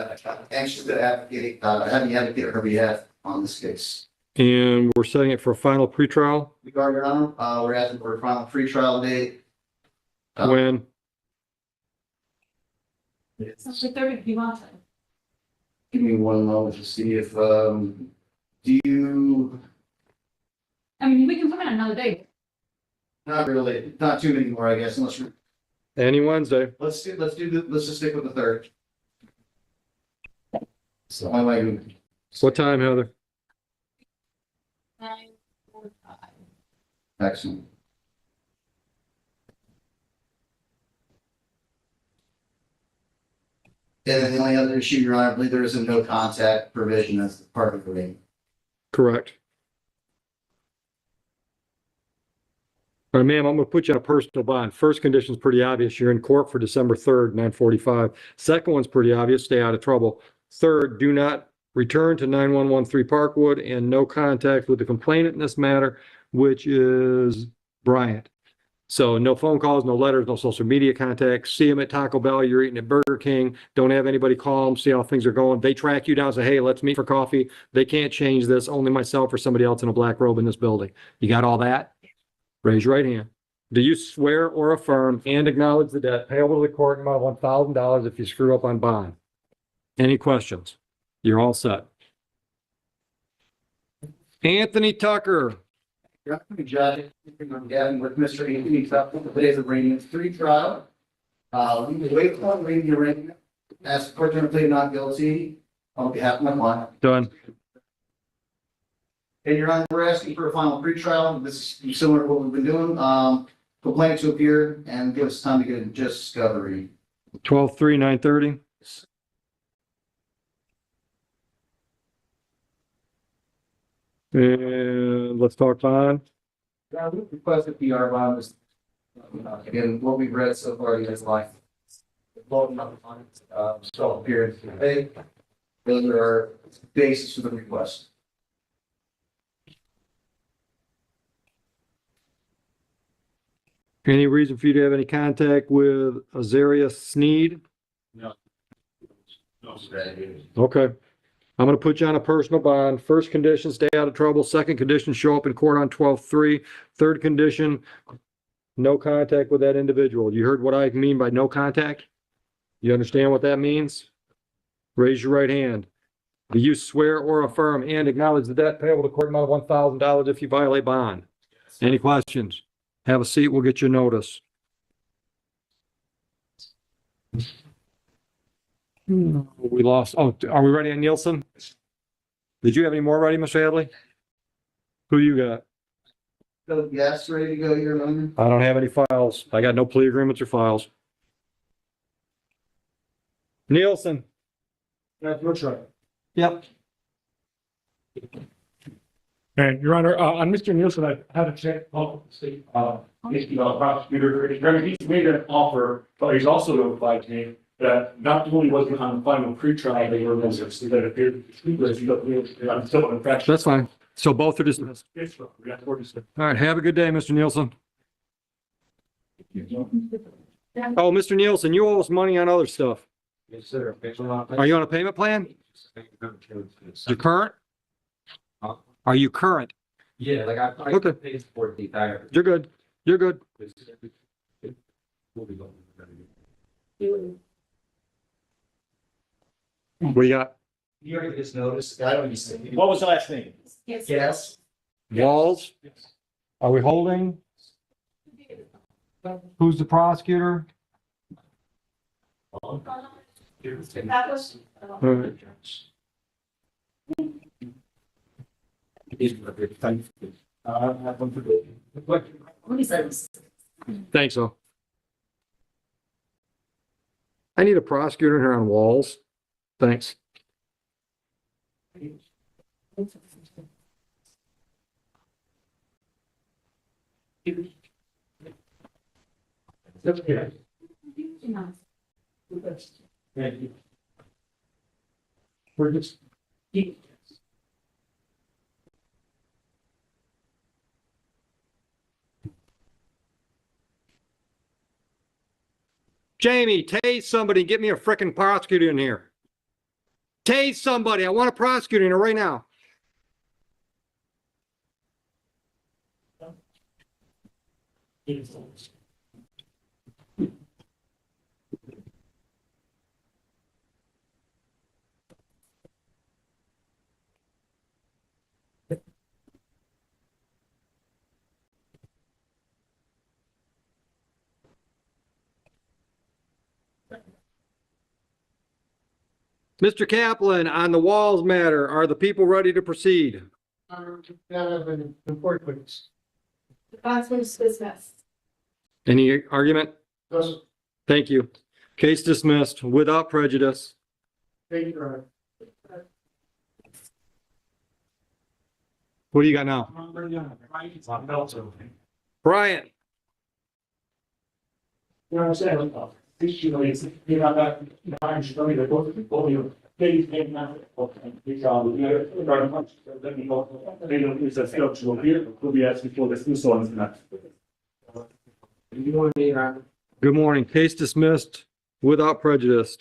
anxious to advocate, have me advocate on her behalf on this case. And we're setting it for a final pretrial? Regarding Your Honor, we're asking for a final pretrial date. When? It's the third if you want it. Give me one moment to see if, do you, I mean, we can put it on another day. not really, not too many more, I guess, unless we're, Any Wednesday. let's just stick with the third. So I like, What time, Heather? 9:45. excellent. And then the only other issue, Your Honor, I believe there is a no contact provision as part of the rate. Correct. All right, ma'am, I'm going to put you on a personal bond. First condition is pretty obvious. You're in court for December 3rd, 9:45. Second one's pretty obvious. Stay out of trouble. Third, do not return to 9113 Parkwood and no contact with the complainant in this matter, which is Bryant. So no phone calls, no letters, no social media contacts. See him at Taco Bell, you're eating at Burger King. Don't have anybody call them, see how things are going. They track you down, say, hey, let's meet for coffee. They can't change this. Only myself or somebody else in a black robe in this building. You got all that? Raise your right hand. Do you swear or affirm and acknowledge the debt payable to the court in amount of $1,000 if you screw up on bond? Any questions? You're all set. Anthony Tucker. Judge, again, with Mr. Anthony Tucker, today's arraignment 3 trial. We will wait for reading the arraignment. Ask the court to plead not guilty on behalf of my client. Done. And Your Honor, we're asking for a final pretrial. This is similar to what we've been doing. Complainant to appear and give us time to get a discovery. 12/3/9:30. And let's talk bond. I would request that PR bond is, again, what we've read so far, you guys like. Still appearing today. Those are our basis for the request. Any reason for you to have any contact with Azaria Sneed? No. No. Okay. I'm gonna put you on a personal bond. First condition, stay out of trouble. Second condition, show up in court on 12/3. Third condition, no contact with that individual. You heard what I mean by no contact? You understand what that means? Raise your right hand. Do you swear or affirm and acknowledge the debt payable to court amount of $1,000 if you violate bond? Any questions? Have a seat. We'll get you a notice. We lost. Oh, are we ready on Nielsen? Did you have any more ready, Mr. Hadley? Who you got? So, yes, ready to go, Your Honor. I don't have any files. I got no plea agreements or files. Nielsen. That's your try. Yep. And Your Honor, on Mr. Nielsen, I had a check off the state, prosecutor. He's made an offer, but he's also notified me that not only was it on the final pretrial, they were going to that appeared. I'm still in infraction. That's fine. So both are dismissed. Yes, sir. We got 46. All right. Have a good day, Mr. Nielsen. Oh, Mr. Nielsen, you owe us money on other stuff. Yes, sir. Are you on a payment plan? You're current? Are you current? Yeah, like I Okay. paid for the entire. You're good. You're good. What you got? You already just noticed. I don't see. What was the last name? Yes. Walls? Are we holding? Who's the prosecutor? That was. Thanks, so. I need a prosecutor in here on walls. Thanks. Thank you. We're just. Jamie, tase somebody. Get me a frickin' prosecutor in here. Tase somebody. I want a prosecutor in here right now. Mr. Kaplan, on the walls matter, are the people ready to proceed? Report, please. The bond's been dismissed. Any argument? Yes. Thank you. Case dismissed without prejudice. Thank you, Your Honor. What do you got now? Brian. You know what I'm saying? This, you know, it's, you know, that, I'm just going to go to people, you know, they came out, we found, you know, very much, let me know, they don't use that skill to here, we'll be asking for this new song tonight. You want me, Your Honor? Good morning. Case dismissed without prejudice.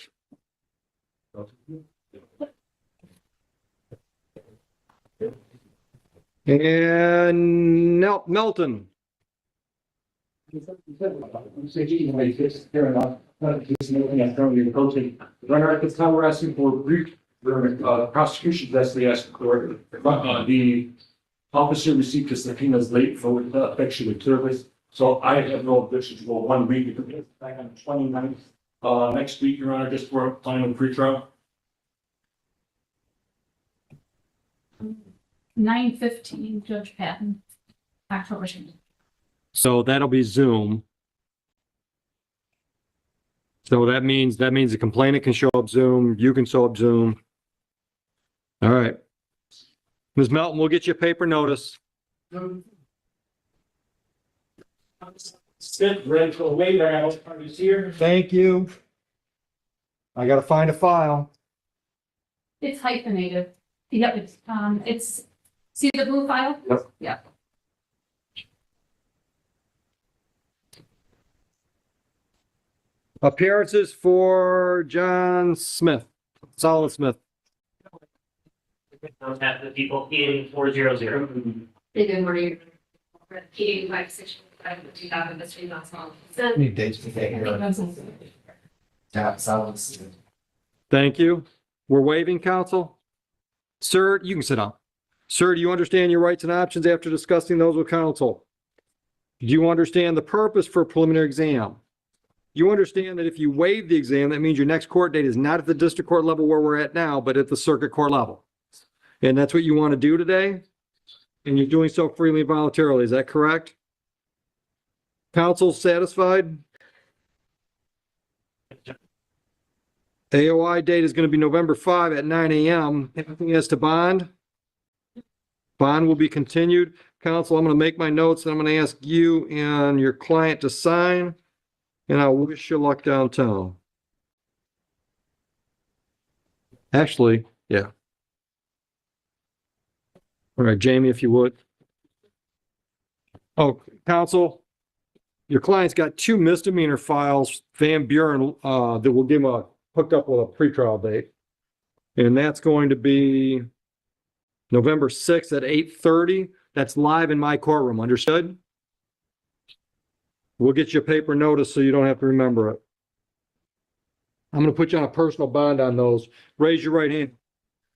And Melton. Runner, at this time, we're asking for a brief, prosecution investigation for, the officer received his subpoenas late for effectual service. So I have no objection to go 1 week, back on the 29th, next week, Your Honor, just for a final pretrial. 9:15, Judge Patton, October 2nd. So that'll be Zoom. So that means the complainant can show up Zoom, you can show up Zoom. All right. Ms. Melton, we'll get you a paper notice. Sit, ready for the waiver, I hope parties here. Thank you. I gotta find a file. It's hyphenated. Yep, it's, see the blue file? Yep. Yep. Appearances for John Smith, Solomon Smith. Those have the people PA 400. They didn't worry. P 565 2000, that's really not small. Need dates to take care of. Thank you. We're waiving, counsel. Sir, you can sit down. Sir, do you understand your rights and options after discussing those with counsel? Do you understand the purpose for a preliminary exam? You understand that if you waive the exam, that means your next court date is not at the district court level where we're at now, but at the circuit court level. And that's what you want to do today? And you're doing so freely and voluntarily, is that correct? Counsel satisfied? AOI date is going to be November 5 at 9 a.m. Anything as to bond? Bond will be continued. Counsel, I'm going to make my notes and I'm going to ask you and your client to sign. And I wish you luck downtown. Actually, yeah. All right, Jamie, if you would. Oh, counsel, your client's got 2 misdemeanor files, Van Buren, that will give him hooked up with a pretrial date. And that's going to be November 6th at 8:30. That's live in my courtroom, understood? We'll get you a paper notice so you don't have to remember it. I'm going to put you on a personal bond on those. Raise your right hand.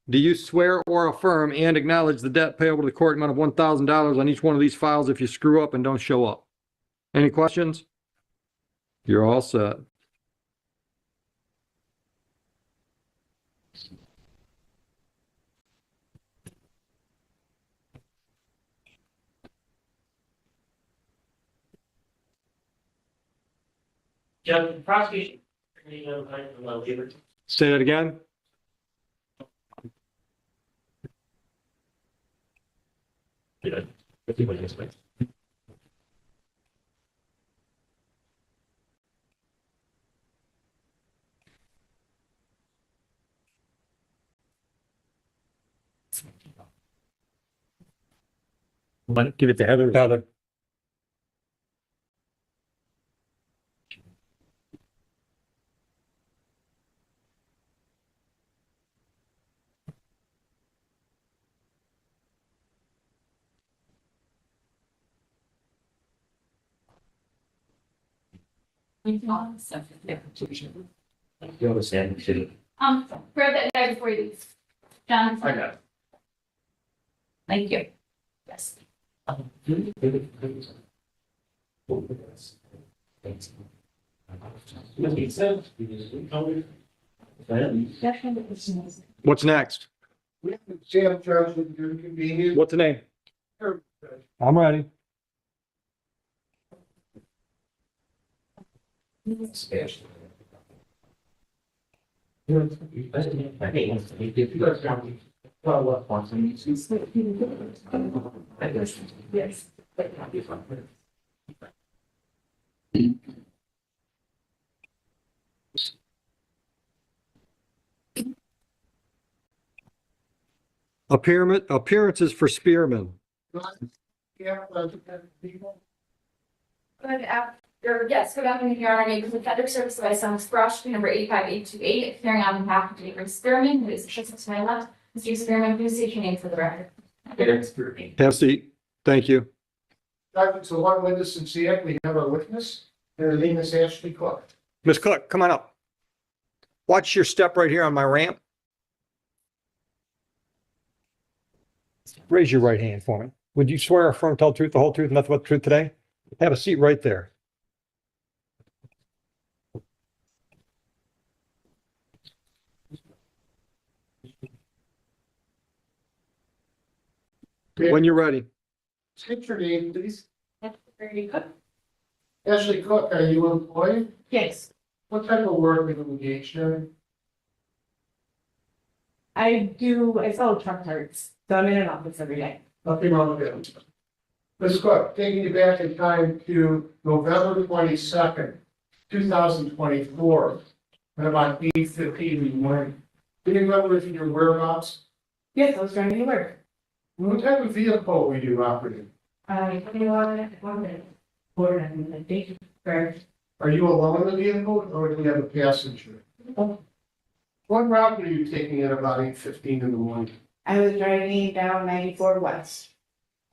Do you swear or affirm and acknowledge the debt payable to the court amount of $1,000 on each one of these files if you screw up and don't show up? Any questions? You're all set. Judge, the prosecution. Say that again. Give it to Heather. Heather. Grab that bag before you leave. John. I got it. Thank you. Yes. What's next? Sam Charles with your convenience. What's the name? I'm ready. Yes. Appearances for Spearman. Good after, yes, good afternoon, Your Honor. Name is Defender Service License Brush, number 85828, appearing on behalf of David Spearman, who is just to my left. Mr. Spearman, please state your name for the record. Have a seat. Thank you. Docket to one witness and see it. We have our witness. Her name is Ashley Cook. Miss Cook, come on up. Watch your step right here on my ramp. Raise your right hand for me. Would you swear or affirm, tell the truth, the whole truth, and nothing but the truth today? Have a seat right there. When you're ready. State your name, please. Very good. Ashley Cook, are you employed? Yes, What type of work are you engaged in? I sell truck parts, so I'm in an office every day. Nothing wrong with it. Ms. Cook, taking you back in time to November 22nd, 2024, at about 8:15 in the morning. Do you remember if your whereabouts? Yes, I was driving to work. What type of vehicle were you operating? For day first. Are you alone in the vehicle or do you have a passenger? What route were you taking at about 8:15 in the morning? I was driving down 94 West,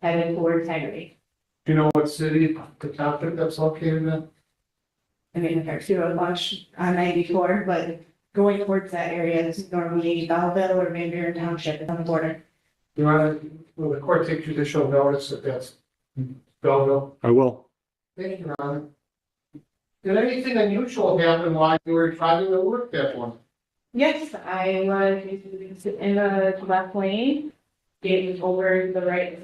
headed towards Henry. Do you know what city, the township that's located in? I mean, there's zero lunch on 94, but going towards that area is normally Belleville or Van Buren Township on the border. Your Honor, will the court take judicial notice that that's Belleville? I will. Thank you, Your Honor. Did anything unusual happen while you were driving to work that morning? Yes, I was in the left lane, getting over the right,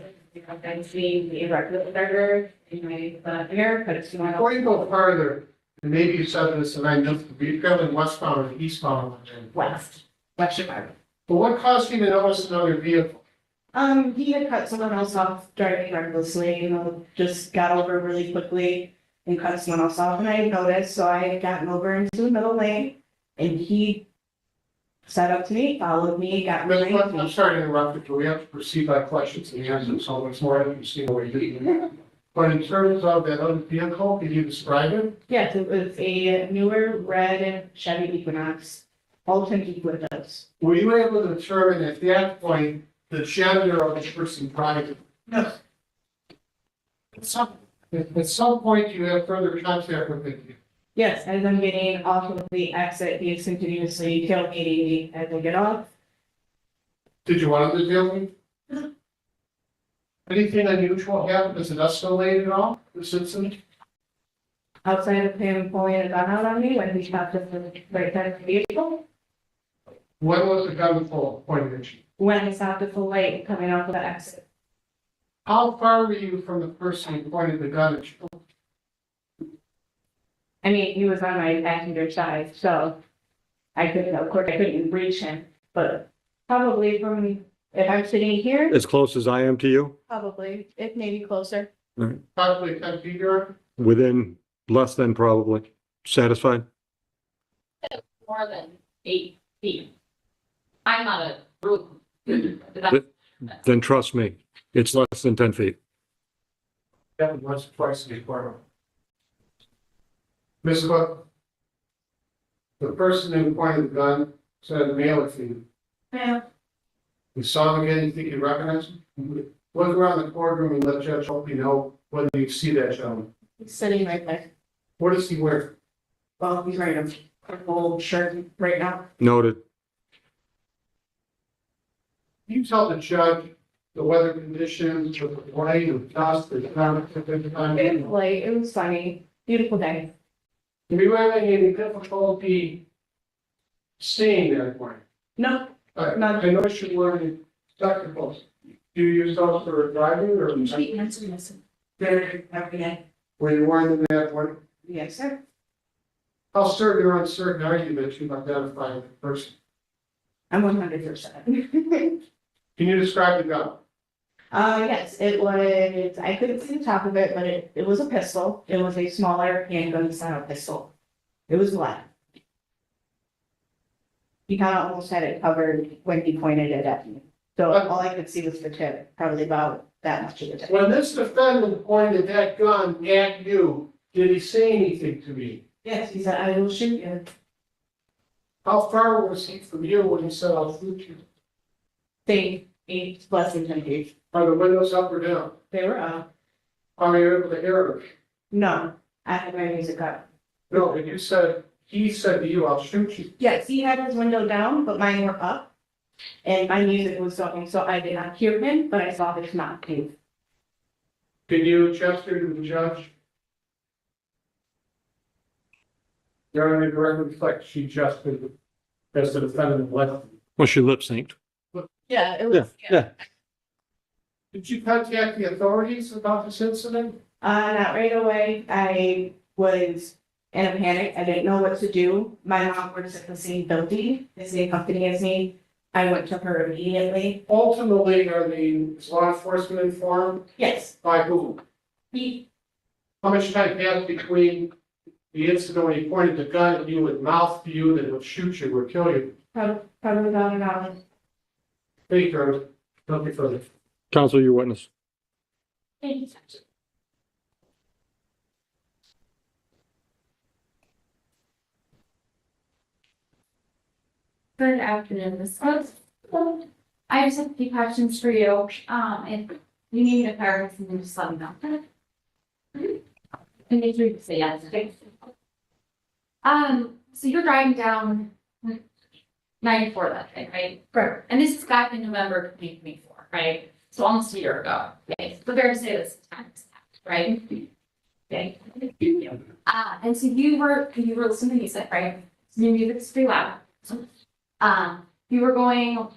and seeing the regular starter in my air, but it's going Before you go further, and maybe you said this and I missed, were you traveling westbound or eastbound? west Chicago. But what caused you to notice another vehicle? He had cut someone else off driving recklessly, just got over really quickly and cut someone else off, and I had noticed, so I had gotten over into the middle lane, and he set up to me, followed me, got Ms. me. West, I'm sorry to interrupt you, but we have to proceed by questions and answers, so it's more interesting the way you do. But in terms of that other vehicle, can you describe it? Yes, it was a newer red Chevy Equinox, all tinted windows. Were you able to determine at that point the gender of the person driving? No. At some point, you have further contact with it. Yes, as I'm getting off of the exit, he is continuously tailgating me as I get off. Did you want to deal with? Anything unusual happen? Does it escalate at all? This incident? Outside of him pulling a gun out on me when he stopped at the right side of the vehicle, When was the gun pointed at you? when I stopped at the light coming off of the exit. How far were you from the person who pointed the gun at you? I mean, he was on my passenger side, so I couldn't, of course, I couldn't reach him, but probably from, if I'm sitting here, As close as I am to you, probably, if maybe closer. Probably 10 feet, Your Honor? within less than probably. Satisfied? More than 8 feet. I'm not a group. Then trust me, it's less than 10 feet. Happened once or twice before. Ms. Cook, the person who pointed the gun said male or female. Yeah. You saw him again, you think you recognize him? Look around the courtroom and let Judge Oakley know whether you see that gentleman. He's sitting right there. What does he wear? Well, he's wearing a purple shirt right now. Noted. Can you tell the judge the weather conditions, the rain, the dust, the clouds at the time? It was light, it was sunny, beautiful day. Were you having any difficulty seeing that morning? No, I noticed you wearing spectacles. Do you use those for driving or? Very every day. Were you wearing them that morning? Yes, sir. How certain or uncertain are you that you've identified the person? I'm 100%. Can you describe the gun? Yes, it was, I couldn't see the top of it, but it was a pistol. It was a smaller handgun style pistol. It was black. He kind of almost had it covered when he pointed it at me. So all I could see was the tip, probably about that much of the tip. When this defendant pointed that gun at you, did he say anything to me? Yes, he said, I will shoot you. How far was he from you when he said, I'll shoot you? Say, 8 less than 10 feet. Are the windows up or down? They were up. Are you able to hear it? No, I had my music up. No, but you said, he said to you, I'll shoot you. Yes, he had his window down, but mine were up. And my music was going, so I did not hear him, but I saw his mouth move. Can you gesture to the judge? Your Honor, the record reflects she gestured as the defendant left. Well, she lip synced. Yeah, it was. Yeah. Did you contact the authorities about this incident? Not right away. I was in a panic. I didn't know what to do. My mom works at the same building, the same company as me. I went to her immediately. Ultimately, is law enforcement informed? Yes. By who? He, How much time passed between the incident when he pointed the gun at you and mouthed to you that would shoot you or kill you? probably about an hour. Thank you, nothing further. Counsel, your witness. Good afternoon, Ms. Rose. I just have a few questions for you. If you need to clarify something, just let me know. And make sure you say yes. So you're driving down 94 that day, right? Correct. And this is back in November 2024, right? So almost a year ago. Okay, so fair to say this time has passed, right? Okay. And so you were listening to music, right? So your music is pretty loud. You were going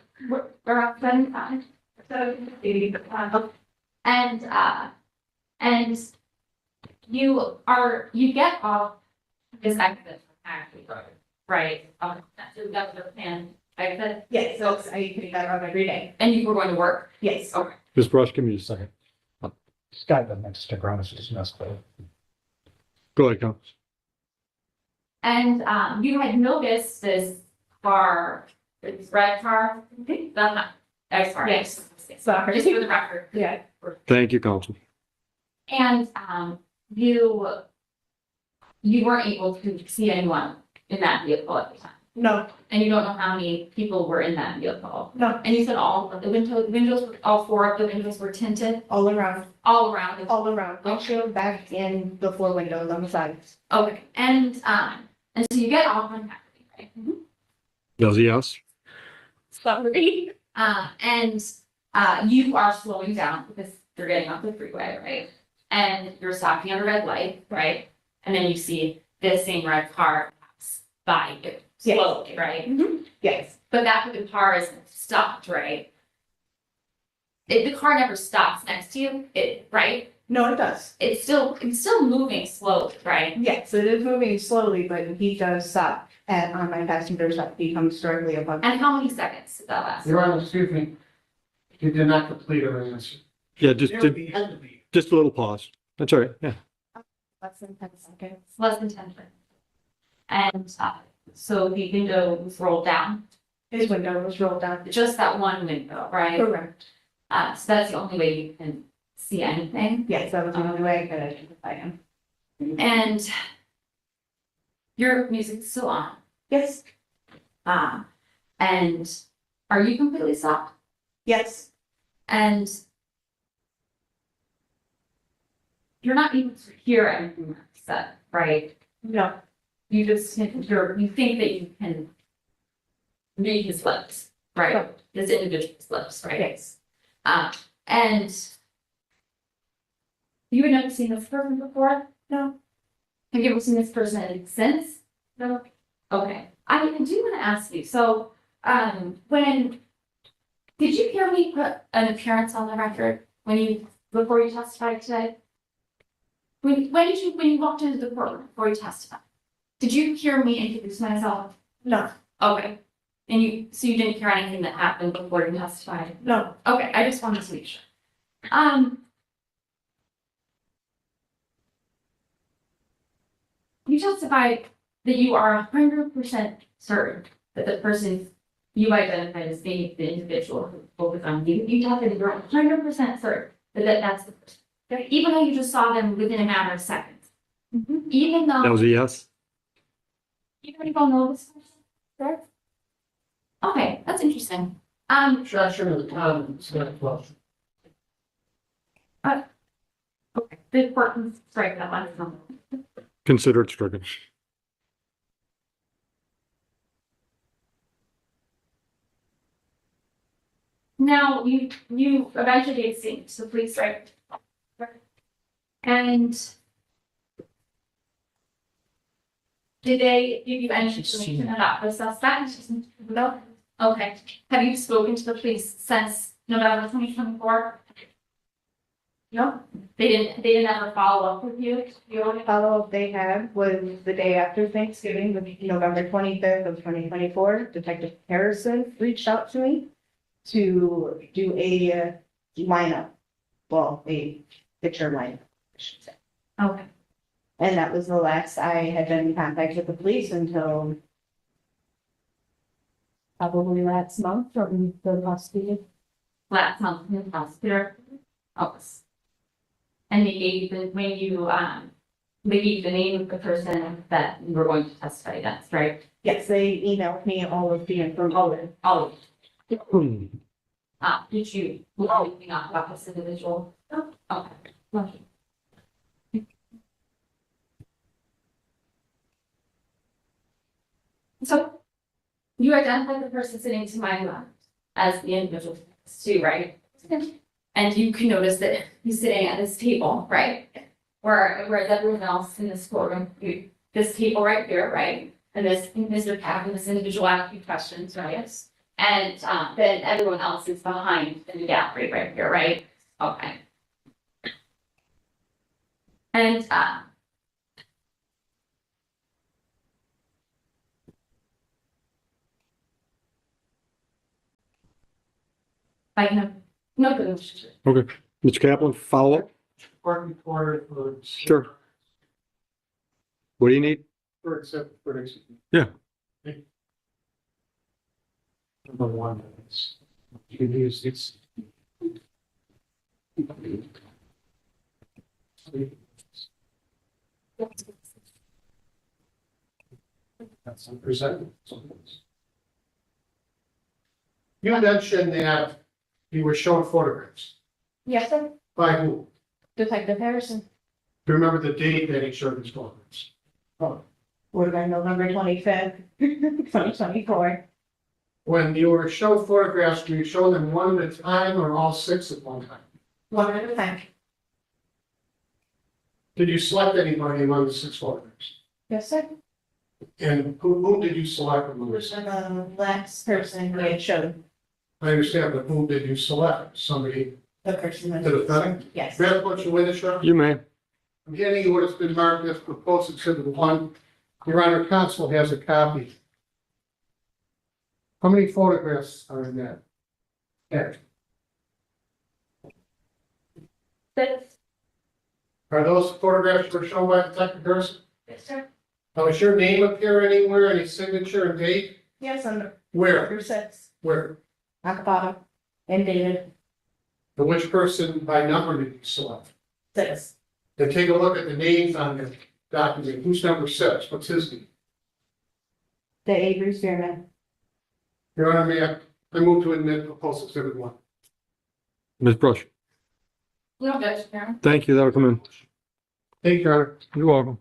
around 75, and you get off this exit actually, right? So that was your plan. Exit. Yes, so I pick that up every day. And you were going to work. Yes. Okay. Ms. Brush, give me a second. This guy doesn't have to stick around, it's just mess with it. Go ahead, Counsel. And you had noticed this car, this red car. Sorry. Yes. Sorry. Just for the record. Yeah. Thank you, Counsel. And you weren't able to see anyone in that vehicle at the time. No. And you don't know how many people were in that vehicle. No. And you said all of the windows, all four of the windows were tinted. All around. All around. All around. Windshield, back, and the four windows on the sides. Okay. And so you get off on Hackney, right? Does he yes? Sorry. And you are slowing down because you're getting off the freeway, right? And you're stopping at a red light, right? And then you see this same red car pass by you slowly, right? Mm-hmm. Yes. But that the car isn't stopped, right? The car never stops next to you, right? No, it does. It's still moving slowly, right? Yes, it is moving slowly, but he does stop on my passenger side. He comes directly above. And how many seconds did that last? Your Honor, excuse me. You did not complete her answer. Yeah, just a little pause. That's all right, yeah. Less than 10 seconds. Less than 10 seconds. And so the window was rolled down. His window was rolled down. Just that one window, right? Correct. So that's the only way you can see anything. Yes, that was the only way I could identify him. And your music's still on. Yes. And are you completely stopped? Yes. And you're not able to hear anything that's said, right? No. You just you think that you can read his lips, right? Correct. His individual's lips, right? Yes. And you had never seen this person before? No. Have you ever seen this person since? No. Okay. I do want to ask you, so when did you hear me put an appearance on the record before you testified today? When you walked into the courtroom before you testified? Did you hear me introduce myself? No. Okay. And so you didn't hear anything that happened before you testified? No. Okay, I just wanted to make sure. You testified that you are 100% certain that the person you identified as being the individual who focused on you. You testified that you're 100% certain that that's the person. Even though you just saw them within a matter of seconds. Mm-hmm. Even though. That was a yes? Even if you don't know this person, right? Okay, that's interesting. Objection of the time, stand close. Okay, the court can strike that last number. Consider it stricken. Now, you eventually gave statement to the police, right? And did they give you any information about the suspect? No. Okay. Have you spoken to the police since November 2024? No, they didn't ever follow up with you? The only follow-up they had was the day after Thanksgiving, November 25th of 2024. Detective Harrison reached out to me to do a lineup, well, a picture lineup, I should say. Okay. And that was the last I had been in contact with the police until probably last month from the prosecutor. Last month, in the prosecutor office. And they gave the, when you, they gave the name of the person that you were going to testify against, right? Yes, they emailed me all of the information. All of it. Did you look anything up about this individual? No. Okay. Okay. So you identified the person sitting to my left as the individual too, right? And you can notice that he's sitting at this table, right? Whereas everyone else in this courtroom, this table right here, right? And this Mr. Captain, this individual asking questions, right? And then everyone else is behind in the gallery right here, right? Okay. And I have no good. Okay. Mr. Kaplan, follow up? Court reporter for. Sure. What do you need? For Yeah. Number one is, you can use it's. That's unpresented. You mentioned that you were shown photographs. Yes, sir. By who? Detective Harrison. Do you remember the date that he showed these photographs? Oh, would have been November 25th, 2024. When you were shown photographs, do you show them one at a time or all six at one time? One at a time. Did you select anybody among the six photographs? Yes, sir. And who did you select among Who the was six? the last person who had shown I understand, but who did you select? Somebody the person to that? the defendant? Yes. May I put you in the show? You may. I'm getting you what has been marked as proposed exhibit one. Your Honor, counsel has a copy. How many photographs are in that? Yeah. Six. Are those photographs were shown by Detective Harrison? Yes, sir. Now, is your name appear anywhere, any signature and date? Yes, on Where? number 6. Where? At the bottom. And dated And which person by number did you select? 6. Then take a look at the names on the document. Who's number 6? What's his name? The Avery Spearman. Your Honor, may I move to admit proposed exhibit one. Ms. Brush, No, Judge Karen. thank you. That'll come in. Thank you, Your Honor. You're welcome.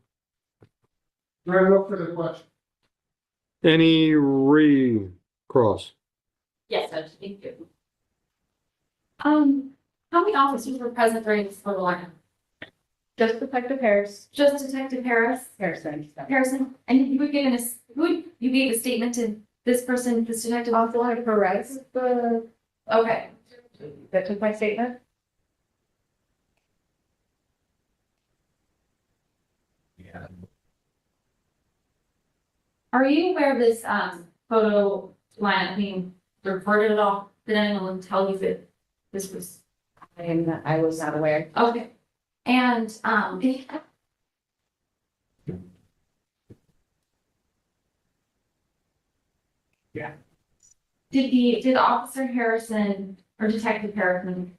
Your Honor, no further question. Any recross? Yes, Judge, thank you. How many officers were present during this photo lineup? Just Detective Harris. Just Detective Harrison. Harrison, and you were given you gave a statement to this person, this detective? Officer Perez, Okay, that took my statement. are you aware of this, photo lineup being recorded at all? Did anyone tell you that this was? I was not aware. Okay, and, Yeah. Did Officer Harrison or Detective Harrison,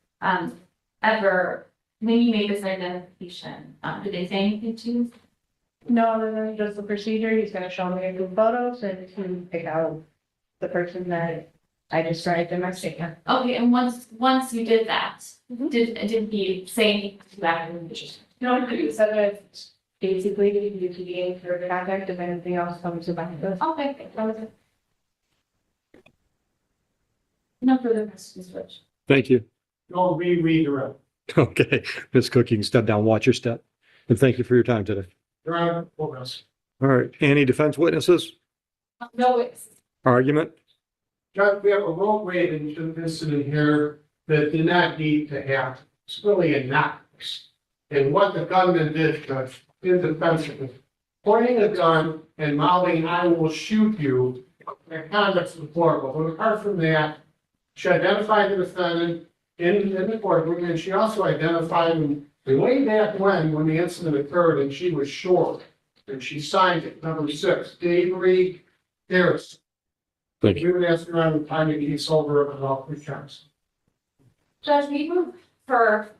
ever, when you made this identification, did they say anything to you? No, just the procedure. He's gonna show me a few photos and to pick out the person that I described in my statement. Okay, and once you did that, did he say anything to that individual? No, he said that basically you to be in further contact if anything else comes to mind. Okay, that was it. No further questions, Rich. Thank you. Don't redirect. Okay. Ms. Cook, you can step down, watch your step. And thank you for your time today. Your Honor, what else? All right. Any defense witnesses? No, it's, Argument? Judge, we have a roadway incident here that did not need to happen. It's really innocuous. And what the gunman did, Judge, in defense of it, pointing a gun and mouthing, "I will shoot you," that conduct's deplorable. But apart from that, she identified the defendant in the courtroom, and she also identified him way back when the incident occurred, and she was short. And she signed it, number 6, Avery Harris. Thank We would ask her on the time to be sober of all 3 counts. Judge, we move for,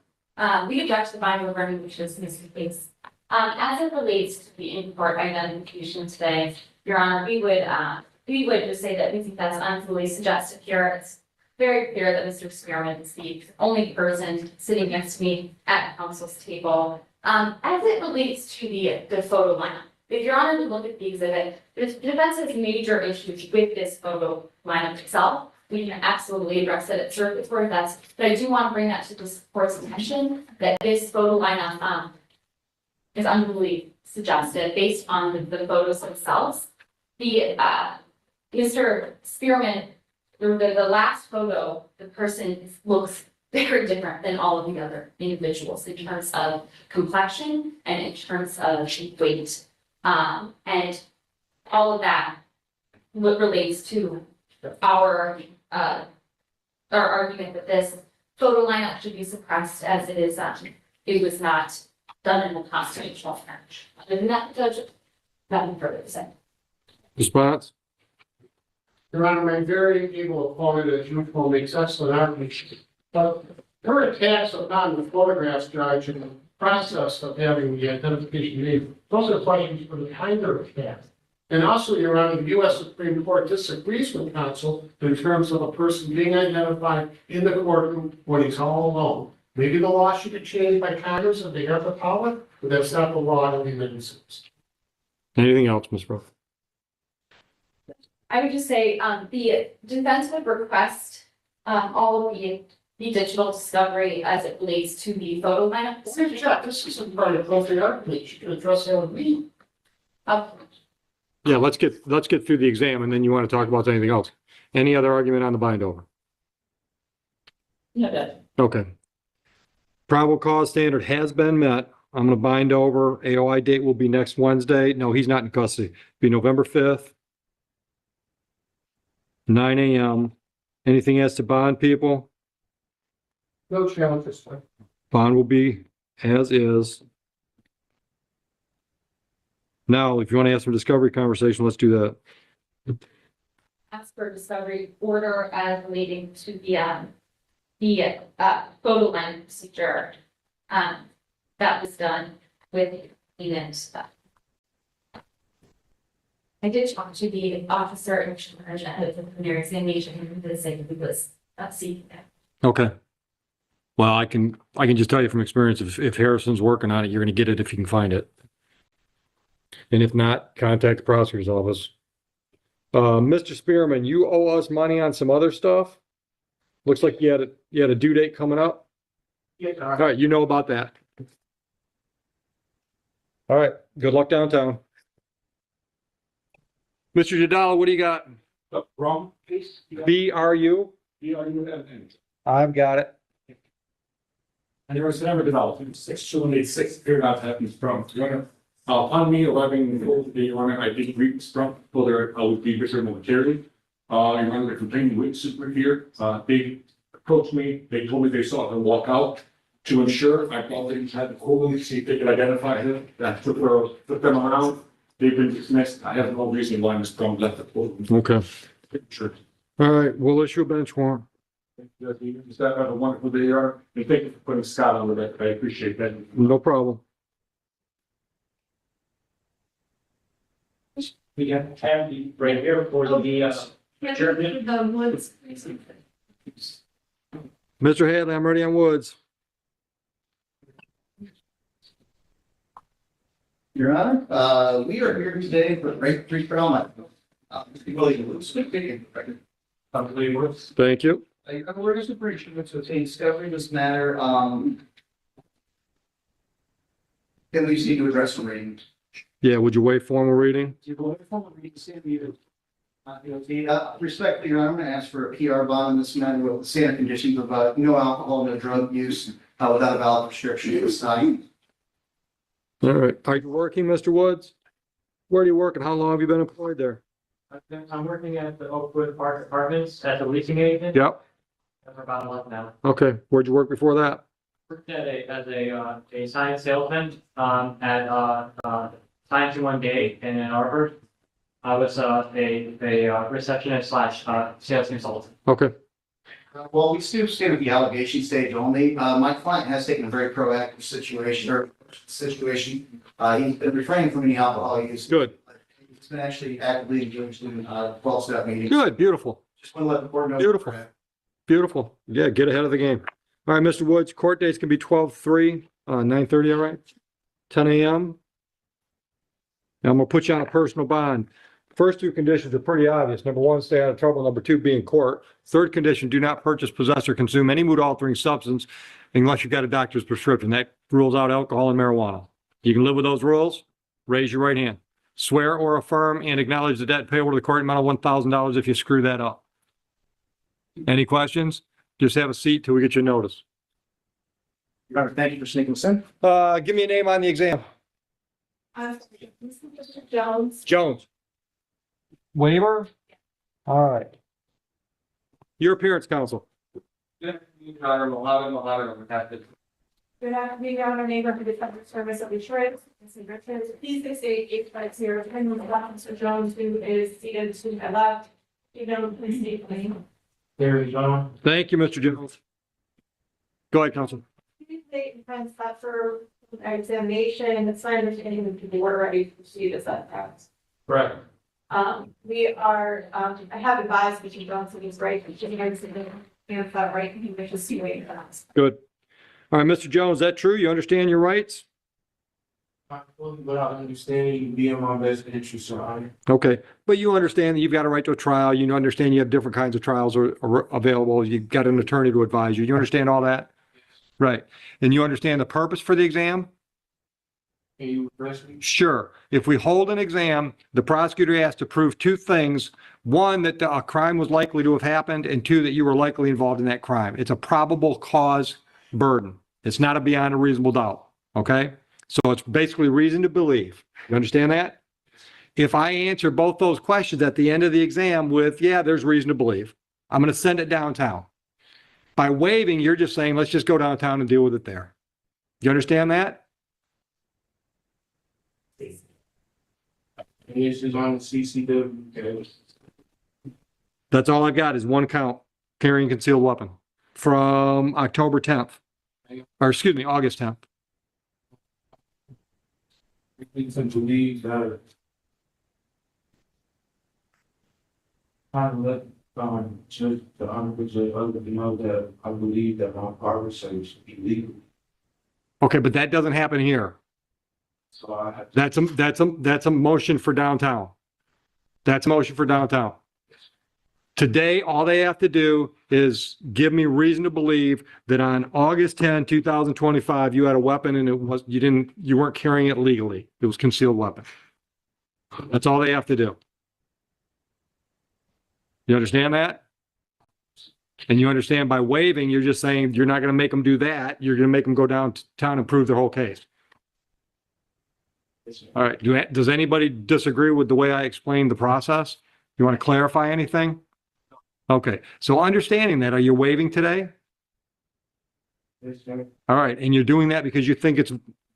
we object to the binder of running, which is Mr. Case. As it relates to the in-court identification today, Your Honor, we would just say that we think that's unduly suggestive here. It's very clear that Mr. Spearman is the only person sitting next to me at counsel's table. As it relates to the photo lineup, if Your Honor would look at the exhibit, the defense has major issues with this photo lineup itself. We can absolutely address it at circuit court, but I do want to bring that to this court's attention, that this photo lineup is unduly suggestive based on the photos themselves. Mr. Spearman, the last photo, the person looks very different than all of the other individuals in terms of complexion and in terms of weight. And all of that relates to our argument that this photo lineup should be suppressed as it is, it was not done in the constitutional match. Other than that, Judge, nothing further to say. Response? Your Honor, my very able opponent, as usual, makes excellent arguments. But her attacks upon the photographs, Judge, and the process of having the identification made, those are questions for the kinder attack. And also, Your Honor, the U.S. Supreme Court disagrees with counsel in terms of a person being identified in the courtroom when he's all alone. Maybe the law should be changed by Congress if they have the power, but that's not the law in the United States. Anything else, Ms. Ruff? I would just say, the defense would request, all of the digital discovery as it relates to the photo lineup. This isn't part of the argument. You can address that with me. Yeah, let's get through the exam and then you want to talk about anything else. Any other argument on the bind over? No, Judge. Okay. Probable cause standard has been met. I'm going to bind over. AOI date will be next Wednesday. No, he's not in custody. Be November 5th. 9 a.m. Anything as to bond, people? No challenge this time. Bond will be as is. Now, if you want to have some discovery conversation, let's do that. Ask for discovery order as relating to the photo line procedure. That was done with event. I did talk to the officer in charge of the preliminary examination and the same was seeking that. Okay. Well, I can just tell you from experience, if Harrison's working on it, you're going to get it if you can find it. And if not, contact the prosecutor's office. Mr. Spearman, you owe us money on some other stuff. Looks like you had a due date coming up. Yeah. All right, you know about that. All right, good luck downtown. Mr. Jadala, what do you got? Wrong case? BRU? BRUNN. I've got it. And there was never developed. 6 appeared not to have been sprung. On me, 11 goals, Your Honor, I did read sprung, whether I would be written momentarily. Your Honor, the complaining witnesses were here. They approached me. They told me they saw her walk out. To ensure, I thought they had to call them, see if they could identify her. That took them around. They've been dismissed. I have no reason why Ms. Sprung left the courtroom. Okay. Sure. All right, we'll issue a bench warrant. Thank you, Judge. Have a wonderful day, Your Honor. And thank you for putting Scott on the record. I appreciate that. No problem. We have Kathy right here for the adjournment. Mr. Hadley, I'm ready on Woods. Your Honor, we are here today for rate 3 for Elmont. Thank you. I'm aware of the breach of obtain discovery in this matter. Can we just need to address the rating? Yeah, would you waive formal reading? Respectfully, Your Honor, I'm going to ask for a PR bond in this matter with the standard conditions of no alcohol, no drug use, without a valid prescription. It was not. All right. Are you working, Mr. Woods? Where are you working? How long have you been employed there? I'm working at the Oakwood Park Apartments as a leasing agent. Yep. For about a month now. Okay. Where'd you work before that? Worked at a science salesman, at, Science in One Day in Ann Arbor. I was, a receptionist slash, sales consultant. Okay. Well, we still stand at the allegation stage only. My client has taken a very proactive situation. He's been refraining from any alcohol use. Good. He's been actually actively engaged in 12-step meetings. Good. Beautiful. Just want to let the board know. Beautiful. Beautiful. Yeah, get ahead of the game. All right, Mr. Woods, court dates can be 12/3, 9:30, all right? 10 a.m. Now I'm gonna put you on a personal bond. First two conditions are pretty obvious. Number one, stay out of trouble. Number two, be in court. Third condition, do not purchase, possess, or consume any mood-altering substance unless you've got a doctor's prescription. That rules out alcohol and marijuana. You can live with those rules? Raise your right hand. Swear or affirm and acknowledge the debt payable to the court amount of $1,000 if you screw that up. Any questions? Just have a seat till we get your notice. Your Honor, thank you for sneaking us in. Give me a name on the exam. Mr. Jones. Jones. Waiver? All right. Your appearance, counsel. Good afternoon, Mohammed, I'm attached. Good afternoon, Your Honor, neighborhood defender service of Detroit. Please state 850, Mr. Jones, who is seated to my left. You know, please state the name. There we go. Thank you, Mr. Jones. Go ahead, counsel. Please state and defense that for examination, it's my understanding that the board ready to proceed as that happens. Right. We are, I have advised Mr. Johnson is right, but you guys and that right, he wishes to wait for us. Good. All right, Mr. Jones, is that true? You understand your rights? Without understanding, being my best interest, Your Honor. Okay, but you understand that you've got a right to a trial. You understand you have different kinds of trials are available. You've got an attorney to advise you. You understand all that? Right. And you understand the purpose for the exam? Can you address me? Sure. If we hold an exam, the prosecutor has to prove two things. One, that a crime was likely to have happened, and two, that you were likely involved in that crime. It's a probable cause burden. It's not a beyond a reasonable doubt. Okay? So it's basically reason to believe. You understand that? If I answer both those questions at the end of the exam with, yeah, there's reason to believe, I'm going to send it downtown. By waiving, you're just saying, let's just go downtown and deal with it there. You understand that? This is on CCW. That's all I got is one count, carrying concealed weapon from October 10th, or excuse me, August 10th. Reason to believe that I let Judge the Honorable Judge Oakley know that I believe that my conversation should be legal. Okay, but that doesn't happen here. So I have to. That's a motion for downtown. That's a motion for downtown. Today, all they have to do is give me reason to believe that on August 10, 2025, you had a weapon and you weren't carrying it legally. It was concealed weapon. That's all they have to do. You understand that? And you understand by waiving, you're just saying you're not going to make them do that. You're going to make them go downtown and prove their whole case. All right. Does anybody disagree with the way I explained the process? You want to clarify anything? Okay. So understanding that, are you waiving today? Yes, sir. All right. And you're doing that because you think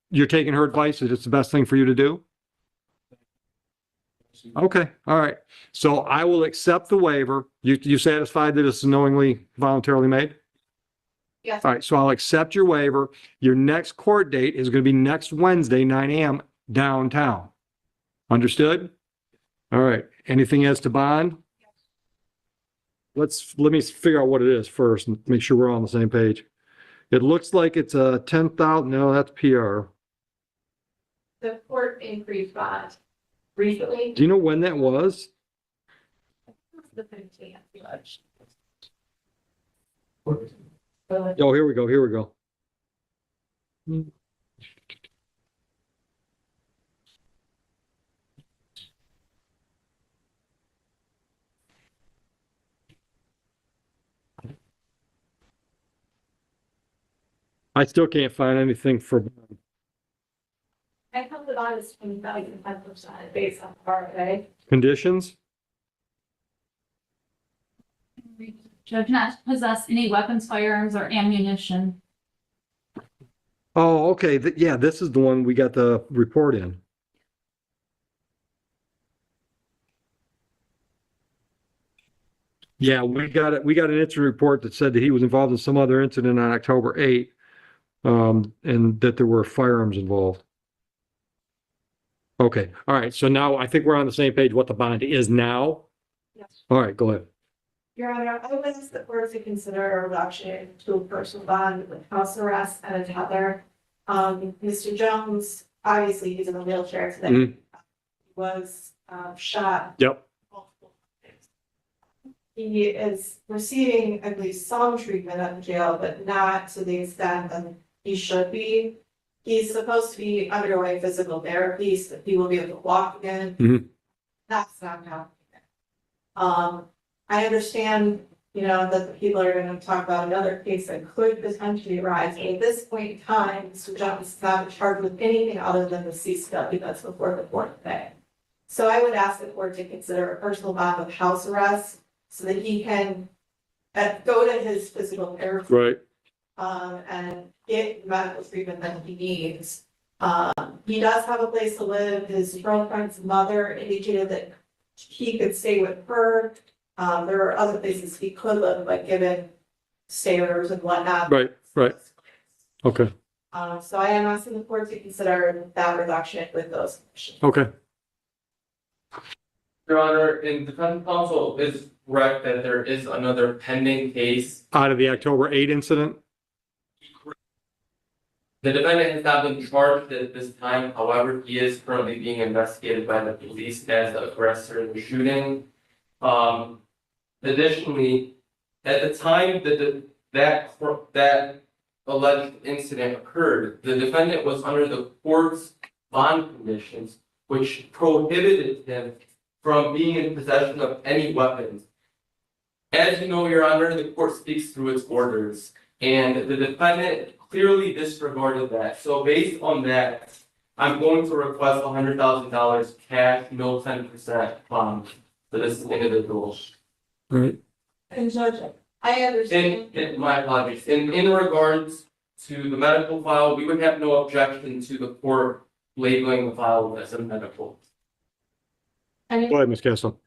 you're taking her advice that it's the best thing for you to do? Okay. All right. So I will accept the waiver. You satisfied that it's knowingly, voluntarily made? Yes. All right. So I'll accept your waiver. Your next court date is going to be next Wednesday, 9 a.m. downtown. Understood? All right. Anything as to bond? Let me figure out what it is first and make sure we're all on the same page. It looks like it's a 10,000. No, that's PR. The court increased bond recently. Do you know when that was? The 15th. Oh, here we go. Here we go. I still can't find anything for, I held it on as 20,10% based on RFA. conditions. Judge not possess any weapons, firearms, or ammunition. Oh, okay, yeah, this is the one we got the report in. Yeah, we got it. We got an incident report that said that he was involved in some other incident on October 8th, and that there were firearms involved. Okay, all right. So now I think we're on the same page what the bond is now. Yes. All right, go ahead. Your Honor, I would ask the court to consider a reduction to a personal bond with house arrest and a tether. Mr. Jones, obviously he's in a wheelchair today. Mhm. He was shot. Yep. He is receiving at least some treatment at the jail, but not to the extent that he should be. He's supposed to be undergoing physical therapy so that he will be able to walk again. Mhm. That's not happening. I understand, that the people are gonna talk about another case that could potentially arise, but at this point in time, Mr. Jones is not charged with anything other than the CCW that's before the court today. So I would ask the court to consider a personal bond with house arrest so that he can go to his physical therapy. Right. And get medical treatment that he needs. He does have a place to live. His girlfriend's mother indicated that he could stay with her. There are other places he could live, but given stairs and whatnot. Right. Okay, So I am asking the court to consider that reduction with those conditions. okay. Your Honor, in defense counsel is correct that there is another pending case. Out of the October 8 incident? The defendant has not been charged at this time, however, he is currently being investigated by the police as the aggressor in the shooting. Additionally, at the time that alleged incident occurred, the defendant was under the court's bond conditions, which prohibited him from being in possession of any weapons. As you know, Your Honor, the court speaks through its orders, and the defendant clearly disregarded that. So based on that, I'm going to request $100,000 cash, no 10% bond for this individual. Right. And Judge, I understand. My apologies. In regards to the medical file, we would have no objection to the court labeling the file as a medical. Go ahead, Ms. Castle.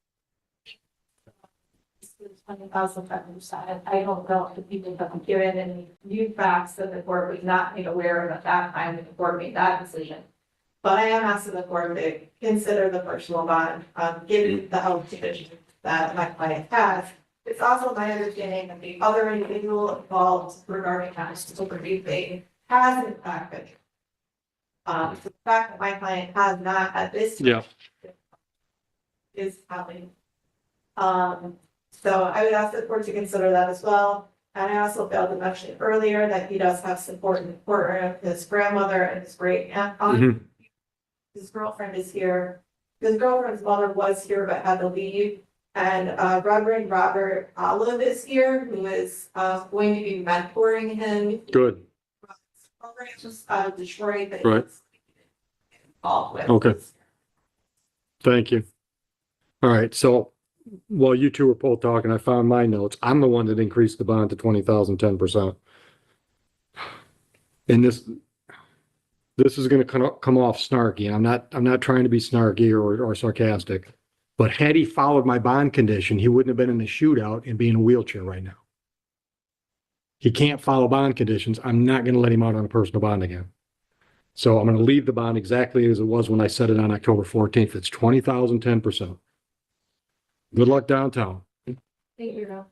$20,500. I don't know if the people have given any new facts that the court was not made aware of at that time that the court made that decision. But I am asking the court to consider the personal bond, given the health condition that my client has. It's also my understanding that the other individual involved regarding that super thing has in fact been. So the fact that my client has not at this time. Yeah. Is happening. So I would ask the court to consider that as well. And I also failed to mention earlier that he does have support in the courtroom, his grandmother and his great aunt. His girlfriend is here. His girlfriend's mother was here but had to leave. And Reverend Robert Olive is here, who is going to be mentoring him. Good. Just Detroit that Right. he's involved with. Okay. Thank you. All right, so while you two were both talking, I found my notes. I'm the one that increased the bond to 20,000, 10%. And this is gonna come off snarky. I'm not trying to be snarky or sarcastic. But had he followed my bond condition, he wouldn't have been in a shootout and be in a wheelchair right now. He can't follow bond conditions. I'm not gonna let him out on a personal bond again. So I'm gonna leave the bond exactly as it was when I set it on October 14th. It's 20,000, 10%. Good luck downtown. Thank you, Ralph.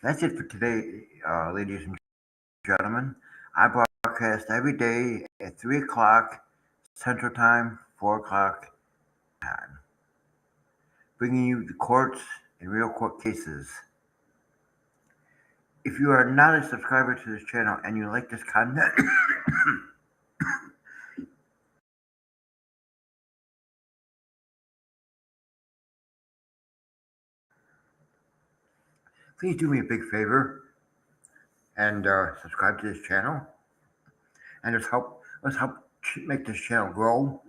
That's it for today, ladies and gentlemen. I broadcast every day at 3 o'clock Central Time, 4 o'clock time, bringing you the courts and real court cases. If you are not a subscriber to this channel and you like this content, please do me a big favor and subscribe to this channel. And let's help make this channel grow.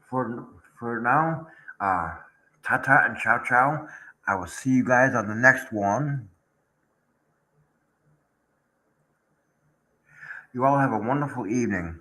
For now, ta-ta and ciao ciao. I will see you guys on the next one. You all have a wonderful evening.